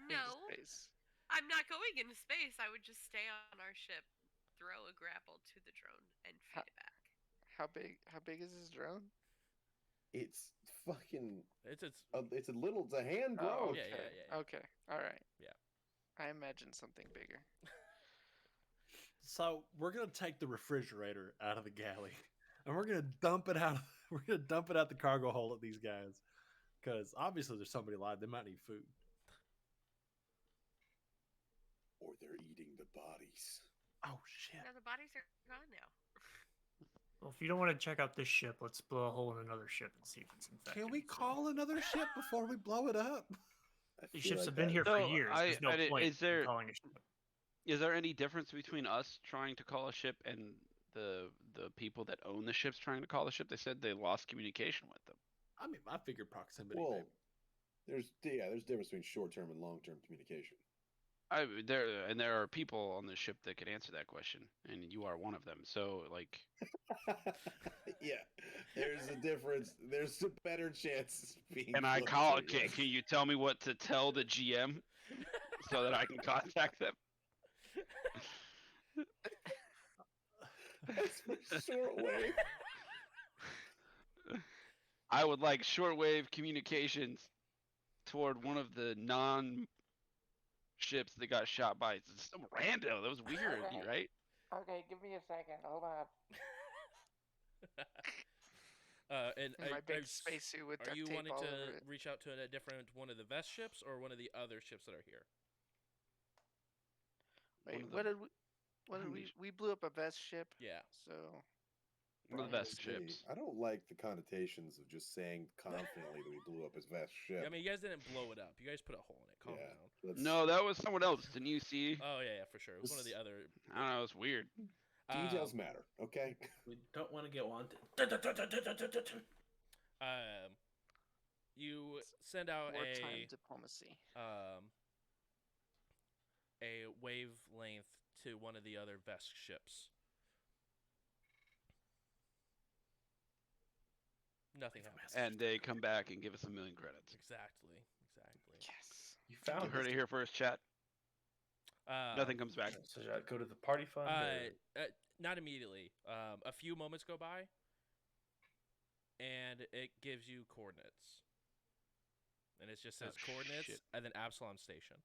Speaker 4: No,
Speaker 9: into space.
Speaker 4: I'm not going into space. I would just stay on our ship, throw a grapple to the drone, and feed it back.
Speaker 9: How big is this drone?
Speaker 2: It's fucking.
Speaker 1: It's
Speaker 2: It's a hand
Speaker 9: Oh,
Speaker 2: grown.
Speaker 1: yeah,
Speaker 9: okay.
Speaker 1: yeah.
Speaker 9: Okay. All right.
Speaker 1: Yeah.
Speaker 9: I imagined something bigger.
Speaker 5: So we're gonna take the refrigerator out of the galley, and we're gonna dump it out. We're gonna dump it out the cargo hold at these guys, because obviously there's somebody alive. They might need food.
Speaker 2: Or they're eating the bodies.
Speaker 5: Oh shit!
Speaker 4: Now the bodies are gone now.
Speaker 8: Well, if you don't want to check out this ship, let's blow a hole in another ship and see if it's infected.
Speaker 5: Can we
Speaker 8: So,
Speaker 5: call another ship before we blow it up?
Speaker 2: I
Speaker 8: these
Speaker 2: feel
Speaker 8: ships
Speaker 2: like
Speaker 8: have been
Speaker 2: that-
Speaker 8: here for
Speaker 3: So,
Speaker 8: years. There's no point
Speaker 3: is there-
Speaker 8: in calling a ship.
Speaker 3: Is there any difference between us trying to call a ship and the people that own the ships trying to call the ship? They said they lost communication with them.
Speaker 5: I mean, I figured proximity.
Speaker 2: Well,
Speaker 5: maybe.
Speaker 2: there's difference between short-term and long-term communication.
Speaker 3: There are people on the ship that could answer that question, and you are one of them. So, like,
Speaker 2: Yeah, there's a difference. There's a better chance. Being
Speaker 3: can I
Speaker 2: closer,
Speaker 3: call?
Speaker 2: yes.
Speaker 3: Can you tell me what to tell the GM so that I can contact them?
Speaker 2: That's for shortwave.
Speaker 3: I would like shortwave communications toward one of the non-ships that got shot by some rando. That was weird,
Speaker 9: Okay.
Speaker 3: right?
Speaker 9: Okay, give me a second. Hold on.
Speaker 1: And
Speaker 9: In my big spacesuit with
Speaker 1: are
Speaker 9: duct
Speaker 1: you
Speaker 9: tape
Speaker 1: wanting
Speaker 9: all
Speaker 1: to
Speaker 9: over it.
Speaker 1: reach out to a different one of the Vest ships or one of the other ships that are here?
Speaker 9: Wait,
Speaker 3: of
Speaker 9: what
Speaker 3: the-
Speaker 9: did we? What
Speaker 3: how
Speaker 9: did
Speaker 3: many-
Speaker 9: we blew up a Vest ship?
Speaker 1: Yeah.
Speaker 9: So
Speaker 3: One of the best ships.
Speaker 2: I don't like the connotations of just saying confidently that we blew up his vast ship.
Speaker 1: I mean, you guys didn't blow it up. You guys put a hole in it. Calm
Speaker 2: Yeah.
Speaker 1: down.
Speaker 2: Let's-
Speaker 3: No, that was someone else. Didn't you see?
Speaker 1: Oh yeah, for sure. It was one of the other.
Speaker 3: I don't know. It's weird.
Speaker 2: Details matter, okay?
Speaker 7: We don't want to get wanted.
Speaker 1: You send out
Speaker 9: wartime diplomacy.
Speaker 1: a wavelength to one of the other Vest ships. Nothing happens.
Speaker 3: And they come back and give us 1,000,000 credits.
Speaker 1: Exactly.
Speaker 9: Yes.
Speaker 7: You
Speaker 3: You
Speaker 7: found
Speaker 3: heard it here first, chat. Nothing comes back.
Speaker 7: So should I go to the party fund?
Speaker 1: Not immediately. A few moments go by, and it gives you coordinates. And it just says
Speaker 3: Oh,
Speaker 1: coordinates
Speaker 3: shit.
Speaker 1: and then Absalom Station.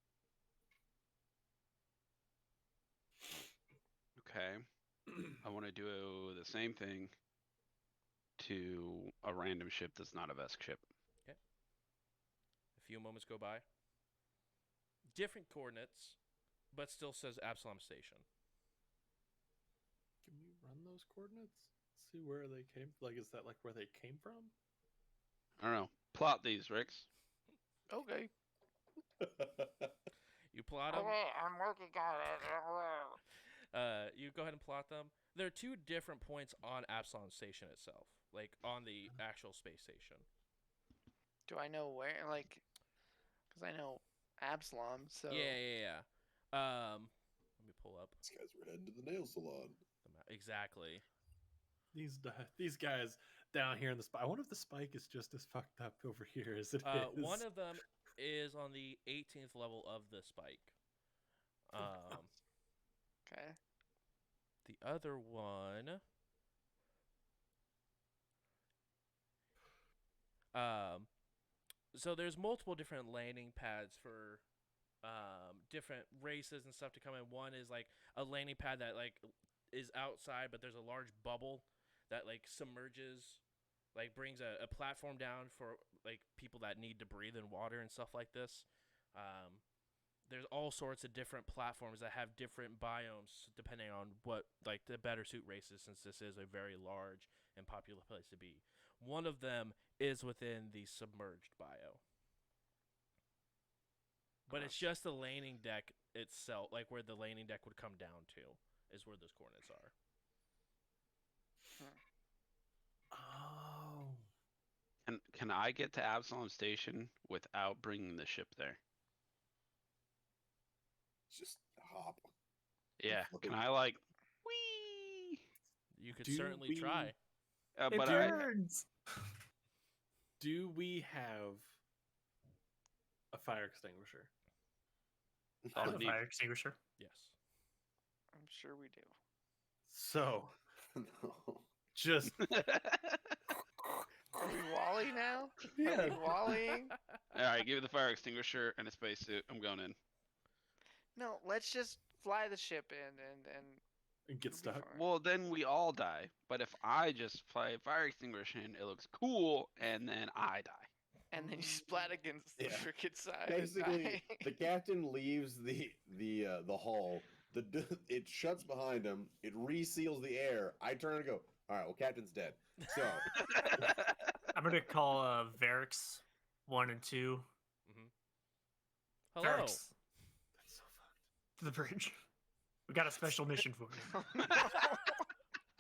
Speaker 3: Okay. I want to do the same thing to a random ship that's not a Vesk ship.
Speaker 1: A few moments go by. Different coordinates, but still says Absalom Station.
Speaker 5: Can we run those coordinates? See where they came. Like, is that like where they came from?
Speaker 3: I don't know. Plot these, Rix.
Speaker 9: Okay.
Speaker 1: You plot them.
Speaker 9: Okay, I'm working on it.
Speaker 1: You go ahead and plot them. There are two different points on Absalom Station itself, like on the actual space station.
Speaker 9: Do I know where? Like, because I know Absalom. So
Speaker 1: Yeah. Let me pull up
Speaker 2: These guys were heading to the nail salon.
Speaker 1: the map. Exactly.
Speaker 5: These guys down here in the spike. I wonder if the spike is just as fucked up over here as it is.
Speaker 1: One of them is on the 18th level of the spike.
Speaker 9: okay.
Speaker 1: The other one. So there's multiple different landing pads for different races and stuff to come in. One is like a landing pad that like is outside, but there's a large bubble that like submerges, like brings a platform down for like people that need to breathe in water and stuff like this. There's all sorts of different platforms that have different biomes depending on what like the better suit races, since this is a very large and popular place to be. One of them is within the submerged bio. But it's just the landing deck itself, like where the landing deck would come down to, is where those coordinates are.
Speaker 5: Oh.
Speaker 3: And can I get to Absalom Station without bringing the ship there?
Speaker 2: Just hop.
Speaker 3: Yeah.
Speaker 2: Fuck
Speaker 3: Can
Speaker 2: it.
Speaker 3: I like? Whee!
Speaker 1: You could
Speaker 5: Do
Speaker 1: certainly
Speaker 5: we-
Speaker 1: try.
Speaker 8: It
Speaker 3: But
Speaker 8: burns.
Speaker 5: Do we have a fire extinguisher?
Speaker 8: I have a
Speaker 3: Neat.
Speaker 8: fire extinguisher.
Speaker 1: Yes.
Speaker 9: I'm sure we do.
Speaker 5: So
Speaker 2: No.
Speaker 5: just
Speaker 9: Are we Wally now? Are
Speaker 5: Yeah.
Speaker 9: we Wallying?
Speaker 3: All right, give me the fire extinguisher and a spacesuit. I'm going in.
Speaker 9: No, let's just fly the ship in and
Speaker 5: And get
Speaker 9: it'll be
Speaker 5: stuck.
Speaker 9: fine.
Speaker 3: Well, then we all die. But if I just fly fire extinguisher in, it looks cool, and then I die.
Speaker 9: And then you splat against the
Speaker 2: Yeah.
Speaker 9: cricket side. and
Speaker 2: Basically,
Speaker 9: die.
Speaker 2: the captain leaves the hull. It shuts behind him. It reseals the air. I turn and go. All right. Well, captain's dead. So
Speaker 8: I'm gonna call Ferrix 1 and 2.
Speaker 1: Hello.
Speaker 8: Ferrix. That's so fucked. To the bridge. We got a special mission for you.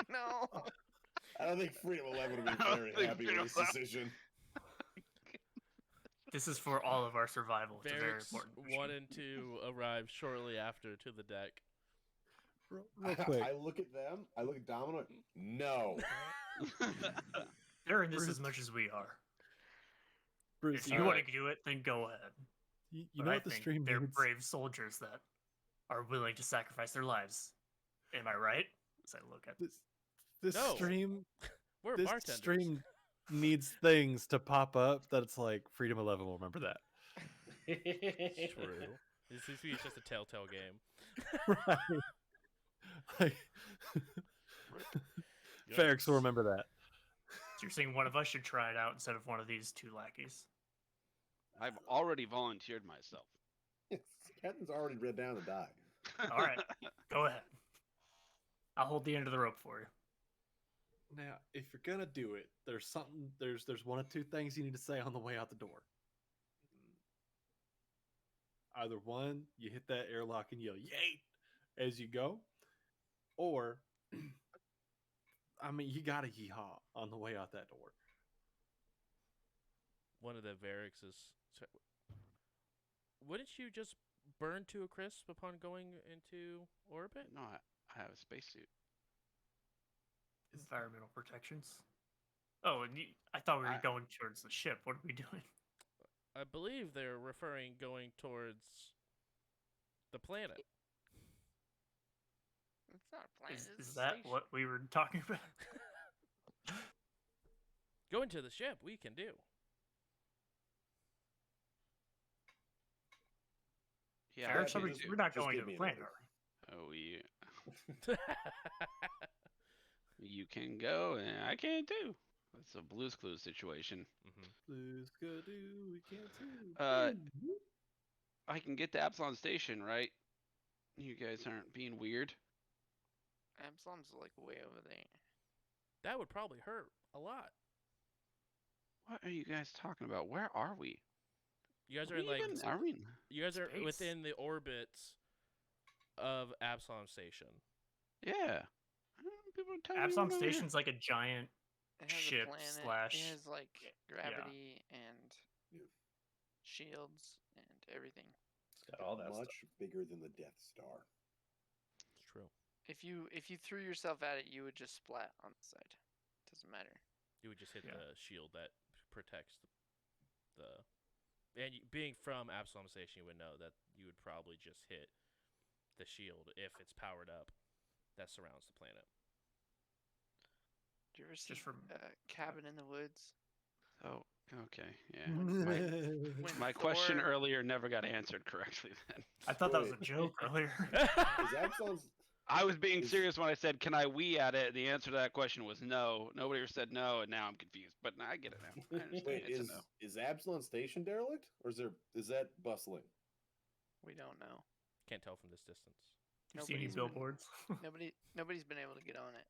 Speaker 9: No.
Speaker 2: I don't think Freedom 11 would be
Speaker 3: I don't
Speaker 2: very
Speaker 3: think
Speaker 2: happy
Speaker 3: Freedom
Speaker 2: with this decision.
Speaker 8: This is for all of our survival. It's a very
Speaker 1: Ferrix
Speaker 8: important
Speaker 1: 1
Speaker 8: mission.
Speaker 1: and 2 arrive shortly after to the deck.
Speaker 5: Real quick.
Speaker 2: I look at them. I look at Domino. No.
Speaker 8: They're in this
Speaker 5: Bruce.
Speaker 8: as much as we are.
Speaker 5: Bruce,
Speaker 8: If you want to do it, then go ahead.
Speaker 5: you
Speaker 8: But
Speaker 5: know
Speaker 8: I
Speaker 5: what the
Speaker 8: think
Speaker 5: stream
Speaker 8: they're
Speaker 5: needs?
Speaker 8: brave soldiers that are willing to sacrifice their lives. Am I right? As I look at
Speaker 5: This
Speaker 1: No.
Speaker 5: stream,
Speaker 1: We're
Speaker 5: this
Speaker 1: bartenders.
Speaker 5: stream needs things to pop up that it's like Freedom 11 will remember that.
Speaker 1: It's true. This is just a telltale game.
Speaker 5: Right. Like, Ferrix will remember that.
Speaker 8: So you're saying one of us should try it out instead of one of these two lackeys.
Speaker 3: I've already volunteered myself.
Speaker 2: Captain's already read down to die.
Speaker 8: All right, go ahead. I'll hold the end of the rope for you.
Speaker 5: Now, if you're gonna do it, there's something. There's one of two things you need to say on the way out the door. Either one, you hit that airlock and yell "Yay!" as you go, or I mean, you gotta yeehaw on the way out that door.
Speaker 1: One of the Ferrixes. Wouldn't you just burn to a crisp upon going into orbit?
Speaker 3: No, I have a spacesuit.
Speaker 8: Environmental protections. Oh, and I thought we were
Speaker 3: I-
Speaker 8: going towards the ship. What are we doing?
Speaker 1: I believe they're referring going towards the planet.
Speaker 9: It's not a planet.
Speaker 8: Is
Speaker 9: it's a
Speaker 8: that
Speaker 9: station.
Speaker 8: what we were talking about?
Speaker 1: Going to the ship, we can do.
Speaker 3: Yeah,
Speaker 8: Ferrix,
Speaker 2: actually,
Speaker 8: we're not
Speaker 2: just
Speaker 8: going
Speaker 2: give
Speaker 8: to
Speaker 2: me
Speaker 8: the
Speaker 2: an
Speaker 8: planet,
Speaker 2: order.
Speaker 8: are we?
Speaker 3: Oh, you can go and I can too. It's a Blue's Clues situation.
Speaker 5: Blues go do, we can't do.
Speaker 3: I can get to Absalon Station, right? You guys aren't being weird.
Speaker 9: Absalom's like way over there.
Speaker 1: That would probably hurt a lot.
Speaker 3: What are you guys talking about? Where are we?
Speaker 1: You guys are
Speaker 3: We
Speaker 1: in like
Speaker 3: even- are we in-
Speaker 1: you guys are
Speaker 8: Space.
Speaker 1: within the orbits of Absalom Station.
Speaker 3: Yeah. People are telling me
Speaker 8: Absalom
Speaker 3: we're over here.
Speaker 8: Station's like a giant.
Speaker 9: It has
Speaker 8: Ship
Speaker 9: a planet.
Speaker 8: slash-
Speaker 9: It has like gravity and shields and everything.
Speaker 7: It's got all that
Speaker 2: Much
Speaker 7: stuff.
Speaker 2: bigger than the Death Star.
Speaker 1: It's true.
Speaker 9: If you threw yourself at it, you would just splat on the side. Doesn't matter.
Speaker 1: You would just hit
Speaker 8: Yeah.
Speaker 1: the shield that protects the and being from Absalom Station, you would know that you would probably just hit the shield if it's powered up that surrounds the planet.
Speaker 9: Did you ever see
Speaker 8: Just from-
Speaker 9: Cabin in the Woods?
Speaker 3: Oh, okay, yeah.
Speaker 9: When
Speaker 3: My question
Speaker 9: Thor-
Speaker 3: earlier never got answered correctly then.
Speaker 8: I thought that was a
Speaker 2: Wait.
Speaker 8: joke earlier.
Speaker 2: Is Absalom's
Speaker 3: I was being
Speaker 2: Is-
Speaker 3: serious when I said, can I wee at it? The answer to that question was no. Nobody ever said no, and now I'm confused. But I get it now. I understand.
Speaker 2: wait?
Speaker 3: It's a
Speaker 2: Is
Speaker 3: no.
Speaker 2: is Absalom Station derelict, or is that bustling?
Speaker 9: We don't know.
Speaker 1: Can't tell from this distance.
Speaker 8: You see any
Speaker 9: Nobody's been-
Speaker 8: billboards?
Speaker 9: Nobody's been able to get on it.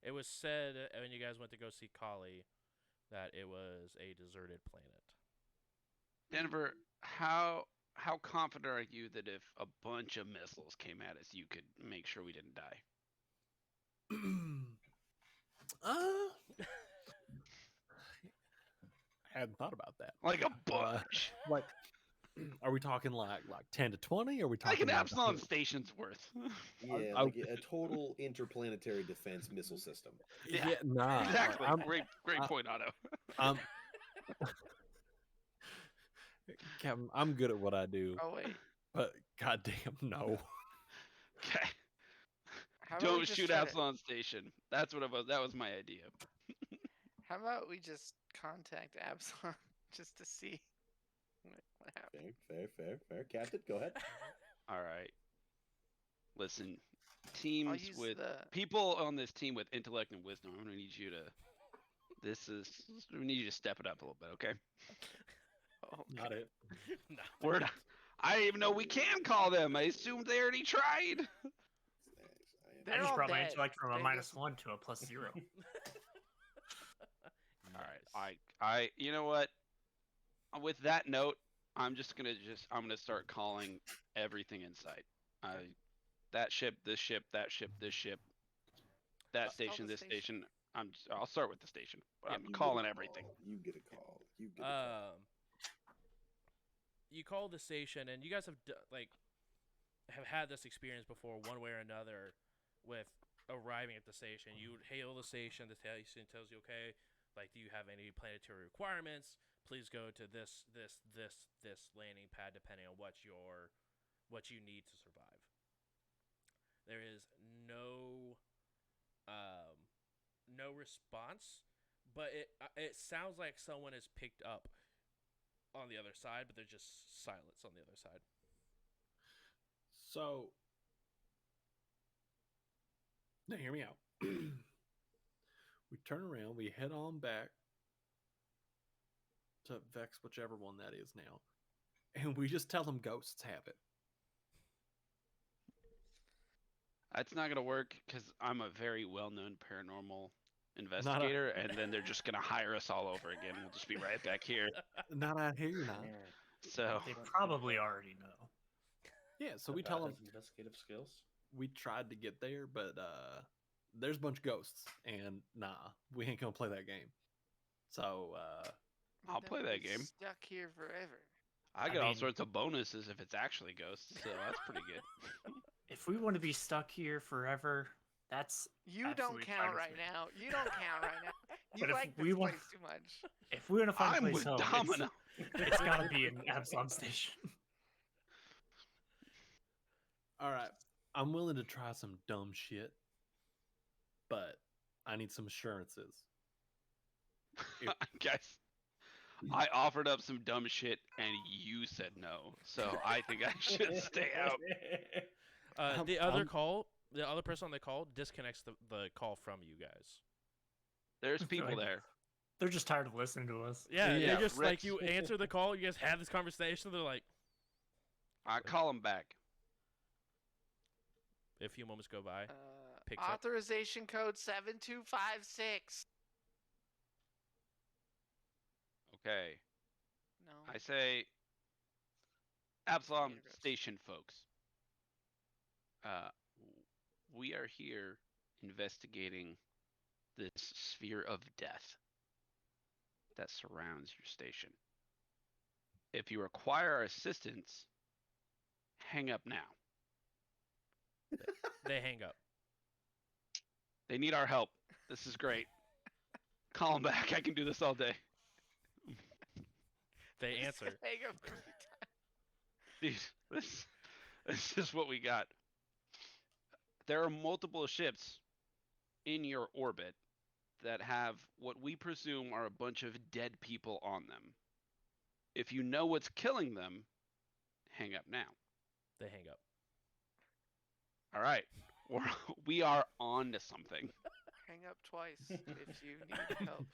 Speaker 1: It was said when you guys went to go see Kali that it was a deserted planet.
Speaker 3: Denver, how confident are you that if a bunch of missiles came at us, you could make sure we didn't die?
Speaker 5: I hadn't thought about that.
Speaker 3: Like a bunch.
Speaker 5: Like, are we talking like 10 to 20? Are we
Speaker 3: Like
Speaker 5: talking
Speaker 3: an
Speaker 5: like
Speaker 3: Absalom Station's worth.
Speaker 2: Yeah,
Speaker 5: I-
Speaker 2: like a total interplanetary defense missile system.
Speaker 5: Yeah, nah.
Speaker 3: Exactly.
Speaker 5: I'm,
Speaker 3: Great point, Otto.
Speaker 5: I'm, Captain, I'm good at what I do,
Speaker 9: Oh wait.
Speaker 5: but goddamn no.
Speaker 3: Okay.
Speaker 9: How about we
Speaker 3: Don't
Speaker 9: just
Speaker 3: shoot
Speaker 9: try to-
Speaker 3: Absalom Station. That's what it was. That was my idea.
Speaker 9: How about we just contact Absalom just to see what happens?
Speaker 2: Fair. Captain, go ahead.
Speaker 3: All right. Listen,
Speaker 9: I'll
Speaker 3: teams
Speaker 9: use
Speaker 3: with
Speaker 9: the.
Speaker 3: people on this team with intellect and wisdom. I'm gonna need you to. We need you to step it up a little bit, okay?
Speaker 9: Oh,
Speaker 5: Not it.
Speaker 1: No.
Speaker 3: Word. I didn't even know we can call them. I assumed they already tried.
Speaker 8: I
Speaker 9: They're
Speaker 8: just
Speaker 9: all
Speaker 8: brought my
Speaker 9: dead.
Speaker 8: intellect from a
Speaker 9: They
Speaker 8: minus
Speaker 9: just-
Speaker 8: 1 to a plus 0.
Speaker 3: All
Speaker 1: Nice.
Speaker 3: right. I you know what? With that note, I'm gonna start calling everything in sight. That ship, this ship, that ship, this ship, that
Speaker 9: Let's call
Speaker 3: station,
Speaker 9: the
Speaker 3: this
Speaker 9: station.
Speaker 3: station. I'll start with the station, but I'm
Speaker 2: You get a
Speaker 3: calling
Speaker 2: call.
Speaker 3: everything.
Speaker 2: You get a call. You get a call.
Speaker 1: You call the station, and you guys have have had this experience before, one way or another, with arriving at the station. You would hail the station. The station tells you, okay, like, do you have any planetary requirements? Please go to this landing pad, depending on what you need to survive. There is no response, but it sounds like someone is picked up on the other side, but there's just silence on the other side.
Speaker 5: So, now hear me out. We turn around, we head on back to Vex, whichever one that is now, and we just tell them ghosts have it.
Speaker 3: That's not gonna work because I'm a very well-known paranormal investigator, and then they're just gonna hire us all over again. We'll just be right back here.
Speaker 5: Not out here, not.
Speaker 3: So
Speaker 8: They probably already know.
Speaker 5: Yeah, so we tell them
Speaker 7: his investigative skills.
Speaker 5: we tried to get there, but there's a bunch of ghosts, and nah, we ain't gonna play that game. So
Speaker 3: I'll
Speaker 9: Then
Speaker 3: play
Speaker 9: we'll
Speaker 3: that
Speaker 9: be
Speaker 3: game.
Speaker 9: Stuck here forever.
Speaker 3: I
Speaker 8: I
Speaker 3: get all
Speaker 8: mean-
Speaker 3: sorts of bonuses if it's actually ghosts, so that's pretty good.
Speaker 8: If we want to be stuck here forever, that's
Speaker 9: You don't
Speaker 8: absolutely fine
Speaker 9: count
Speaker 8: with
Speaker 9: right
Speaker 8: me.
Speaker 9: now. You don't count right now. You
Speaker 8: But if
Speaker 9: like
Speaker 8: we
Speaker 9: this
Speaker 8: want-
Speaker 9: place too much.
Speaker 8: If we want to find a
Speaker 3: I'm
Speaker 8: place
Speaker 3: with
Speaker 8: home,
Speaker 3: Domino.
Speaker 8: it's got to be an Absalom station.
Speaker 5: all right, I'm willing to try some dumb shit, but I need some assurances.
Speaker 3: Guys, I offered up some dumb shit and you said no, so I think I should stay out.
Speaker 1: The other person on the call disconnects the call from you guys.
Speaker 3: There's people
Speaker 8: Like-
Speaker 3: there.
Speaker 8: They're just tired of listening to us.
Speaker 1: Yeah,
Speaker 3: Yeah,
Speaker 1: they just like
Speaker 3: Rex.
Speaker 1: you answer the call. You guys have this conversation. They're like,
Speaker 3: I call them back.
Speaker 1: a few moments go by. Picks up.
Speaker 9: Authorization code 7256.
Speaker 3: Okay.
Speaker 9: No.
Speaker 3: I say, Absalom
Speaker 9: address.
Speaker 3: Station folks. We are here investigating this sphere of death that surrounds your station. If you require our assistance, hang up now.
Speaker 1: They hang up.
Speaker 3: They need our help. This is great. Call them back. I can do this all day.
Speaker 1: They answer.
Speaker 9: Hang up every time.
Speaker 3: Dude, this is what we got. There are multiple ships in your orbit that have what we presume are a bunch of dead people on them. If you know what's killing them, hang up now.
Speaker 1: They hang up.
Speaker 3: All right. We are on to something.
Speaker 9: Hang up twice if you need help.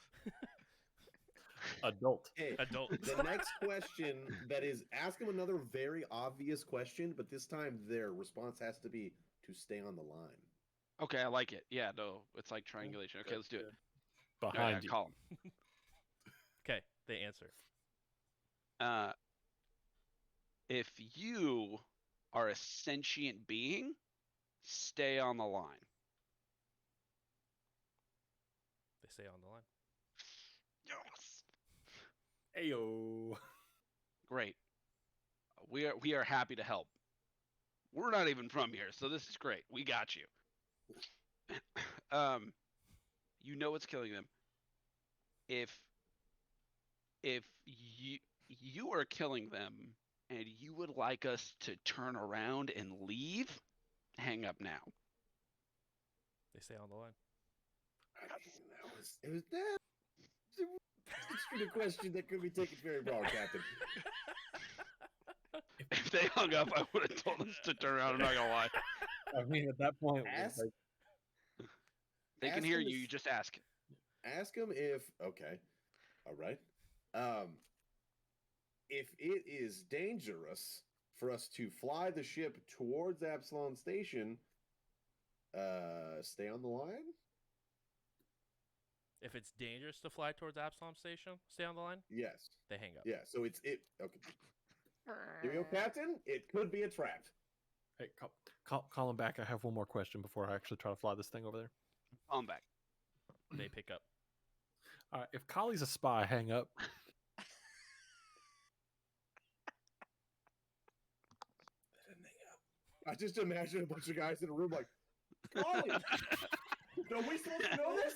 Speaker 5: Adult.
Speaker 2: Hey,
Speaker 1: Adult.
Speaker 2: the next question that is ask them another very obvious question, but this time their response has to be to stay on the line.
Speaker 3: Okay, I like it. Yeah, no, it's like triangulation. Okay, let's do it.
Speaker 5: Behind
Speaker 3: Yeah,
Speaker 5: you.
Speaker 3: call them.
Speaker 1: Okay, they answer.
Speaker 3: If you are a sentient being, stay on the line.
Speaker 1: They stay on the line.
Speaker 3: Yes.
Speaker 5: Ayo.
Speaker 3: Great. We are happy to help. We're not even from here, so this is great. We got you. You know what's killing them. If you are killing them and you would like us to turn around and leave, hang up now.
Speaker 1: They stay on the line.
Speaker 2: I mean, it was that. It's a question that could be taken very wrong, Captain.
Speaker 3: If they hung up, I would have told us to turn around. I'm not gonna lie.
Speaker 5: I mean, at that point,
Speaker 2: Ask-
Speaker 3: They can
Speaker 2: Ask
Speaker 3: hear
Speaker 2: him
Speaker 3: you.
Speaker 2: if-
Speaker 3: You just ask.
Speaker 2: Ask him if okay, all right. If it is dangerous for us to fly the ship towards Absalom Station, stay on the line.
Speaker 1: If it's dangerous to fly towards Absalom Station, stay on the line.
Speaker 2: Yes.
Speaker 1: They hang up.
Speaker 2: Yeah. So it's it. Okay. Here we go, Captain. It could be a trap.
Speaker 5: hey, call him back. I have one more question before I actually try to fly this thing over there.
Speaker 3: I'm back.
Speaker 1: They pick up.
Speaker 5: All right, if Kali's a spy, hang up.
Speaker 2: I just imagine a bunch of guys in a room like, Colin, are we supposed to know this?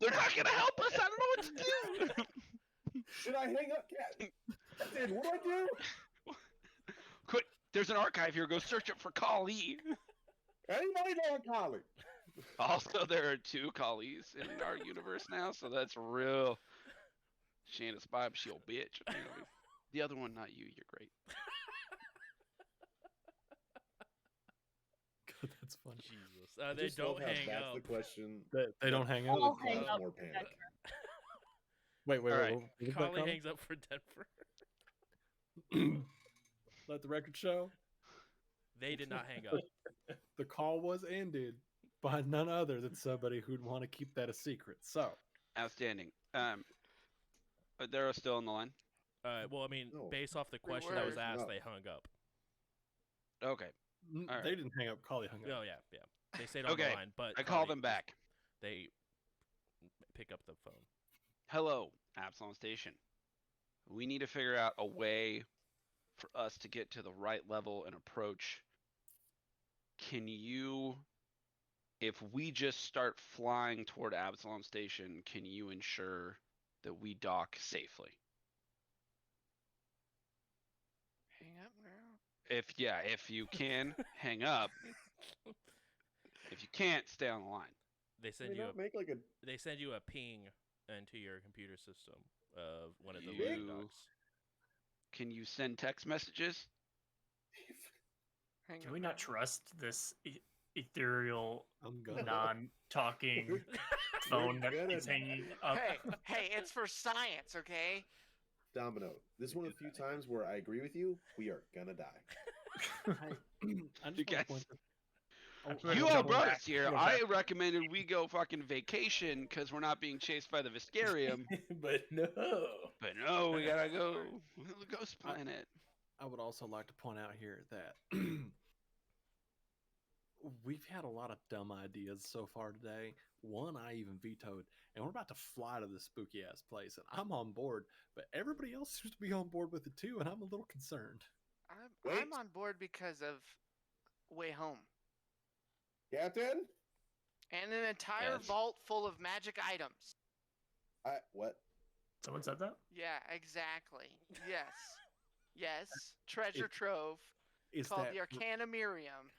Speaker 3: They're not gonna help us. I don't know what to do.
Speaker 2: Should I hang up, Captain? What do I do?
Speaker 3: Quick, there's an archive here. Go search it for Kali.
Speaker 2: Anybody know a Colin?
Speaker 3: Also, there are 2 Kalis in our universe now, so that's real. She ain't a spy, but she a bitch. You know, the other one, not you. You're great.
Speaker 5: God, that's funny.
Speaker 1: Jesus.
Speaker 2: I
Speaker 1: They
Speaker 2: just love
Speaker 1: don't
Speaker 2: how
Speaker 1: hang
Speaker 2: that's
Speaker 1: up.
Speaker 2: the question.
Speaker 5: They don't hang
Speaker 2: that
Speaker 5: up.
Speaker 2: would
Speaker 6: I'll hang
Speaker 2: cause
Speaker 6: up
Speaker 2: more
Speaker 6: for
Speaker 2: panic.
Speaker 6: Denver.
Speaker 5: Wait.
Speaker 3: All right.
Speaker 5: What was that,
Speaker 1: Collie
Speaker 5: Colin?
Speaker 1: hangs up for Denver.
Speaker 5: Let the record show.
Speaker 1: They did not hang up.
Speaker 5: The call was ended by none other than somebody who'd want to keep that a secret. So,
Speaker 3: Outstanding. They're still on the line.
Speaker 1: Well, I mean,
Speaker 2: No.
Speaker 1: based off the
Speaker 9: We
Speaker 1: question that was
Speaker 9: were.
Speaker 1: asked,
Speaker 2: No.
Speaker 1: they hung up.
Speaker 3: Okay. All right.
Speaker 5: they didn't hang up. Kali hung up.
Speaker 1: Oh, yeah. They stayed on
Speaker 3: Okay,
Speaker 1: the line, but
Speaker 3: I call
Speaker 1: Collie
Speaker 3: them back.
Speaker 1: They pick up the phone.
Speaker 3: Hello, Absalom Station. We need to figure out a way for us to get to the right level and approach. Can you, if we just start flying toward Absalom Station, can you ensure that we dock safely?
Speaker 9: Hang up now.
Speaker 3: If you can, hang up. If you can't, stay on the line.
Speaker 1: They
Speaker 2: Can
Speaker 1: send
Speaker 2: we
Speaker 1: you
Speaker 2: not make like a
Speaker 1: they send you a ping into your computer system of one of the
Speaker 3: You-
Speaker 1: loading docks.
Speaker 3: Can you send text messages?
Speaker 9: Hang
Speaker 8: Can
Speaker 9: up
Speaker 8: we
Speaker 9: now.
Speaker 8: not trust this ethereal,
Speaker 5: I'm gonna.
Speaker 8: non-talking phone that
Speaker 2: gonna-
Speaker 8: is hanging up?
Speaker 9: Hey, it's for science, okay?
Speaker 2: Domino. This is one of the few times where I agree with you. We are gonna die.
Speaker 5: I just
Speaker 3: You
Speaker 5: wanna
Speaker 3: guys-
Speaker 5: point this-
Speaker 8: I
Speaker 5: Oh,
Speaker 8: feel like
Speaker 3: You
Speaker 8: we're
Speaker 3: all
Speaker 8: doubling
Speaker 3: brought
Speaker 8: back.
Speaker 3: us here.
Speaker 8: We're
Speaker 3: I
Speaker 8: back.
Speaker 3: recommended we go fucking vacation because we're not being chased by the Viscarium.
Speaker 7: But no.
Speaker 3: But no, we gotta go to the Ghost Planet.
Speaker 5: I would also like to point out here that we've had a lot of dumb ideas so far today. One I even vetoed, and we're about to fly to this spooky ass place, and I'm on board, but everybody else seems to be on board with it too, and I'm a little concerned.
Speaker 9: I'm
Speaker 2: Wait.
Speaker 9: on board because of Way Home.
Speaker 2: Captain?
Speaker 9: And an entire
Speaker 3: Yes.
Speaker 9: vault full of magic items.
Speaker 2: What?
Speaker 8: Someone said that?
Speaker 9: Yeah, exactly. Yes. Yes. Treasure trove
Speaker 5: Is
Speaker 9: called
Speaker 5: that
Speaker 9: the Arcana Miriam.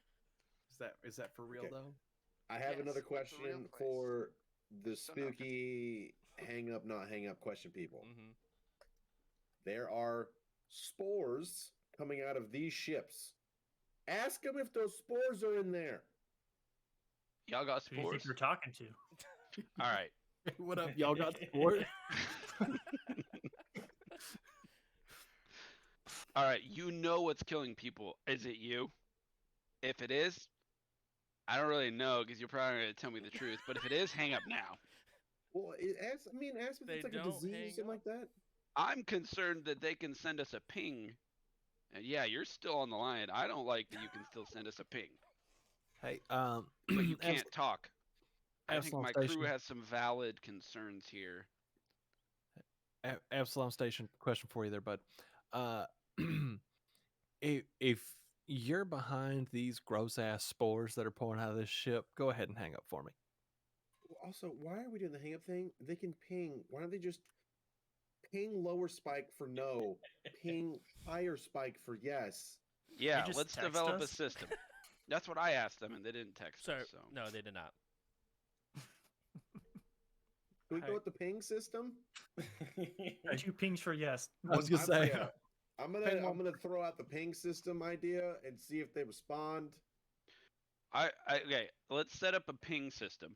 Speaker 5: is that for real
Speaker 2: Okay.
Speaker 5: though?
Speaker 2: I have
Speaker 9: Yes,
Speaker 2: another
Speaker 9: it's a real
Speaker 2: question
Speaker 9: place.
Speaker 2: for the
Speaker 9: So no.
Speaker 2: spooky hang up, not hang up question people.
Speaker 1: Mm-hmm.
Speaker 2: There are spores coming out of these ships. Ask them if those spores are in there.
Speaker 3: Y'all got
Speaker 8: Who do you think
Speaker 3: spores?
Speaker 8: we're talking to?
Speaker 3: All right.
Speaker 5: What up, y'all got support?
Speaker 3: All right. You know what's killing people. Is it you? If it is, I don't really know because you're probably going to tell me the truth. But if it is, hang up now.
Speaker 2: Well, ask if
Speaker 1: They
Speaker 2: it's like a
Speaker 1: don't
Speaker 2: disease or
Speaker 1: hang
Speaker 2: something
Speaker 1: up.
Speaker 2: like that.
Speaker 3: I'm concerned that they can send us a ping. And yeah, you're still on the line. I don't like that you can still send us a ping.
Speaker 5: Hey,
Speaker 3: But you can't talk. I think
Speaker 5: Absalom
Speaker 3: my
Speaker 5: Station.
Speaker 3: crew has some valid concerns here.
Speaker 5: Absalom Station, question for you there, bud. If you're behind these gross ass spores that are pouring out of this ship, go ahead and hang up for me.
Speaker 2: Also, why are we doing the hang up thing? They can ping. Why don't they just ping lower spike for no, ping higher spike for yes?
Speaker 3: Yeah,
Speaker 8: just
Speaker 3: let's
Speaker 8: text
Speaker 3: develop a
Speaker 8: us?
Speaker 3: system. That's what I asked them, and they didn't text
Speaker 1: So
Speaker 3: us. So
Speaker 1: no, they did not.
Speaker 2: Can we go with the ping system?
Speaker 8: 2 pings for yes.
Speaker 5: I was gonna say.
Speaker 2: Yeah. I'm
Speaker 5: Ping one.
Speaker 2: gonna throw out the ping system idea and see if they respond.
Speaker 3: Okay, let's set up a ping system.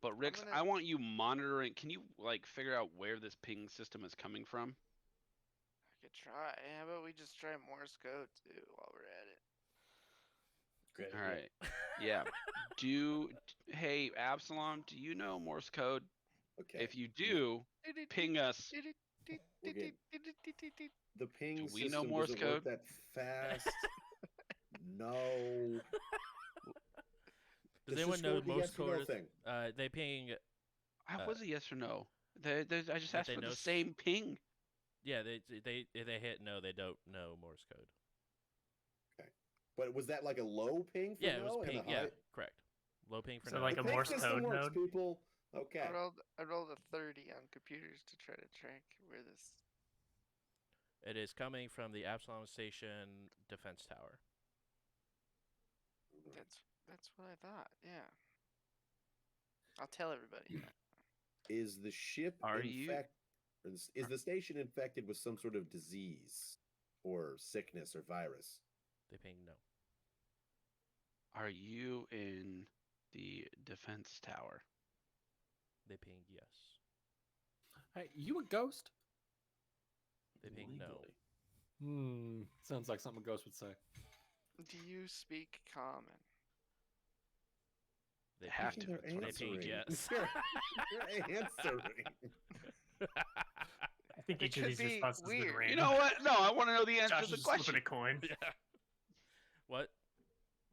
Speaker 3: But Rix, I want you monitoring. Can you like figure out where this ping system is coming from?
Speaker 9: I could try. How about we just try Morse code too while we're at it?
Speaker 7: Great.
Speaker 3: All right. Yeah. Hey Absalom, do you know Morse code?
Speaker 2: Okay.
Speaker 3: If you do, ping us.
Speaker 2: Okay. The ping
Speaker 3: Do we know
Speaker 2: system
Speaker 3: Morse
Speaker 2: doesn't work
Speaker 3: code?
Speaker 2: that fast. No.
Speaker 1: Does
Speaker 2: Let's
Speaker 1: anyone
Speaker 2: just go
Speaker 1: know
Speaker 2: with the
Speaker 1: Morse
Speaker 2: yes or no
Speaker 1: code?
Speaker 2: thing.
Speaker 1: They ping.
Speaker 3: Was a yes or no. I just
Speaker 1: That
Speaker 3: asked
Speaker 1: they
Speaker 3: for
Speaker 1: know
Speaker 3: the same ping.
Speaker 1: Yeah, they if they hit no, they don't know Morse code.
Speaker 2: But was that like a low ping for
Speaker 1: Yeah,
Speaker 2: no
Speaker 1: it was
Speaker 2: and
Speaker 1: ping.
Speaker 2: a high?
Speaker 1: Yeah, correct. Low ping for
Speaker 8: So
Speaker 1: no.
Speaker 8: like
Speaker 2: The
Speaker 8: a
Speaker 2: ping
Speaker 8: Morse
Speaker 2: system
Speaker 8: code
Speaker 2: works,
Speaker 8: node?
Speaker 2: people. Okay.
Speaker 9: I rolled a 30 on computers to try to track where this.
Speaker 1: It is coming from the Absalom Station defense tower.
Speaker 9: That's what I thought. Yeah. I'll tell everybody that.
Speaker 2: Is the ship is the station infected with some sort of disease or sickness or virus?
Speaker 1: They ping no.
Speaker 3: Are you in the defense tower?
Speaker 1: They ping yes.
Speaker 5: Hey, you a ghost?
Speaker 1: They ping no.
Speaker 5: Sounds like something a ghost would say.
Speaker 9: Do you speak common?
Speaker 1: They
Speaker 3: have
Speaker 1: ping,
Speaker 3: to.
Speaker 2: They're
Speaker 1: They ping
Speaker 2: answering.
Speaker 1: yes.
Speaker 2: You're answering.
Speaker 8: I think
Speaker 9: It
Speaker 8: each of
Speaker 9: could
Speaker 8: these
Speaker 9: be
Speaker 8: responses has been
Speaker 9: weird.
Speaker 8: random.
Speaker 3: You know what? No, I want to know the answer
Speaker 8: Josh
Speaker 3: to the
Speaker 8: is just flipping
Speaker 3: question.
Speaker 8: a coin.
Speaker 1: Yeah. What?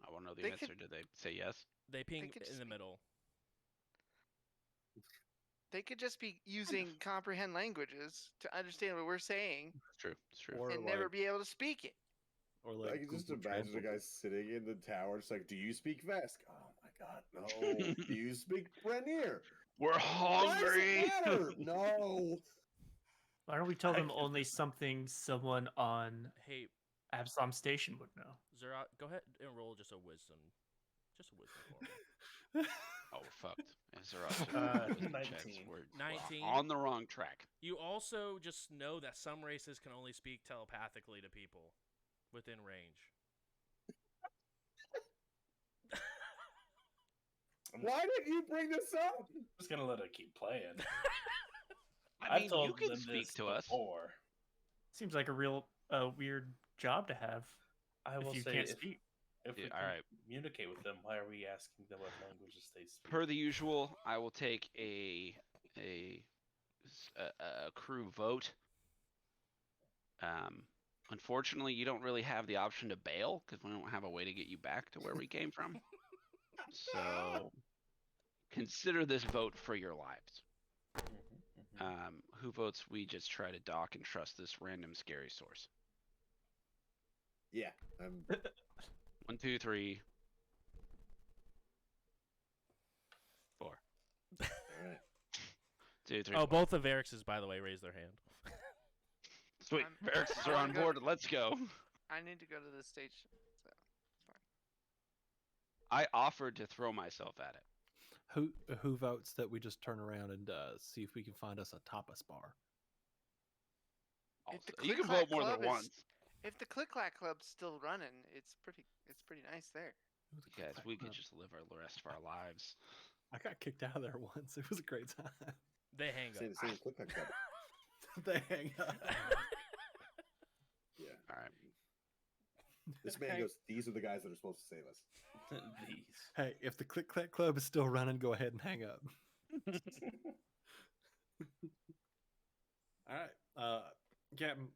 Speaker 3: I want to know the
Speaker 9: They
Speaker 3: answer.
Speaker 9: could-
Speaker 3: Did they say yes?
Speaker 1: They ping
Speaker 9: could
Speaker 1: in
Speaker 9: just
Speaker 1: the
Speaker 9: be-
Speaker 1: middle.
Speaker 9: They could just be using comprehend languages to understand what we're saying
Speaker 3: It's true. It's true.
Speaker 5: Or
Speaker 9: and
Speaker 5: like,
Speaker 9: never be able to speak it.
Speaker 5: or like
Speaker 2: I can just
Speaker 5: Google
Speaker 2: imagine a
Speaker 5: Translate.
Speaker 2: guy sitting in the tower. It's like, do you speak Vesk? Oh my god, no. Do you speak Brenier?
Speaker 3: We're
Speaker 2: Why does
Speaker 3: hungry.
Speaker 2: it matter? No.
Speaker 8: Why don't we tell them only something someone on
Speaker 1: Hey,
Speaker 8: Absalom Station would know?
Speaker 1: Zerat, go ahead and roll just a wisdom. Just a wisdom for me.
Speaker 3: Oh, we're fucked. Is there
Speaker 7: 19.
Speaker 3: We're
Speaker 1: 19.
Speaker 3: on the wrong track.
Speaker 1: You also just know that some races can only speak telepathically to people within range.
Speaker 2: Why didn't you bring this up?
Speaker 7: I'm just gonna let it keep playing.
Speaker 3: I mean,
Speaker 7: I've told
Speaker 3: you can
Speaker 7: them
Speaker 3: speak
Speaker 7: this
Speaker 3: to us.
Speaker 7: before.
Speaker 8: Seems like a real weird job to have
Speaker 7: I will
Speaker 8: if you
Speaker 7: say
Speaker 8: can't
Speaker 7: if,
Speaker 8: speak.
Speaker 7: if we
Speaker 3: Yeah,
Speaker 7: can
Speaker 3: alright.
Speaker 7: communicate with them, why are we asking them what languages they speak?
Speaker 3: Per the usual, I will take a crew vote. Unfortunately, you don't really have the option to bail because we don't have a way to get you back to where we came from. So consider this vote for your lives.
Speaker 7: Mhm, mhm.
Speaker 3: Who votes we just try to dock and trust this random scary source?
Speaker 2: Yeah, I'm
Speaker 3: 1, 2, 3, 4.
Speaker 2: all right.
Speaker 3: 2, 3.
Speaker 1: Oh,
Speaker 3: 4.
Speaker 1: both of Eric's, by the way, raised their hand.
Speaker 3: Sweet.
Speaker 9: I'm-
Speaker 3: Ferrix are
Speaker 9: I'm
Speaker 3: on
Speaker 9: good.
Speaker 3: board. Let's go.
Speaker 9: I need to go to the station. So it's fine.
Speaker 3: I offered to throw myself at it.
Speaker 5: Who votes that we just turn around and see if we can find us a tapas bar?
Speaker 9: If the
Speaker 3: Also, you can
Speaker 9: Click-Clack
Speaker 3: vote more than
Speaker 9: Club is-
Speaker 3: once.
Speaker 9: If the Click Clack Club's still running, it's pretty nice there.
Speaker 5: Who's the
Speaker 3: Guys,
Speaker 5: Click
Speaker 3: we
Speaker 5: Clack
Speaker 3: could
Speaker 5: Club?
Speaker 3: just live our rest of our lives.
Speaker 5: I got kicked out of there once. It was a great time.
Speaker 1: They hang
Speaker 2: Say
Speaker 1: up.
Speaker 2: the same click like that.
Speaker 5: They hang up.
Speaker 2: Yeah.
Speaker 3: All right.
Speaker 2: This man goes, these are the guys that are supposed to save us.
Speaker 7: These.
Speaker 5: Hey, if the Click Clack Club is still running, go ahead and hang up. All right, Captain.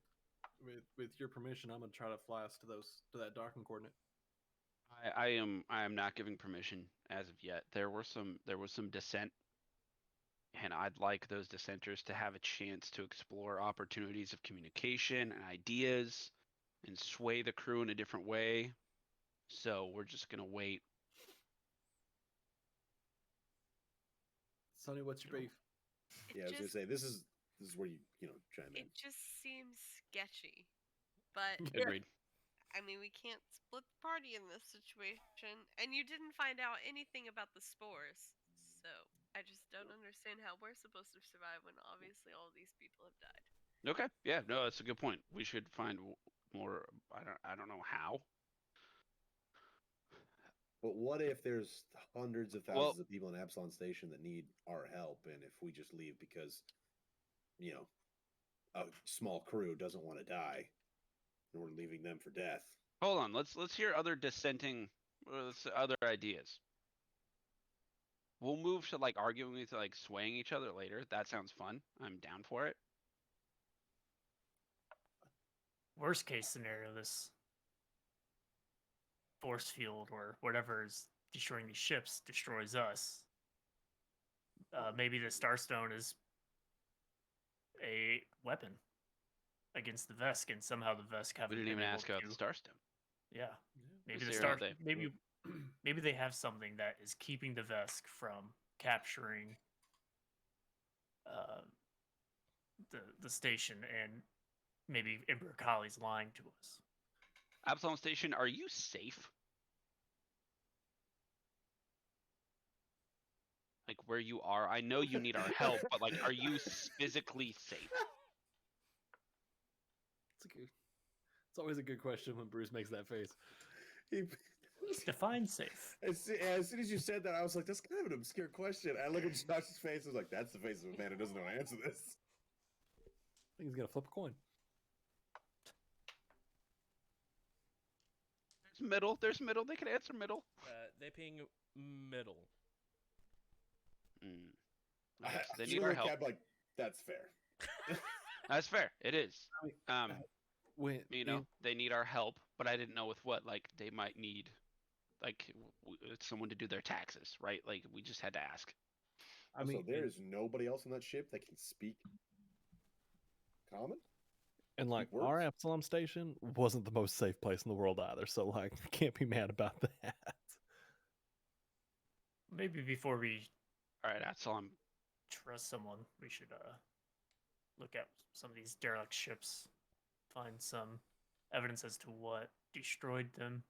Speaker 5: With your permission, I'm gonna try to fly us to that docking coordinate.
Speaker 3: I am not giving permission as of yet. There was some dissent, and I'd like those dissenters to have a chance to explore opportunities of communication and ideas and sway the crew in a different way. So we're just gonna wait.
Speaker 5: Sonny, what's your beef?
Speaker 2: Yeah, I was gonna say this is where you chime in.
Speaker 4: It just seems sketchy. But
Speaker 3: Agreed.
Speaker 4: I mean, we can't split the party in this situation, and you didn't find out anything about the spores. So I just don't understand how we're supposed to survive when obviously all these people have died.
Speaker 3: Okay. Yeah. No, that's a good point. We should find more. I don't know how.
Speaker 2: But what if there's hundreds of
Speaker 3: Well-
Speaker 2: thousands of people in Absalon Station that need our help, and if we just leave because, a small crew doesn't want to die, and we're leaving them for death?
Speaker 3: Hold on. Let's hear other other ideas. We'll move to like arguing with like swaying each other later. That sounds fun. I'm down for it.
Speaker 8: Worst case scenario, this force field or whatever is destroying these ships destroys us. Maybe the Starstone is a weapon against the Vesk, and somehow the Vesk haven't
Speaker 3: We didn't
Speaker 8: been
Speaker 3: even
Speaker 8: able
Speaker 3: ask about
Speaker 8: to.
Speaker 3: the Starstone.
Speaker 8: Yeah, maybe the
Speaker 3: see
Speaker 8: Star.
Speaker 3: how they-
Speaker 8: Maybe they have something that is keeping the Vesk from capturing the station, and maybe Emperor Kali's lying to us.
Speaker 3: Absalom Station, are you safe? Like where you are? I know you need our help, but like, are you physically safe?
Speaker 5: It's always a good question when Bruce makes that face.
Speaker 8: Define safe.
Speaker 2: As soon as you said that, I was like, that's kind of an obscure question. I look at Josh's face, I was like, that's the face of a man who doesn't know how to answer this.
Speaker 5: I think he's gonna flip a coin.
Speaker 3: There's middle. There's middle. They can answer middle.
Speaker 1: They ping middle.
Speaker 3: Okay, so they
Speaker 2: I
Speaker 3: need
Speaker 2: should
Speaker 3: our
Speaker 2: look
Speaker 3: help.
Speaker 2: at like, that's fair.
Speaker 3: That's fair. It is.
Speaker 5: When
Speaker 3: They need our help, but I didn't know with what. Like they might need, like, someone to do their taxes, right? Like we just had to ask.
Speaker 5: I mean,
Speaker 2: so there is nobody else on that ship that can speak common?
Speaker 5: and like
Speaker 2: words?
Speaker 5: our Absalom Station wasn't the most safe place in the world either, so like can't be mad about that.
Speaker 8: Maybe before we
Speaker 3: All right, Absalom.
Speaker 8: trust someone, we should look at some of these derelict ships, find some evidence as to what destroyed them.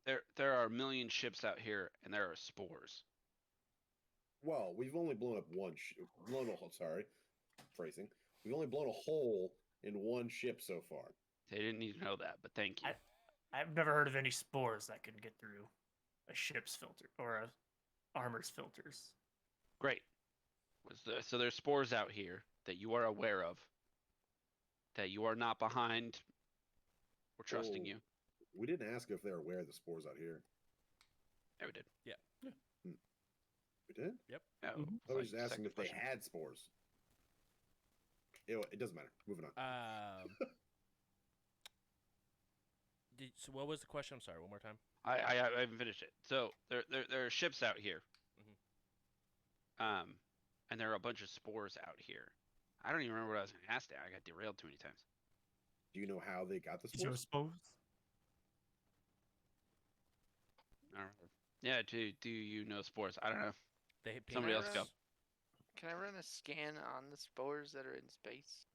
Speaker 3: There are a million ships out here, and there are spores.
Speaker 2: Well, we've only blown up sorry, phrasing. We've only blown a hole in one ship so far.
Speaker 3: They didn't need to know that, but thank you.
Speaker 8: I've never heard of any spores that can get through a ship's filter or a armor's filters.
Speaker 3: Great. So there's spores out here that you are aware of, that you are not behind. We're trusting
Speaker 2: Oh,
Speaker 3: you.
Speaker 2: We didn't ask if they're aware of the spores out here.
Speaker 3: Yeah, we did.
Speaker 2: We did?
Speaker 1: Yep.
Speaker 3: No,
Speaker 2: I was
Speaker 3: like
Speaker 2: just asking
Speaker 3: second
Speaker 2: if they
Speaker 3: question.
Speaker 2: had spores. It doesn't matter. Moving on.
Speaker 1: So what was the question? I'm sorry. One more time.
Speaker 3: I haven't finished it. So there are ships out here. And there are a bunch of spores out here. I don't even remember what I was going to ask now. I got derailed too many times.
Speaker 2: Do you know how they got the
Speaker 8: Is there
Speaker 2: spores?
Speaker 8: spores?
Speaker 3: I don't know. Yeah, do you know spores? I don't know.
Speaker 1: They hit ping
Speaker 3: Somebody else go.
Speaker 1: us.
Speaker 9: Can I run a scan on the spores that are in space?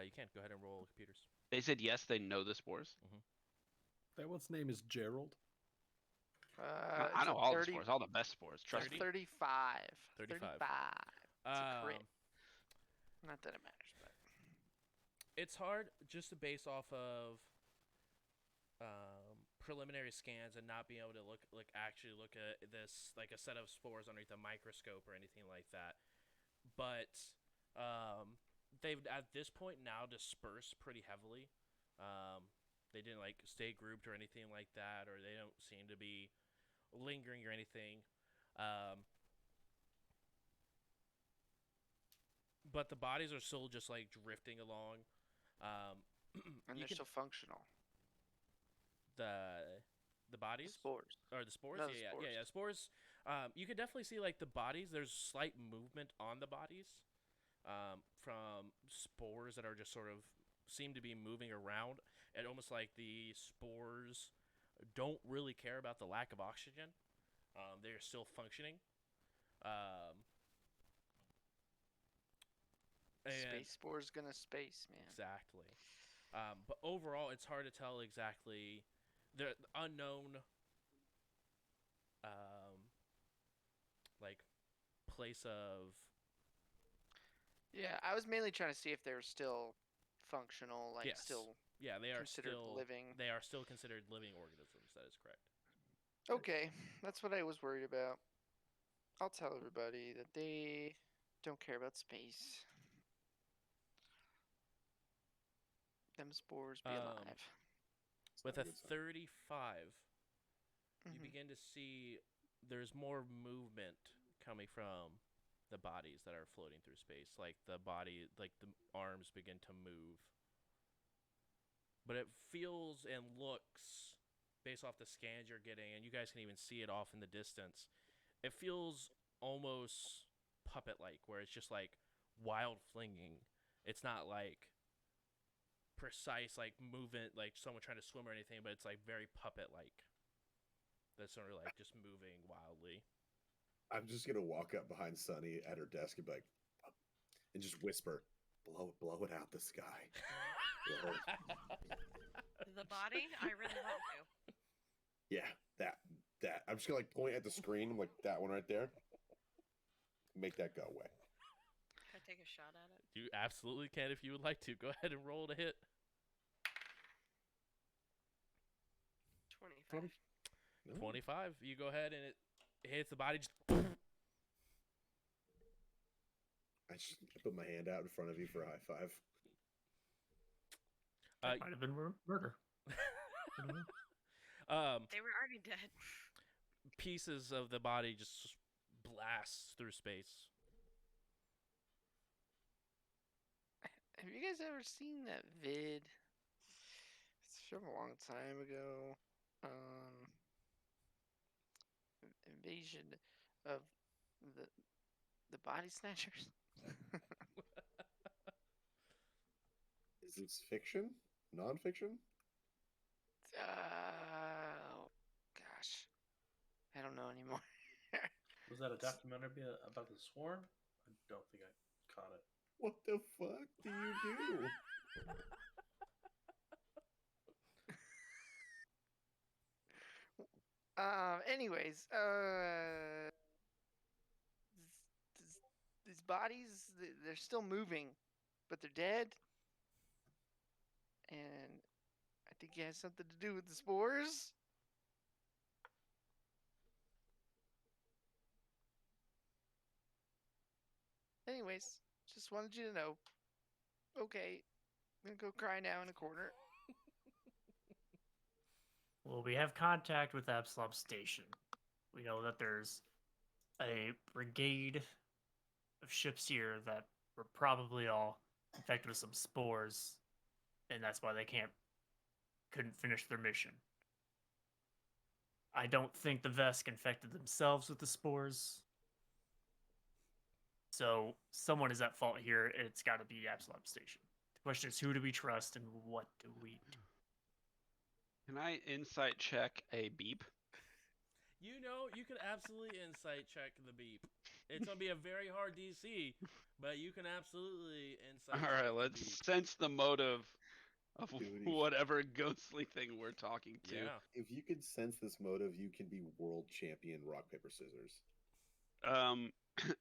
Speaker 1: You can go ahead and roll computers.
Speaker 3: They said yes, they know the spores.
Speaker 5: That one's name is Gerald.
Speaker 3: I know all the spores, all the best spores. Trust me.
Speaker 9: 35.
Speaker 1: 35.
Speaker 9: It's a crit. Not that it matters, but
Speaker 1: It's hard just to base off of preliminary scans and not being able to actually look at this like a set of spores underneath a microscope or anything like that. But they've at this point now dispersed pretty heavily. They didn't like stay grouped or anything like that, or they don't seem to be lingering or anything. But the bodies are still just like drifting along.
Speaker 9: and they're still functional.
Speaker 1: The bodies?
Speaker 9: Spores.
Speaker 1: Or the spores?
Speaker 9: No, the
Speaker 1: Yeah.
Speaker 9: spores.
Speaker 1: Spores. You could definitely see like the bodies. There's slight movement on the bodies from spores that are just sort of seem to be moving around. And almost like the spores don't really care about the lack of oxygen. They're still functioning.
Speaker 9: Space spores gonna space, man.
Speaker 1: Exactly. But overall, it's hard to tell exactly the unknown, like place of
Speaker 9: Yeah, I was mainly trying to see if they were still functional, like
Speaker 1: yes.
Speaker 9: still
Speaker 1: Yeah, they are
Speaker 9: considered
Speaker 1: still
Speaker 9: living.
Speaker 1: They are still considered living organisms. That is correct.
Speaker 9: Okay, that's what I was worried about. I'll tell everybody that they don't care about space. Them spores be alive.
Speaker 2: It's
Speaker 1: With
Speaker 2: not
Speaker 1: a
Speaker 2: good sign.
Speaker 1: 35, you
Speaker 9: Mhm.
Speaker 1: begin to see there's more movement coming from the bodies that are floating through space. Like the body, like the arms begin to move. But it feels and looks, based off the scans you're getting, and you guys can even see it off in the distance, it feels almost puppet-like, where it's just like wild flinging. It's not like precise like movement, like someone trying to swim or anything, but it's like very puppet-like. That's sort of like just moving wildly.
Speaker 2: I'm just gonna walk up behind Sunny at her desk and be like, and just whisper, blow it out the sky. Blow it."
Speaker 4: The body, I really want to.
Speaker 2: Yeah, that. I'm just gonna like point at the screen. I'm like that one right there. Make that go away.
Speaker 4: Can I take a shot at it?
Speaker 1: You absolutely can if you would like to. Go ahead and roll to hit.
Speaker 4: 25.
Speaker 2: No.
Speaker 1: 25. You go ahead and it hits the body. Just
Speaker 2: I put my hand out in front of you for a high five.
Speaker 8: That might have been murder.
Speaker 4: They were already dead.
Speaker 1: Pieces of the body just blasts through space.
Speaker 9: Have you guys ever seen that vid? It's from a long time ago. Invasion of the body snatchers.
Speaker 2: Is this fiction? Non-fiction?
Speaker 9: Oh gosh, I don't know anymore.
Speaker 7: Was that a documentary about the swarm? I don't think I caught it.
Speaker 2: What the fuck do you do?
Speaker 9: Anyways, these bodies, they're still moving, but they're dead. And I think it has something to do with the spores. Anyways, just wanted you to know. Okay, I'm gonna go cry now in a corner.
Speaker 8: Well, we have contact with Absalom Station. We know that there's a brigade of ships here that were probably all infected with some spores, and that's why they couldn't finish their mission. I don't think the Vesk infected themselves with the spores. So someone is at fault here, and it's got to be Absalom Station. The question is, who do we trust and what do we do?
Speaker 3: Can I insight check a beep?
Speaker 1: You know, you can absolutely insight check the beep. It's gonna be a very hard DC, but you can absolutely insight.
Speaker 3: All
Speaker 1: check
Speaker 3: right,
Speaker 1: the
Speaker 3: let's
Speaker 1: beep.
Speaker 3: sense the motive of
Speaker 2: Dude,
Speaker 3: whatever ghostly thing we're talking to.
Speaker 1: Yeah.
Speaker 2: If you could sense this motive, you can be world champion rock paper scissors.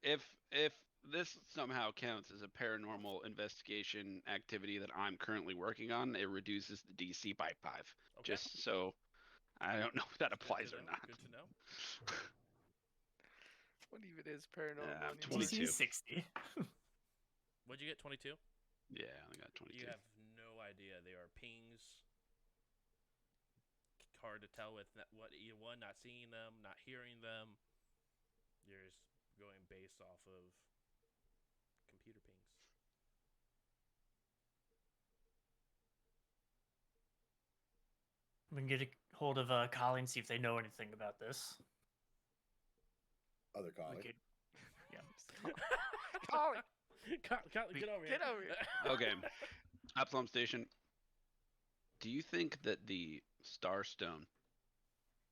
Speaker 3: If this somehow counts as a paranormal investigation activity that I'm currently working on, it reduces the DC by 5.
Speaker 1: Okay.
Speaker 3: Just so I don't know if that applies
Speaker 1: Good to
Speaker 3: or
Speaker 1: know.
Speaker 3: not.
Speaker 1: Good to know.
Speaker 9: What even is paranormal anymore?
Speaker 3: 22.
Speaker 8: DC 60.
Speaker 1: What'd you get? 22.
Speaker 3: Yeah, I only got 22.
Speaker 1: You have no idea. They are pings. Hard to tell with what either one, not seeing them, not hearing them. You're just going based off of computer pings.
Speaker 8: We can get a hold of Collie and see if they know anything about this.
Speaker 2: Other
Speaker 8: We
Speaker 2: colleague.
Speaker 8: could, yeah.
Speaker 9: Colin,
Speaker 1: Get over here.
Speaker 9: get over here.
Speaker 3: Okay. Absalom Station. Do you think that the Starstone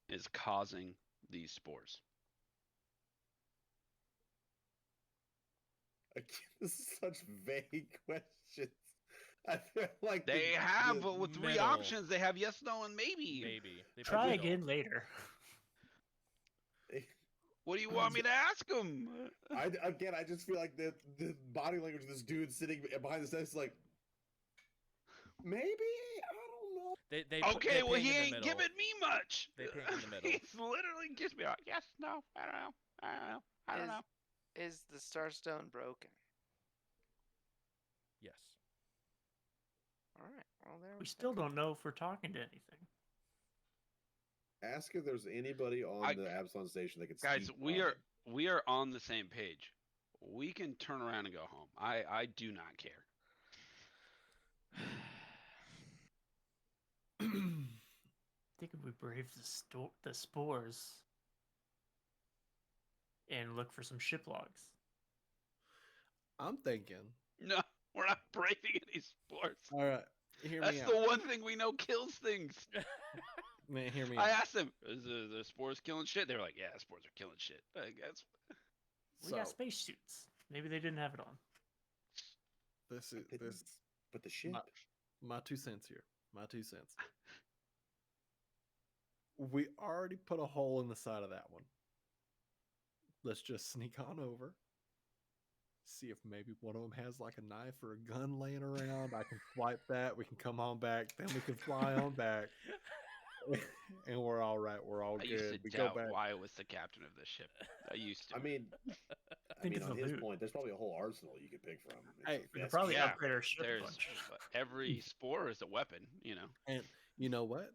Speaker 3: is causing these spores?
Speaker 2: This is such vague questions. I feel like
Speaker 3: They
Speaker 2: the-
Speaker 3: have
Speaker 2: the-
Speaker 3: with 3
Speaker 1: middle.
Speaker 3: options. They have yes, no, and maybe.
Speaker 1: Maybe. They
Speaker 8: Try
Speaker 1: probably
Speaker 8: again
Speaker 1: don't.
Speaker 8: later.
Speaker 3: What do you want me to ask him?
Speaker 2: I just feel like the body language of this dude sitting behind the desk is like, maybe, I don't know.
Speaker 3: Okay,
Speaker 1: they
Speaker 3: well,
Speaker 1: ping
Speaker 3: he
Speaker 1: in the
Speaker 3: ain't
Speaker 1: middle.
Speaker 3: giving me much.
Speaker 1: They ping in the middle.
Speaker 3: He's literally gives me a yes, no, I don't know, I don't know.
Speaker 9: Is the Starstone broken?
Speaker 1: Yes.
Speaker 9: All right. Well, there
Speaker 8: We still don't know if we're talking to anything.
Speaker 2: Ask if there's anybody on the Absalon station that can
Speaker 3: Guys,
Speaker 2: speak.
Speaker 3: we are on the same page. We can turn around and go home. I do not care.
Speaker 8: I think if we brave the spores and look for some ship logs.
Speaker 5: I'm thinking.
Speaker 3: No, we're not braving any spores.
Speaker 5: All right, hear me
Speaker 3: That's
Speaker 5: out.
Speaker 3: the one thing we know kills things.
Speaker 5: Man, hear me
Speaker 3: I
Speaker 5: out.
Speaker 3: asked them, is the spores killing shit? They were like, yeah, spores are killing shit. I guess.
Speaker 8: We got spacesuits. Maybe they didn't have it on.
Speaker 2: But the ship.
Speaker 5: My 2 cents here. My 2 cents. We already put a hole in the side of that one. Let's just sneak on over. See if maybe one of them has like a knife or a gun laying around. I can swipe that. We can come on back. Then we can fly on back. And we're all right. We're all
Speaker 3: I
Speaker 5: good.
Speaker 3: used to
Speaker 5: We
Speaker 3: doubt
Speaker 5: go back.
Speaker 3: why I was the captain of the ship. I used to.
Speaker 2: I mean,
Speaker 8: think it's
Speaker 2: on
Speaker 8: the
Speaker 2: his
Speaker 8: loot.
Speaker 2: point, there's probably a whole arsenal you could pick from.
Speaker 5: Hey,
Speaker 2: It's a
Speaker 8: We could
Speaker 2: vest
Speaker 8: probably
Speaker 2: kit.
Speaker 8: upgrade our ship a
Speaker 3: there's
Speaker 8: bunch.
Speaker 3: every spore is a weapon, you know.
Speaker 5: And you know what?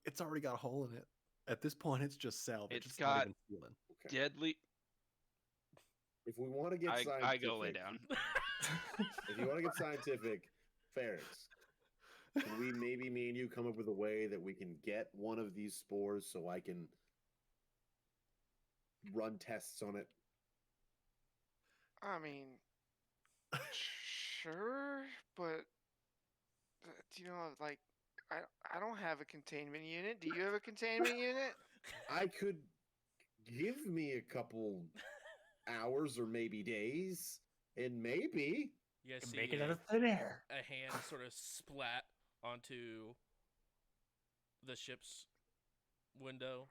Speaker 5: It's already got a hole in it. At this point, it's just salvage.
Speaker 3: It's
Speaker 5: not
Speaker 3: got
Speaker 5: even sealing.
Speaker 2: Okay.
Speaker 3: Deadly.
Speaker 2: If we want to get scientific,
Speaker 3: I go lay down.
Speaker 2: If you want to get scientific, Ferrix, can we maybe me and you come up with a way that we can get one of these spores so I can run tests on it?
Speaker 9: I mean, sure, but do you know, like, I don't have a containment unit. Do you have a containment unit?
Speaker 2: I could give me a couple hours or maybe days, and maybe
Speaker 1: You guys
Speaker 8: Can
Speaker 1: see
Speaker 8: make it out of thin air.
Speaker 1: a hand sort of splat onto the ship's window.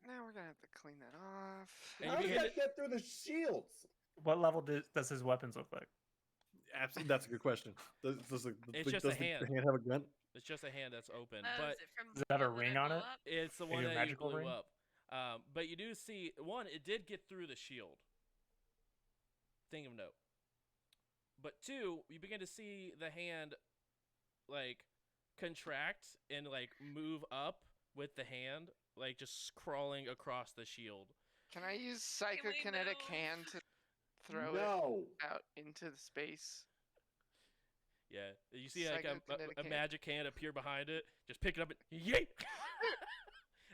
Speaker 9: Now we're gonna have to clean that off.
Speaker 1: And
Speaker 2: how
Speaker 1: you
Speaker 2: does
Speaker 1: begin
Speaker 2: that get through the shields?
Speaker 8: What level does his weapons look like?
Speaker 5: Absolutely, that's a good question. Does
Speaker 1: It's just
Speaker 5: does
Speaker 1: a hand.
Speaker 5: The hand have a gun?
Speaker 1: It's just a hand that's open,
Speaker 4: Oh,
Speaker 1: but
Speaker 4: is it from
Speaker 8: Does it have a
Speaker 4: the one
Speaker 8: ring
Speaker 4: that
Speaker 8: on
Speaker 4: blew
Speaker 8: it?
Speaker 4: up?
Speaker 1: it's the
Speaker 8: Maybe
Speaker 1: one
Speaker 8: a
Speaker 1: that you
Speaker 8: magical
Speaker 1: blew
Speaker 8: ring?
Speaker 1: up. But you do see one. It did get through the shield. Thing of note. But two, you begin to see the hand, like, contract and like move up with the hand, like just crawling across the shield.
Speaker 9: Can I use
Speaker 4: we
Speaker 9: psychokinetic
Speaker 4: move?
Speaker 9: hand to throw
Speaker 2: No.
Speaker 9: it out into the space?
Speaker 1: Yeah, you see like a
Speaker 9: Psychokinetic hand.
Speaker 1: magic hand appear behind it, just pick it up and yeet.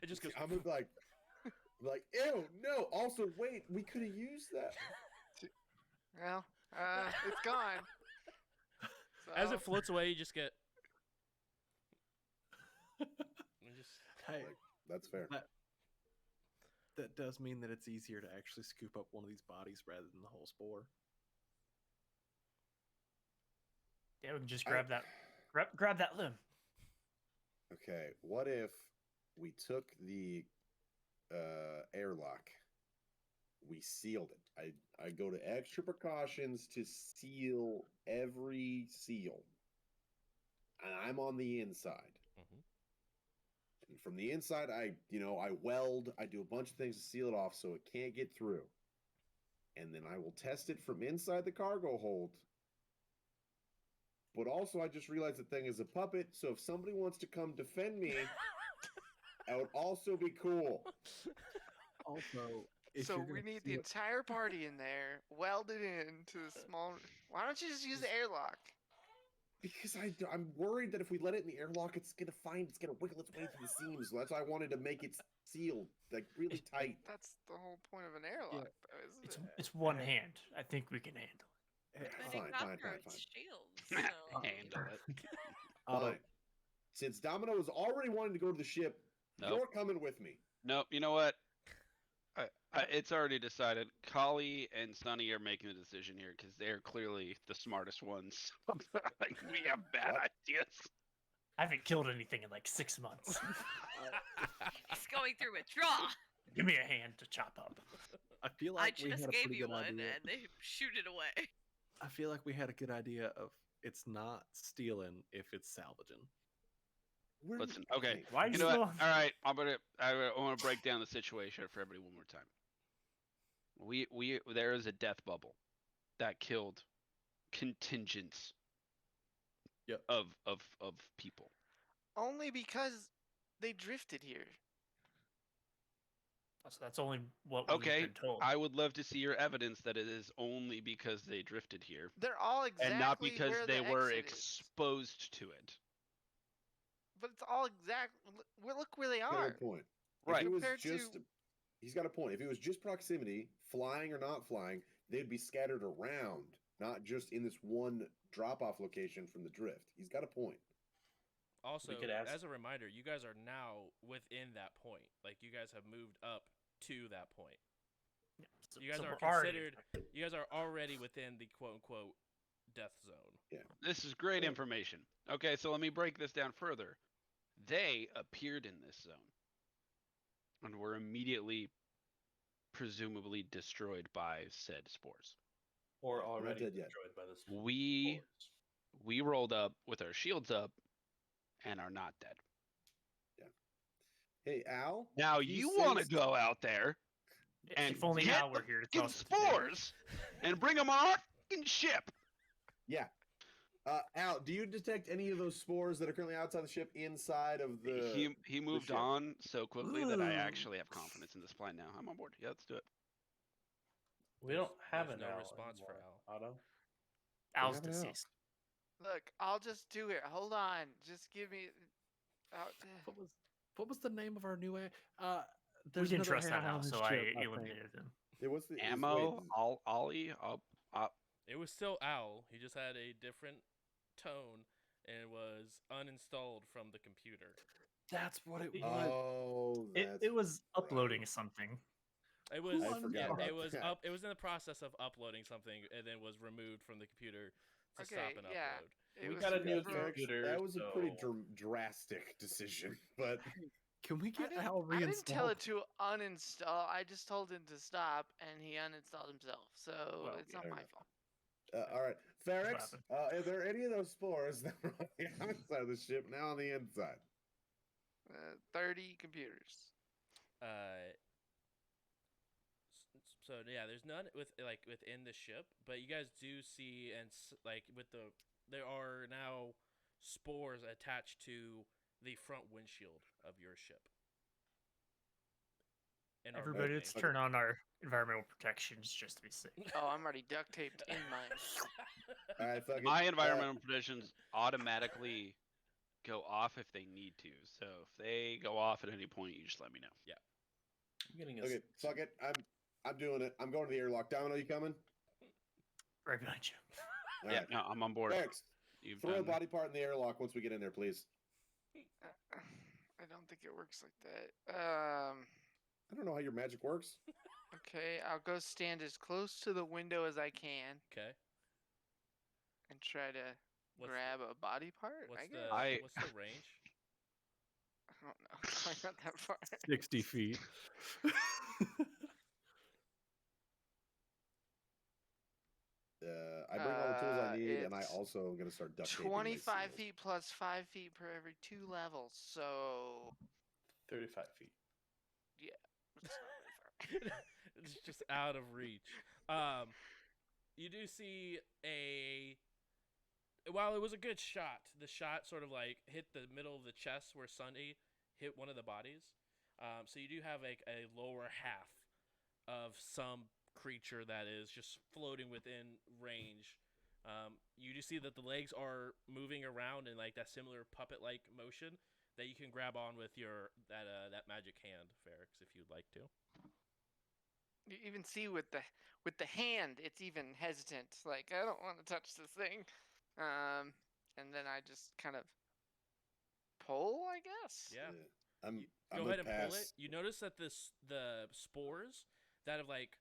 Speaker 1: It just goes.
Speaker 2: I'm gonna be like, ew, no. Also, wait, we could have used that.
Speaker 9: Well, it's gone.
Speaker 1: As
Speaker 9: So-
Speaker 1: it floats away, you just get. You just
Speaker 5: Hey,
Speaker 2: That's fair.
Speaker 5: that does mean that it's easier to actually scoop up one of these bodies rather than the whole spore.
Speaker 8: Yeah, we can just grab that. Grab that limb.
Speaker 2: Okay, what if we took the airlock, we sealed it? I go to extra precautions to seal every seal, and I'm on the inside.
Speaker 1: Mhm.
Speaker 2: And from the inside, I weld. I do a bunch of things to seal it off so it can't get through, and then I will test it from inside the cargo hold. But also, I just realized the thing is a puppet, so if somebody wants to come defend me, that would also be cool.
Speaker 5: Also, if
Speaker 9: So
Speaker 5: you're
Speaker 9: we
Speaker 5: gonna
Speaker 9: need the
Speaker 5: seal-
Speaker 9: entire party in there, welded into the small. Why don't you just use the airlock?
Speaker 2: Because I'm worried that if we let it in the airlock, it's gonna wiggle its way through the seams. So that's why I wanted to make it sealed, like really tight.
Speaker 9: That's the whole point of an airlock, though, isn't it?
Speaker 8: It's one hand. I think we can handle
Speaker 5: Hey,
Speaker 4: But
Speaker 2: Fine,
Speaker 4: it got
Speaker 2: fine,
Speaker 4: through
Speaker 2: fine,
Speaker 4: its
Speaker 2: fine.
Speaker 4: shields. So,
Speaker 3: Handle it.
Speaker 5: Otto,
Speaker 2: Fine. Since Domino is already wanting to go to the ship,
Speaker 3: Nope.
Speaker 2: you're coming with me.
Speaker 3: Nope. You know what? It's already decided. Kali and Sunny are making the decision here because they're clearly the smartest ones. Like, we have bad
Speaker 2: What?
Speaker 3: ideas.
Speaker 8: I haven't killed anything in like 6 months.
Speaker 4: It's going through withdrawal.
Speaker 8: Give me a hand to chop up.
Speaker 5: I feel
Speaker 4: I
Speaker 5: like we
Speaker 4: just
Speaker 5: had a
Speaker 4: gave
Speaker 5: pretty
Speaker 4: you
Speaker 5: good
Speaker 4: one,
Speaker 5: idea.
Speaker 4: and they shoot it away.
Speaker 5: I feel like we had a good idea of it's not stealing if it's salvaging.
Speaker 3: Listen, okay.
Speaker 8: Why
Speaker 3: You
Speaker 8: you
Speaker 3: know what?
Speaker 8: still?
Speaker 3: All right, I want to break down the situation for everybody one more time. There is a death bubble that killed contingents
Speaker 5: Yep.
Speaker 3: of people.
Speaker 9: Only because they drifted here.
Speaker 8: So that's only what we've
Speaker 3: Okay,
Speaker 8: been told.
Speaker 3: I would love to see your evidence that it is only because they drifted here
Speaker 9: They're all exactly
Speaker 3: and not because
Speaker 9: where
Speaker 3: they
Speaker 9: the
Speaker 3: were
Speaker 9: exit is.
Speaker 3: exposed to it.
Speaker 9: But it's all exact. Look where they
Speaker 2: Got a
Speaker 9: are.
Speaker 2: good point.
Speaker 3: Right.
Speaker 2: If it was
Speaker 9: Compared
Speaker 2: just,
Speaker 9: to-
Speaker 2: he's got a point. If it was just proximity, flying or not flying, they'd be scattered around, not just in this one drop-off location from the drift. He's got a point.
Speaker 1: Also,
Speaker 7: could ask-
Speaker 1: as a reminder, you guys are now within that point. Like, you guys have moved up to that point.
Speaker 8: Yeah, so-
Speaker 1: You guys
Speaker 8: so
Speaker 1: are
Speaker 8: we're already
Speaker 1: considered.
Speaker 8: infected.
Speaker 1: You guys are already within the quote-unquote death zone.
Speaker 3: This is great
Speaker 2: Yeah.
Speaker 3: information. Okay, so let me break this down further. They appeared in this zone and were immediately, presumably, destroyed by said spores.
Speaker 7: Or
Speaker 2: Not
Speaker 7: already
Speaker 2: dead yet.
Speaker 7: destroyed by this.
Speaker 3: We rolled up with our shields up and are not dead.
Speaker 2: Hey, Al.
Speaker 3: Now
Speaker 2: can
Speaker 3: you want to
Speaker 2: save-
Speaker 3: go out there and
Speaker 8: If only
Speaker 3: get
Speaker 8: now
Speaker 3: the
Speaker 8: we're here to
Speaker 3: fucking
Speaker 8: toss the potato.
Speaker 3: spores and bring them on our fucking ship.
Speaker 2: Yeah. Al, do you detect any of those spores that are currently outside the ship inside of the?
Speaker 3: He moved
Speaker 2: ship.
Speaker 3: on so quickly that I
Speaker 8: Ooh.
Speaker 3: actually have confidence in this plan now. I'm on board. Yeah, let's do it.
Speaker 7: We don't have
Speaker 1: There's
Speaker 7: an
Speaker 1: no
Speaker 7: Al
Speaker 1: response for
Speaker 7: anymore.
Speaker 1: Al.
Speaker 7: Otto.
Speaker 8: Al's
Speaker 2: have an Al.
Speaker 8: deceased.
Speaker 9: Look, I'll just do it. Hold on. Just give me.
Speaker 5: What was the name of our new?
Speaker 8: We
Speaker 5: There's
Speaker 8: didn't
Speaker 5: another
Speaker 8: trust that
Speaker 5: Al
Speaker 8: Al,
Speaker 5: on this
Speaker 8: so
Speaker 5: ship,
Speaker 8: I
Speaker 5: think.
Speaker 8: eliminated him.
Speaker 2: It was the
Speaker 3: Ammo, Ollie,
Speaker 1: It was still Owl. He just had a different tone and was uninstalled from the computer.
Speaker 5: That's what it was.
Speaker 2: Oh,
Speaker 8: It was
Speaker 2: right.
Speaker 8: uploading something.
Speaker 1: It was.
Speaker 2: I forgot about
Speaker 1: it was
Speaker 2: that.
Speaker 1: up. It was in the process of uploading something, and then was removed from the computer to
Speaker 9: Okay,
Speaker 1: stop an
Speaker 9: yeah.
Speaker 1: upload.
Speaker 9: It
Speaker 7: We
Speaker 9: was
Speaker 7: got a new
Speaker 9: super-
Speaker 7: computer.
Speaker 2: That was a pretty
Speaker 7: so-
Speaker 2: drastic decision, but
Speaker 5: Can we
Speaker 9: I
Speaker 5: get
Speaker 9: didn't,
Speaker 5: Al
Speaker 9: I didn't tell
Speaker 5: reinstalled?
Speaker 9: it to uninstall. I just told him to stop, and he uninstalled himself. So
Speaker 8: Well,
Speaker 9: it's not
Speaker 2: fair
Speaker 9: my
Speaker 2: enough.
Speaker 9: fault.
Speaker 2: all right, Ferrix.
Speaker 8: happened.
Speaker 2: Are there any of those spores that were on the outside of the ship now on the inside?
Speaker 9: 30 computers.
Speaker 1: So yeah, there's none within the ship, but you guys do see there are now spores attached to the front windshield of your ship. And are
Speaker 8: Everybody, let's
Speaker 1: moving.
Speaker 8: turn on our environmental protections just to be safe.
Speaker 9: Oh, I'm already duct taped in mine.
Speaker 2: All right, fuck it.
Speaker 3: my environmental protections automatically go off if they need to. So if they go off at any point, you just let me know.
Speaker 7: I'm getting a
Speaker 2: Okay, fuck it. I'm doing it. I'm going to the airlock. Domino, you coming?
Speaker 8: Right behind you.
Speaker 2: All
Speaker 3: Yeah,
Speaker 2: right.
Speaker 3: no, I'm on board.
Speaker 2: Ferrix,
Speaker 3: You've
Speaker 2: throw a
Speaker 3: done.
Speaker 2: body part in the airlock once we get in there, please.
Speaker 9: I don't think it works like that.
Speaker 2: I don't know how your magic works.
Speaker 9: Okay, I'll go stand as close to the window as I can
Speaker 1: Okay.
Speaker 9: and try to
Speaker 1: What's
Speaker 9: grab a body part.
Speaker 1: What's
Speaker 9: I
Speaker 1: the
Speaker 9: guess.
Speaker 1: what's the range?
Speaker 9: I don't know. I'm not that far.
Speaker 5: 60 feet.
Speaker 2: I bring all the tools I need, and I
Speaker 9: it's
Speaker 2: also am going to start duct taping. my
Speaker 9: 25
Speaker 2: seals.
Speaker 9: feet plus 5 feet per every 2 levels. So
Speaker 7: 35 feet.
Speaker 9: it's not very far.
Speaker 1: It's just out of reach. You do see while it was a good shot, the shot sort of like hit the middle of the chest where Sunny hit one of the bodies. So you do have like a lower half of some creature that is just floating within range. You do see that the legs are moving around in like that similar puppet-like motion that you can grab on with your that magic hand, Ferrix, if you'd like to.
Speaker 9: You even see with the hand, it's even hesitant. Like, I don't want to touch this thing. And then I just kind of pull, I guess.
Speaker 1: Yeah.
Speaker 2: I'm
Speaker 1: Go
Speaker 2: gonna
Speaker 1: ahead and pull it.
Speaker 2: pass.
Speaker 1: You notice that the spores that have like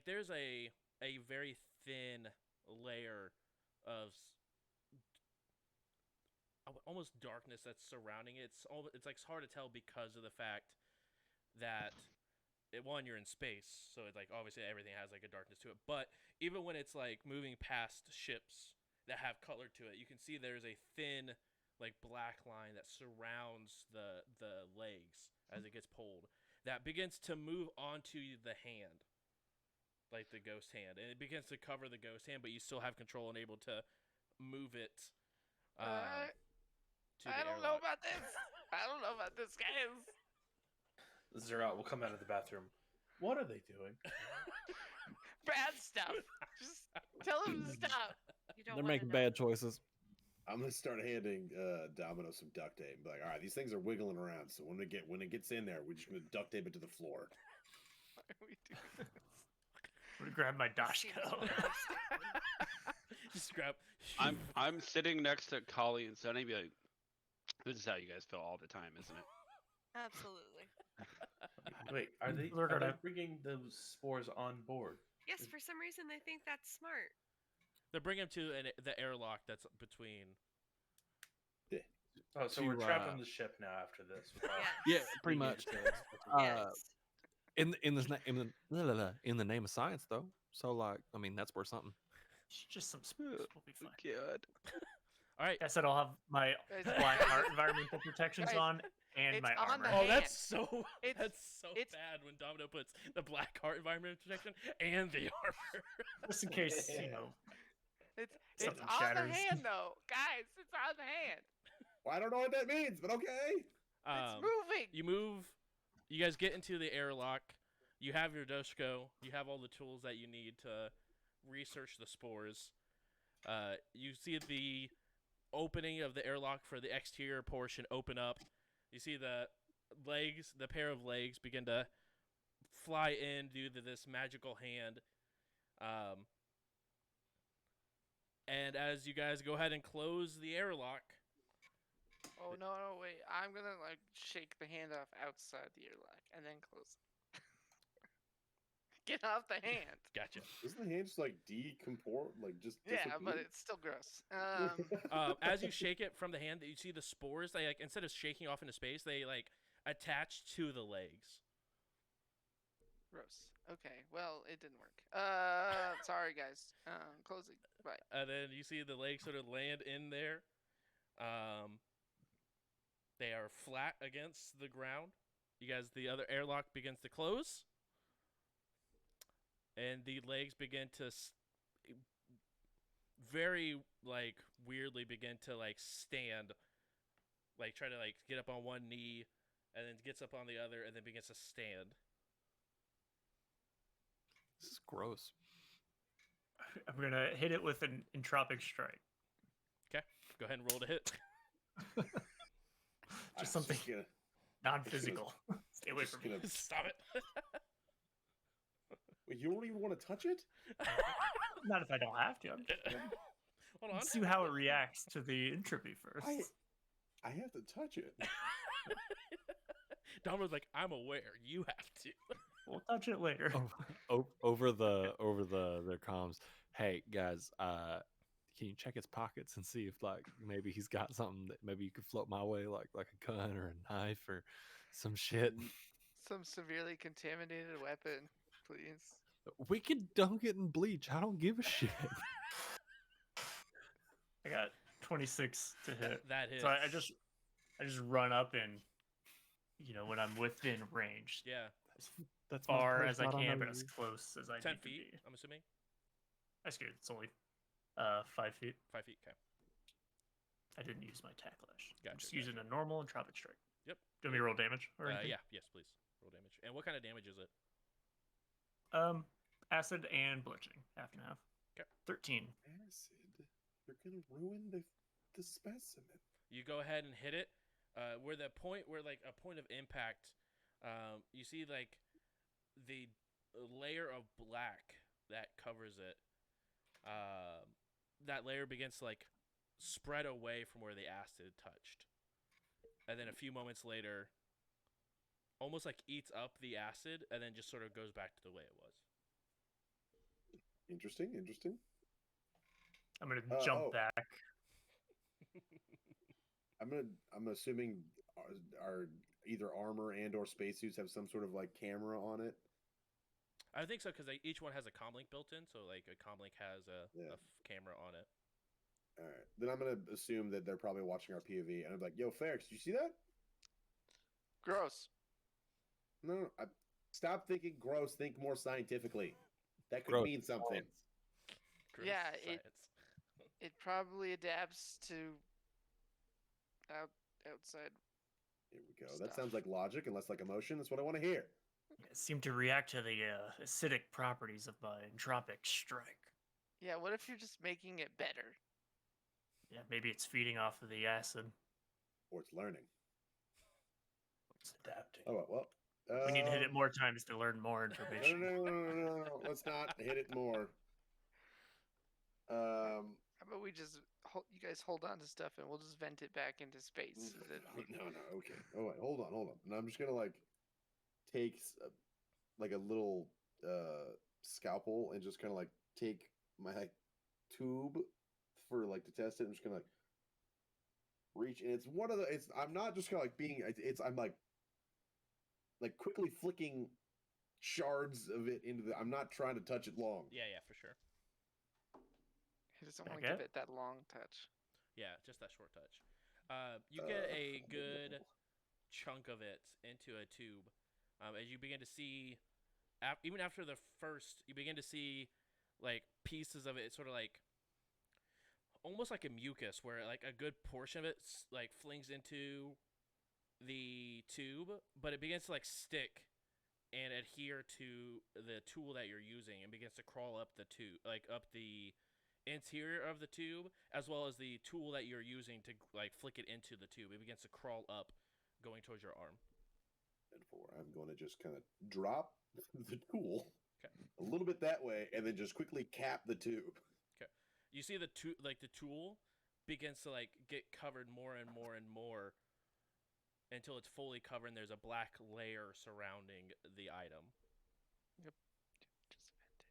Speaker 1: there's a very thin layer of almost darkness that's surrounding it. It's like hard to tell because of the fact that one, you're in space, so it's like obviously everything has like a darkness to it. But even when it's like moving past ships that have color to it, you can see there's a thin like black line that surrounds the legs as it gets pulled. That begins to move onto the hand, like the ghost hand, and it begins to cover the ghost hand, but you still have control and able to move it to the
Speaker 9: I don't know
Speaker 1: airlock.
Speaker 9: about this. I don't know about this, guys.
Speaker 7: Zerat will come out of the bathroom. What are they doing?
Speaker 9: Bad stuff. Just tell them to stop.
Speaker 4: You don't
Speaker 5: They're
Speaker 4: wanna
Speaker 5: making
Speaker 4: know.
Speaker 5: bad choices.
Speaker 2: I'm gonna start handing Domino some duct tape. Be like, all right, these things are wiggling around, so when it gets in there, we're just gonna duct tape it to the floor.
Speaker 9: Why are we doing this?
Speaker 8: I'm gonna grab my
Speaker 4: Seems
Speaker 8: Dashko.
Speaker 4: really stupid.
Speaker 1: Just grab.
Speaker 3: I'm sitting next to Kali and Sunny, be like, "This is how you guys feel all the time, isn't it?"
Speaker 4: Absolutely.
Speaker 7: Wait, are they bringing those spores on board?
Speaker 4: Yes, for some reason they think that's smart.
Speaker 1: They're bringing him to the airlock that's between.
Speaker 7: Oh, so
Speaker 5: To,
Speaker 7: we're trapped on the ship now after this. without
Speaker 5: Yeah,
Speaker 4: Yes.
Speaker 5: pretty
Speaker 7: being
Speaker 5: much.
Speaker 7: able to-
Speaker 4: Yes.
Speaker 5: In the name of science, though. So like, I mean, that's worth something.
Speaker 8: Just some spores will be fine.
Speaker 3: God.
Speaker 1: All right.
Speaker 8: I said I'll have my
Speaker 9: Guys,
Speaker 8: black heart environmental protections
Speaker 9: Guys,
Speaker 8: on and
Speaker 9: it's
Speaker 8: my
Speaker 9: on
Speaker 8: armor.
Speaker 9: the
Speaker 1: Oh,
Speaker 9: hand.
Speaker 1: that's so
Speaker 9: It's- it's-
Speaker 1: bad when Domino puts the black heart environment protection and the armor.
Speaker 8: Just in case, you know.
Speaker 9: It's
Speaker 8: Something
Speaker 9: on
Speaker 8: shatters.
Speaker 9: the hand, though. Guys, it's on the hand.
Speaker 2: Well, I don't know what that means, but okay.
Speaker 9: It's moving.
Speaker 1: You move. You guys get into the airlock. You have your Doshko. You have all the tools that you need to research the spores. You see the opening of the airlock for the exterior portion open up. You see the pair of legs begin to fly in due to this magical hand. And as you guys go ahead and close the airlock,
Speaker 9: Oh, no, wait. I'm going to, like, shake the hand off outside the airlock and then close it. Get off the hand.
Speaker 1: gotcha.
Speaker 2: Doesn't the hand just like decompose, like just
Speaker 9: Yeah, but
Speaker 2: disappear?
Speaker 9: it's still gross.
Speaker 1: As you shake it from the hand, you see the spores. They like instead of shaking off into space, they like attach to the legs.
Speaker 9: Gross. Okay, well, it didn't work. Sorry, guys. Closing. Bye.
Speaker 1: And then you see the legs sort of land in there. They are flat against the ground. You guys, the other airlock begins to close, and the legs begin to very like weirdly begin to like stand, like try to like get up on one knee, and then gets up on the other, and then begins to stand.
Speaker 5: This is gross.
Speaker 8: I'm gonna hit it with an entropic strike.
Speaker 1: Okay, go ahead and roll to hit.
Speaker 8: Just
Speaker 2: I'm
Speaker 8: something
Speaker 2: gonna-
Speaker 8: non-physical. Stay away
Speaker 2: just
Speaker 8: from me.
Speaker 2: gonna-
Speaker 1: Stop it.
Speaker 2: Wait, you don't even want to touch it?
Speaker 8: Not if I don't have to. I'm just gonna
Speaker 1: Hold on.
Speaker 8: see how it reacts to the entropy first.
Speaker 2: I have to touch it.
Speaker 1: Domino's like, I'm aware. You have to.
Speaker 8: We'll touch it later.
Speaker 5: Over their comms. Hey guys, can you check his pockets and see if like maybe he's got something that maybe you could float my way, like a gun or a knife or some shit.
Speaker 9: Some severely contaminated weapon, please.
Speaker 5: We could dunk it in bleach. I don't give a shit.
Speaker 8: I got 26 to hit.
Speaker 1: That hits.
Speaker 8: So I just run up and, when I'm within range,
Speaker 1: Yeah,
Speaker 5: That's
Speaker 8: as far
Speaker 5: my
Speaker 8: as I
Speaker 5: first
Speaker 8: can,
Speaker 5: thought
Speaker 8: but
Speaker 5: on
Speaker 8: as
Speaker 5: it.
Speaker 8: close as I
Speaker 1: 10
Speaker 8: need to
Speaker 1: feet,
Speaker 8: be.
Speaker 1: I'm assuming.
Speaker 8: I scared it's only 5 feet.
Speaker 1: 5 feet, okay.
Speaker 8: I didn't use my tacklash. I'm
Speaker 1: Gotcha,
Speaker 8: just using a normal entropic strike.
Speaker 1: Yep.
Speaker 8: Do you want me to roll damage or anything?
Speaker 1: Yeah, yes, please. Roll damage. And what kind of damage is it?
Speaker 8: Acid and bludgeoning, half and half.
Speaker 1: Okay.
Speaker 8: 13.
Speaker 2: Acid. You're gonna ruin the specimen.
Speaker 1: You go ahead and hit it. Where a point of impact, you see like the layer of black that covers it. That layer begins to like spread away from where the acid touched, and then a few moments later, almost like eats up the acid, and then just sort of goes back to the way it was.
Speaker 2: Interesting.
Speaker 8: I'm going to jump back.
Speaker 2: I'm assuming our either armor and or spacesuits have some sort of like camera on it?
Speaker 1: I think so because each one has a comlink built in, so like a comlink has a camera on it.
Speaker 2: All right, then I'm gonna assume that they're probably watching our POV, and I'm like, "Yo, Ferrix, did you see that?"
Speaker 9: Gross.
Speaker 2: No, stop thinking gross. Think more scientifically. That could
Speaker 5: Gross
Speaker 2: mean something.
Speaker 1: Gross
Speaker 9: Yeah,
Speaker 1: science.
Speaker 9: It probably adapts to outside.
Speaker 2: Here we go. That sounds like logic and less like emotion. That's what I want to hear.
Speaker 8: It seemed to react to the acidic properties of my entropic strike.
Speaker 9: Yeah, what if you're just making it better?
Speaker 8: Yeah, maybe it's feeding off of the acid.
Speaker 2: Or it's learning.
Speaker 7: It's adapting.
Speaker 2: Oh well.
Speaker 8: We need to hit it more times to learn more information.
Speaker 2: No. Let's not hit it more.
Speaker 9: How about we just you guys hold on to stuff and we'll just vent it back into space?
Speaker 2: No. Okay. Oh wait. Hold on. And I'm just gonna like take like a little scalpel and just kind of like take my like tube for like to test it. I'm just gonna like reach, and it's one of the. I'm not just kind of like being. I'm like quickly flicking shards of it into the. I'm not trying to touch it long.
Speaker 1: Yeah, for sure.
Speaker 9: He doesn't want to give it that long touch.
Speaker 1: Yeah, just that short touch. You get a good chunk of it into a tube. As you begin to see, even after the first, you begin to see like pieces of it sort of like almost like a mucus, where like a good portion of it like flings into the tube, but it begins to like stick and adhere to the tool that you're using, and begins to crawl up the tube, like up the interior of the tube, as well as the tool that you're using to like flick it into the tube. It begins to crawl up, going towards your arm.
Speaker 2: And I'm going to just kind of drop the tool a little bit that way, and then just quickly cap the tube.
Speaker 1: Okay. You see the tool begins to like get covered more and more and more until it's fully covered, and there's a black layer surrounding the item.
Speaker 9: Yep. Just vent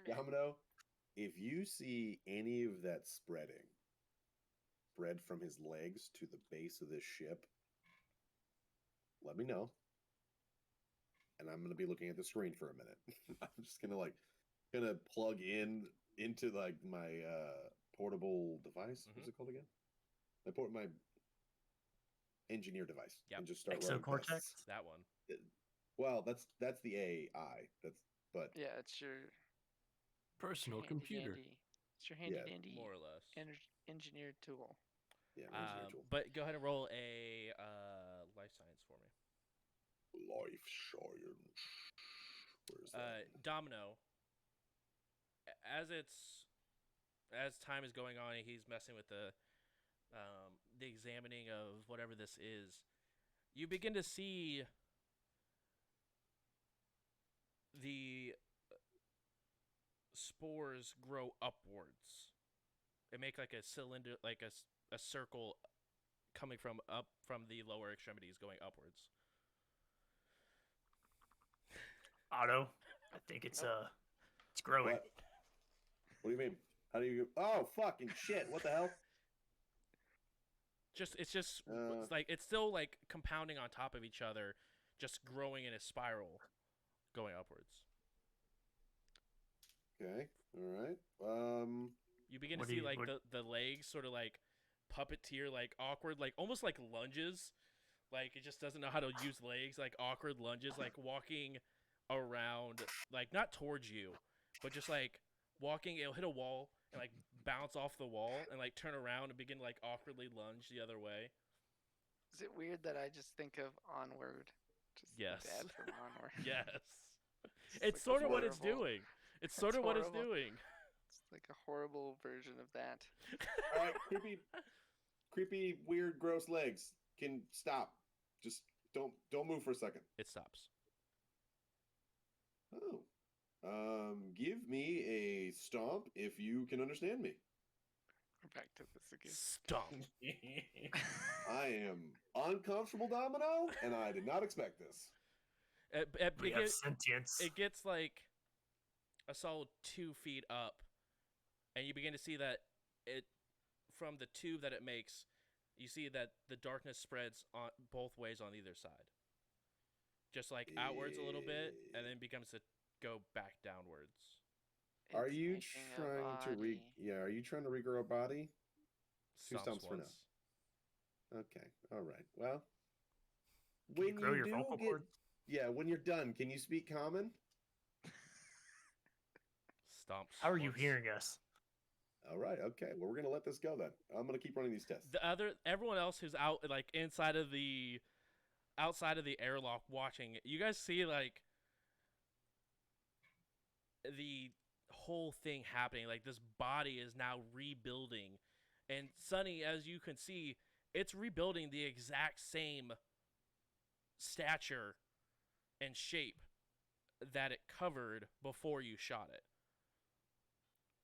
Speaker 2: it. Domino, if you see any of that spread from his legs to the base of this ship, let me know. And I'm gonna be looking at the screen for a minute. I'm just gonna plug into like my portable device. What's it called again? My engineer device.
Speaker 1: Yep.
Speaker 2: And just start
Speaker 8: Exocortex.
Speaker 1: That one.
Speaker 2: Well, that's the AI.
Speaker 9: Yeah, it's your
Speaker 5: personal computer.
Speaker 9: It's your handy dandy,
Speaker 1: more or less,
Speaker 9: engineered tool.
Speaker 2: Yeah, engineered tool.
Speaker 1: But go ahead and roll a life science for me.
Speaker 2: Life science. Where's that?
Speaker 1: Domino. As time is going on, and he's messing with the examining of whatever this is. You begin to see the spores grow upwards. They make like a cylinder, like a circle coming from the lower extremities going upwards.
Speaker 8: Otto, I think it's growing.
Speaker 2: What do you mean? How do you? Oh, fucking shit! What the hell?
Speaker 1: It's like it's still like compounding on top of each other, just growing in a spiral, going upwards.
Speaker 2: Okay. All right.
Speaker 1: You begin to see like the legs sort of like puppeteer, like awkward, like almost like lunges, like it just doesn't know how to use legs, like awkward lunges, like walking around, like not towards you, but just like walking. It'll hit a wall and like bounce off the wall and like turn around and begin to like awkwardly lunge the other way.
Speaker 9: Is it weird that I just think of Onward? Just
Speaker 1: yes.
Speaker 9: Dad from Onward.
Speaker 1: Yes. It's sort of what it's doing. It's sort of what it's doing.
Speaker 9: It's like a horrible version of that.
Speaker 2: All right, creepy, weird, gross legs. Can stop. Just don't move for a second.
Speaker 1: It stops.
Speaker 2: Oh. Give me a stomp if you can understand me.
Speaker 9: We're back to this again.
Speaker 1: Stomp.
Speaker 2: I am uncomfortable, Domino, and I did not expect this.
Speaker 8: We have sentience.
Speaker 1: It gets like a solid 2 feet up, and you begin to see that from the tube that it makes, you see that the darkness spreads on both ways on either side. Just like outwards a little bit, and then becomes to go back downwards.
Speaker 2: Are
Speaker 9: It's
Speaker 2: you
Speaker 9: making a
Speaker 2: trying to
Speaker 9: body.
Speaker 2: Are you trying to regrow a body? Two
Speaker 1: Stomps
Speaker 2: stumps for
Speaker 1: once.
Speaker 2: now. Okay. All right. Well,
Speaker 8: Can you
Speaker 2: when
Speaker 8: grow
Speaker 2: you
Speaker 8: your
Speaker 2: do
Speaker 8: vocal
Speaker 2: get,
Speaker 8: cords?
Speaker 2: yeah, when you're done, can you speak common?
Speaker 1: Stomps.
Speaker 8: How are you
Speaker 1: once.
Speaker 8: hearing us?
Speaker 2: All right. Okay. Well, we're gonna let this go then. I'm gonna keep running these tests.
Speaker 1: Everyone else who's out, like outside of the airlock watching, you guys see like the whole thing happening. Like this body is now rebuilding, and Sunny, as you can see, it's rebuilding the exact same stature and shape that it covered before you shot it.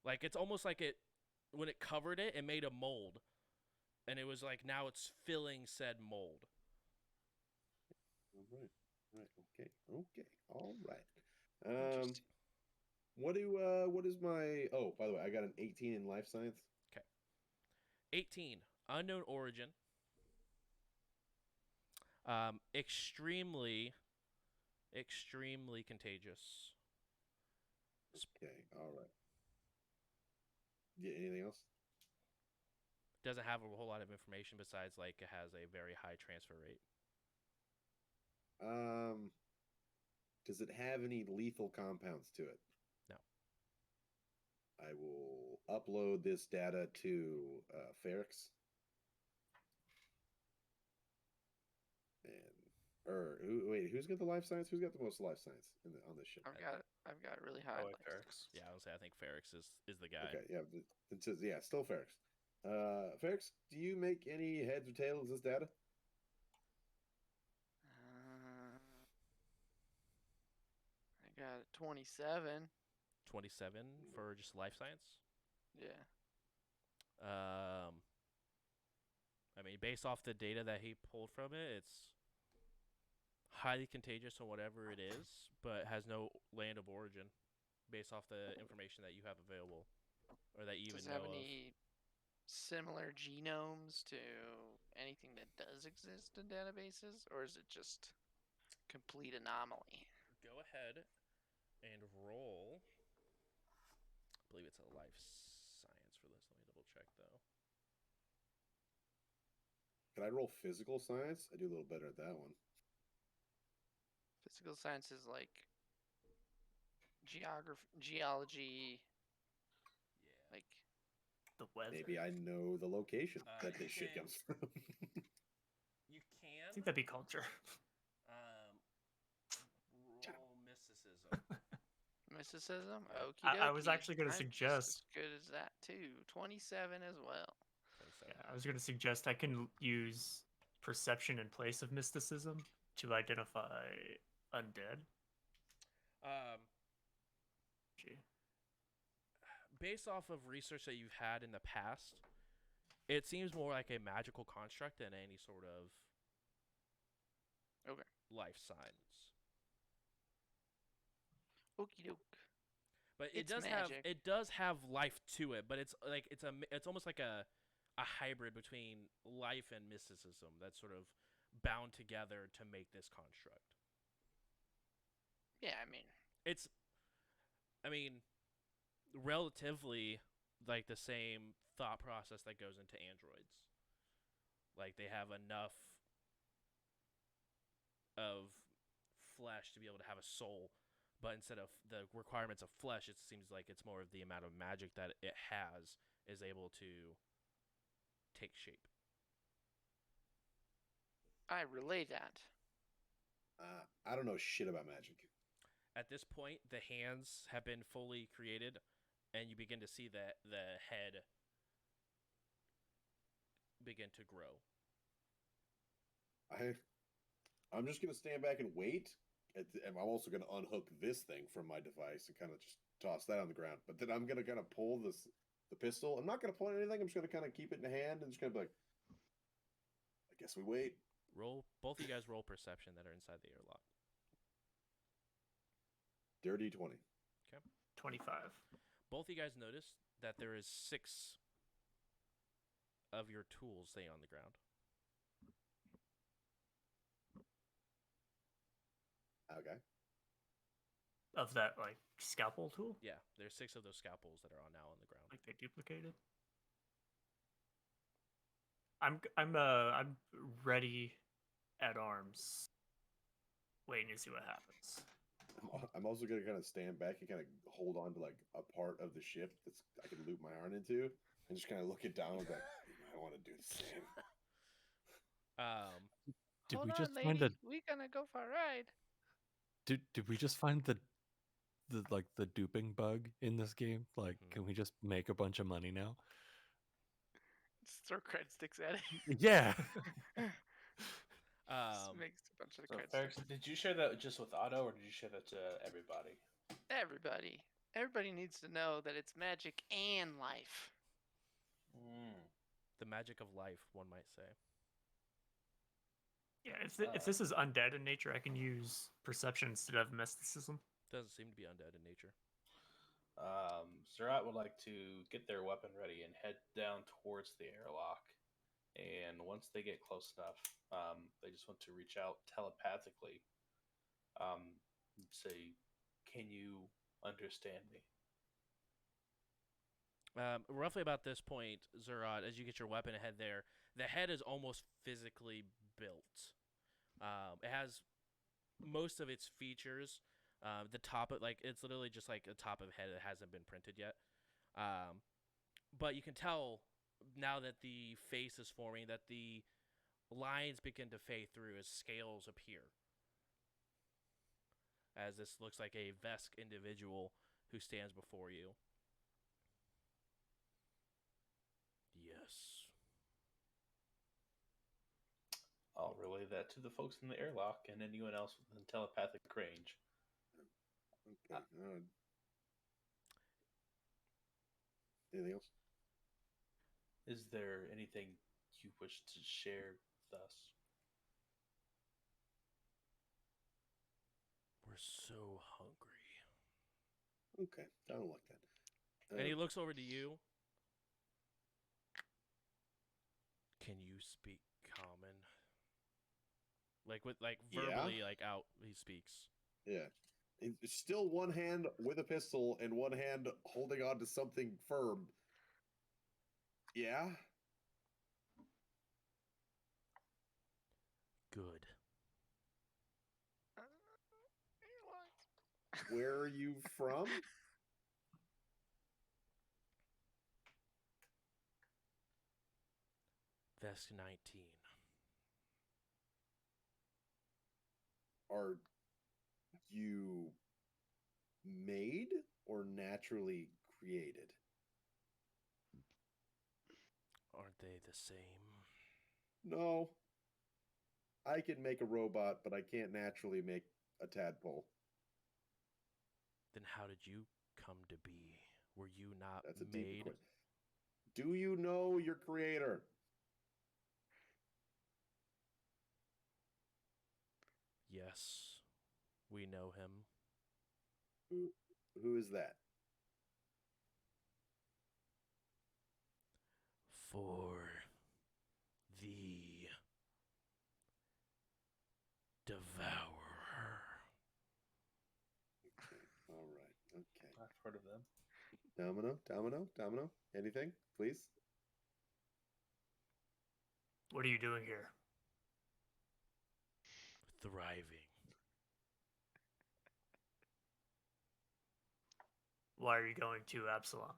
Speaker 1: Like it's almost like when it covered it, it made a mold, and it was like now it's filling said mold.
Speaker 2: All right. Right. Okay. Okay. All right.
Speaker 1: Interesting.
Speaker 2: What is my? Oh, by the way, I got an 18 in life science.
Speaker 1: 18. Unknown origin. Extremely contagious.
Speaker 2: Okay. All right. Yeah. Anything else?
Speaker 1: Doesn't have a whole lot of information besides like it has a very high transfer rate.
Speaker 2: Does it have any lethal compounds to it?
Speaker 1: No.
Speaker 2: I will upload this data to Ferrix. Who's got the life science? Who's got the most life science on this ship?
Speaker 9: I've got really high.
Speaker 7: Oh,
Speaker 9: life
Speaker 7: Ferrix.
Speaker 1: Yeah, I would say I think Ferrix is the guy.
Speaker 2: Okay, yeah, it says still Ferrix. Ferrix, do you make any heads or tails of this data?
Speaker 9: I got 27.
Speaker 1: 27 for just life science.
Speaker 9: Yeah.
Speaker 1: I mean, based off the data that he pulled from it, it's highly contagious or whatever it is, but has no land of origin, based off the information that you have available, or that you
Speaker 9: Does
Speaker 1: even
Speaker 9: it have
Speaker 1: know of.
Speaker 9: any similar genomes to anything that does exist in databases, or is it just complete anomaly?
Speaker 1: Go ahead and roll. I believe it's a life science for this. Let me double check though.
Speaker 2: Can I roll physical science? I do a little better at that one.
Speaker 9: Physical science is like geology,
Speaker 1: Yeah.
Speaker 9: like
Speaker 8: The weather.
Speaker 2: Maybe I know the location that
Speaker 1: you
Speaker 2: this shit
Speaker 1: can-
Speaker 2: comes from.
Speaker 1: You
Speaker 8: I
Speaker 1: can
Speaker 8: think that'd be culture.
Speaker 1: roll mysticism.
Speaker 9: mysticism.
Speaker 1: Yeah.
Speaker 9: Okie
Speaker 8: I was actually gonna
Speaker 9: I'm
Speaker 8: suggest-
Speaker 9: just as good as that too. 27 as well.
Speaker 1: 27.
Speaker 8: Yeah, I was going to suggest I can use perception in place of mysticism to identify undead. Gee.
Speaker 1: Based off of research that you've had in the past, it seems more like a magical construct than any sort of
Speaker 9: Okay.
Speaker 1: life signs.
Speaker 9: Okie doke.
Speaker 1: But it
Speaker 9: It's
Speaker 1: it does have life to it, but it's like it's almost like a hybrid between life and mysticism that's sort of bound together to make this construct.
Speaker 9: Yeah,
Speaker 1: It's relatively like the same thought process that goes into androids. Like they have enough of flesh to be able to have a soul, but instead of the requirements of flesh, it seems like it's more of the amount of magic that it has is able to take shape.
Speaker 9: I relay that.
Speaker 2: I don't know shit about magic.
Speaker 1: At this point, the hands have been fully created, and you begin to see the head begin to grow.
Speaker 2: I'm just gonna stand back and wait. And I'm also gonna unhook this thing from my device and kind of just toss that on the ground. But then I'm gonna kind of pull the pistol. I'm not gonna point anything. I'm just gonna kind of keep it in the hand and just gonna be like, I guess we wait.
Speaker 1: Roll, both of you guys roll perception that are inside the airlock.
Speaker 2: Dirty 20.
Speaker 8: 25.
Speaker 1: Both of you guys notice that there is 6 of your tools staying on the ground.
Speaker 2: Okay.
Speaker 8: Of that like scalpel tool,
Speaker 1: Yeah, there's 6 of those scalpels that are now on the ground.
Speaker 8: like they duplicated. I'm ready at arms, waiting to see what happens.
Speaker 2: I'm also gonna kind of stand back and kind of hold on to like a part of the ship that's I can loop my arm into, and just kind of look it down. Like, I want to do the same.
Speaker 5: Did
Speaker 9: Hold
Speaker 5: we
Speaker 9: on,
Speaker 5: just
Speaker 9: lady.
Speaker 5: find a?
Speaker 9: We gonna go for a ride.
Speaker 5: Did we just find the like the duping bug in this game? Like, can we just make a bunch of money now?
Speaker 9: Just throw cred sticks at it.
Speaker 5: Yeah.
Speaker 9: Just makes a bunch of
Speaker 7: So,
Speaker 9: cred
Speaker 7: Ferrix,
Speaker 9: sticks.
Speaker 7: did you share that just with Otto, or did you share that to everybody?
Speaker 9: Everybody needs to know that it's magic and life.
Speaker 1: The magic of life, one might say.
Speaker 8: Yeah, if this is undead in nature, I can use perception instead of mysticism.
Speaker 1: Doesn't seem to be undead in nature.
Speaker 7: Zerat would like to get their weapon ready and head down towards the airlock. And once they get close enough, they just want to reach out telepathically. Say, can you understand me?
Speaker 1: Roughly about this point, Zerod, as you get your weapon ahead there, the head is almost physically built. It has most of its features. The top, like it's literally just like a top of head that hasn't been printed yet. But you can tell now that the face is forming that the lines begin to fade through as scales appear. As this looks like a Vesk individual who stands before you. Yes.
Speaker 7: I'll relay that to the folks in the airlock and anyone else within telepathic range.
Speaker 2: Okay. Anything else?
Speaker 7: Is there anything you wish to share with us?
Speaker 1: We're so hungry.
Speaker 2: Okay, I don't like that.
Speaker 1: And he looks over to you. Can you speak common? Like with verbally,
Speaker 2: Yeah.
Speaker 1: like out he speaks.
Speaker 2: Yeah. It's still one hand with a pistol and one hand holding on to something firm. Yeah.
Speaker 1: Good.
Speaker 2: Where are you from?
Speaker 1: Vesk 19.
Speaker 2: Are you made or naturally created?
Speaker 1: Aren't they the same?
Speaker 2: No. I can make a robot, but I can't naturally make a tadpole.
Speaker 1: Then how did you come to be? Were you not
Speaker 2: That's a deep
Speaker 1: made?
Speaker 2: question. Do you know your creator?
Speaker 1: Yes. We know him.
Speaker 2: Who is that?
Speaker 1: For the Devourer.
Speaker 2: All right. Okay.
Speaker 7: I've heard of them.
Speaker 2: Domino. Anything, please?
Speaker 8: What are you doing here?
Speaker 1: Thriving.
Speaker 8: Why are you going to Absalom?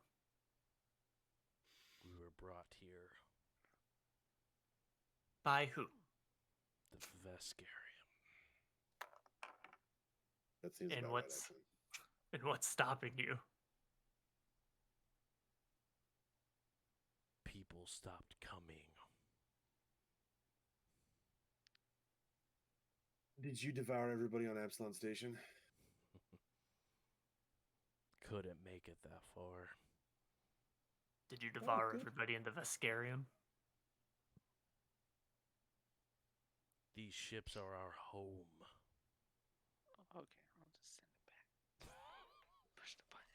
Speaker 1: We were brought here.
Speaker 8: By who?
Speaker 1: The Veskarium.
Speaker 2: That seems
Speaker 8: And
Speaker 2: about right, actually.
Speaker 8: And what's stopping you?
Speaker 1: People stopped coming.
Speaker 2: Did you devour everybody on Absalon Station?
Speaker 1: Couldn't make it that far.
Speaker 8: Did you devour
Speaker 2: good.
Speaker 8: everybody in the Veskarium?
Speaker 1: These ships are our home.
Speaker 9: Okay, I'll just send it back. Push the button.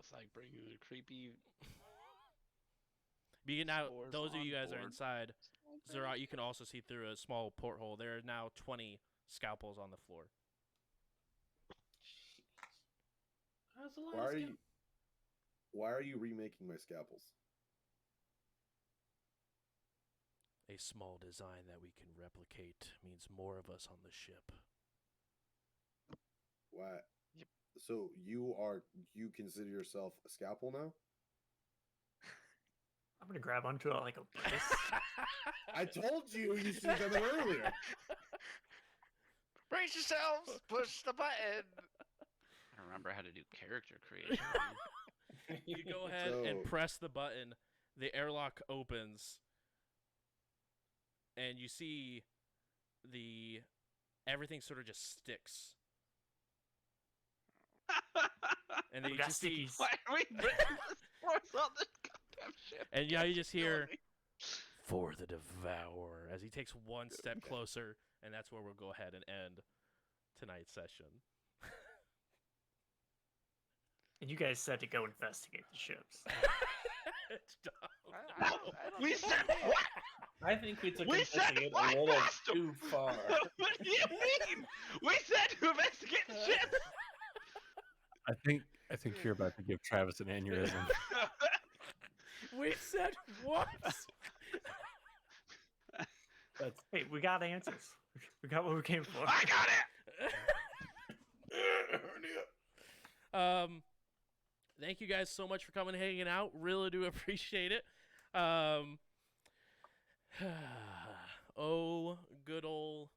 Speaker 3: it's like bringing a creepy.
Speaker 1: Now,
Speaker 3: Spores
Speaker 1: those of
Speaker 3: on
Speaker 1: you guys are
Speaker 3: board.
Speaker 1: inside. Zerat, you can also see through a small porthole. There are now 20 scalpels on the floor.
Speaker 7: How's the
Speaker 2: Why
Speaker 7: last
Speaker 2: are
Speaker 7: game?
Speaker 2: you? Why are you remaking my scalpels?
Speaker 1: A small design that we can replicate means more of us on the ship.
Speaker 2: Why?
Speaker 9: Yep.
Speaker 2: So you consider yourself a scalpel now?
Speaker 8: I'm gonna grab onto it like a brace.
Speaker 2: I told you you should have done it earlier.
Speaker 9: Brace yourselves! Push the button!
Speaker 3: I remember how to do character creation.
Speaker 1: You go ahead and
Speaker 2: So-
Speaker 1: press the button. The airlock opens, and you see everything sort of just sticks. And then
Speaker 8: We
Speaker 1: you
Speaker 8: got
Speaker 1: just see,
Speaker 8: stickies.
Speaker 3: Why are we bringing the spores on this goddamn ship?
Speaker 1: and yeah, you just
Speaker 3: Killing
Speaker 1: hear
Speaker 3: me.
Speaker 1: "For the Devourer" as he takes one step
Speaker 2: Okay.
Speaker 1: closer, and that's where we'll go ahead and end tonight's session.
Speaker 8: And you guys said to go investigate the ships.
Speaker 1: It's dumb.
Speaker 9: I don't
Speaker 3: We
Speaker 9: think
Speaker 3: said
Speaker 9: I did.
Speaker 3: what?
Speaker 7: I think we took
Speaker 3: We said
Speaker 7: investigate
Speaker 3: why
Speaker 7: a little
Speaker 3: faster?
Speaker 7: too far.
Speaker 3: What do you mean? We said to investigate the ships.
Speaker 5: I think you're about to give Travis an aneurysm.
Speaker 1: We said what?
Speaker 5: That's
Speaker 8: Hey, we got answers. We got what we came for.
Speaker 3: I got it.
Speaker 1: Thank you guys so much for coming and hanging out. Really do appreciate it. Oh, good old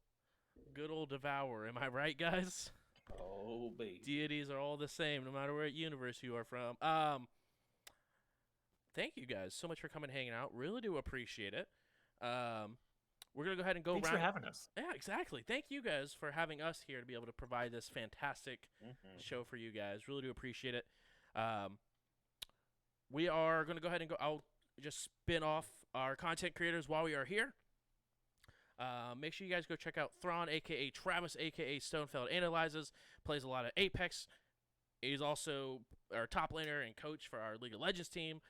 Speaker 1: Devour. Am I right, guys?
Speaker 7: Oh, baby.
Speaker 1: Deities are all the same, no matter what universe you are from. Thank you guys so much for coming and hanging out. Really do appreciate it. We're gonna go ahead and go
Speaker 8: Thanks
Speaker 1: around.
Speaker 8: for having us.
Speaker 1: Yeah, exactly. Thank you guys for having us here to be able to provide this fantastic show for you guys. Really do appreciate it. We are going to go ahead and I'll just spin off our content creators while we are here. Make sure you guys go check out Thrawn, aka Travis, aka Stonefeld Analyzes. Plays a lot of Apex. He's also our top laner and coach for our League of Legends team.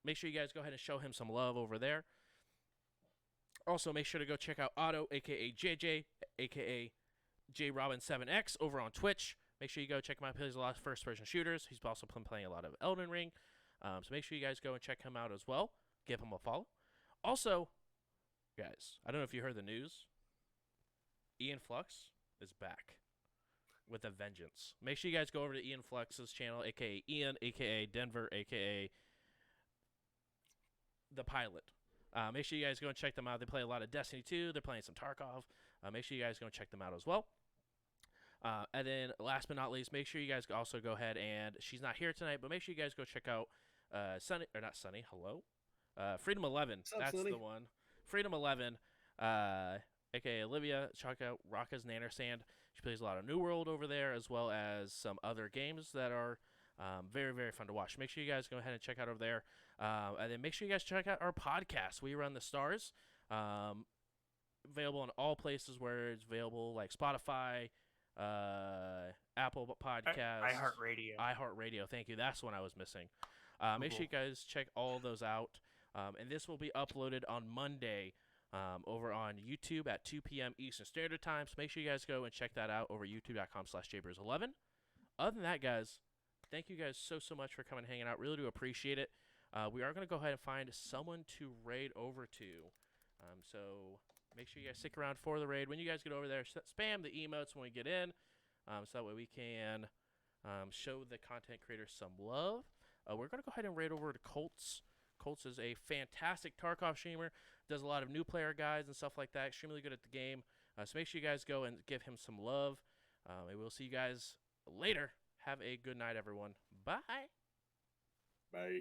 Speaker 1: Make sure you guys go ahead and show him some love over there. Also, make sure to go check out Otto, aka JJ, aka JRobin7X over on Twitch. Make sure you go check him out. He plays a lot of first-person shooters. He's also been playing a lot of Elden Ring. So make sure you guys go and check him out as well. Give him a follow. Also, guys, I don't know if you heard the news. Ian Flux is back with a vengeance. Make sure you guys go over to Ian Flux's channel, a.k.a. Ian, a.k.a. Denver, a.k.a. The Pilot. Make sure you guys go and check them out. They play a lot of Destiny 2. They're playing some Tarkov. Make sure you guys go and check them out as well. And then last but not least, make sure you guys also go ahead and she's not here tonight, but make sure you guys go check out Sunny or not Sunny. Hello, Freedom 11.
Speaker 2: What's up,
Speaker 1: That's
Speaker 2: Sunny?
Speaker 1: the one. Freedom 11, aka Olivia. Check out Rocka's Nanner Sand. She plays a lot of New World over there, as well as some other games that are very, very fun to watch. Make sure you guys go ahead and check out over there. And then make sure you guys check out our podcast. We Run the Stars. Available in all places where it's available, like Spotify, Apple Podcasts, iHeartRadio. Thank you. That's one I was missing. Make sure you guys check all those out. And this will be uploaded on Monday over on YouTube at 2 p.m. Eastern Standard Time. So make sure you guys go and check that out over youtube.com/jabers11. Other than that, guys, thank you guys so much for coming and hanging out. Really do appreciate it. We are going to go ahead and find someone to raid over to. So make sure you guys stick around for the raid. When you guys get over there, spam the emotes when we get in. So that way we can show the content creators some love. We're going to go ahead and raid over to Colts. Colts is a fantastic Tarkov streamer. Does a lot of new player guides and stuff like that. Extremely good at the game. So make sure you guys go and give him some love. And we'll see you guys later. Have a good night, everyone. Bye.
Speaker 2: Bye.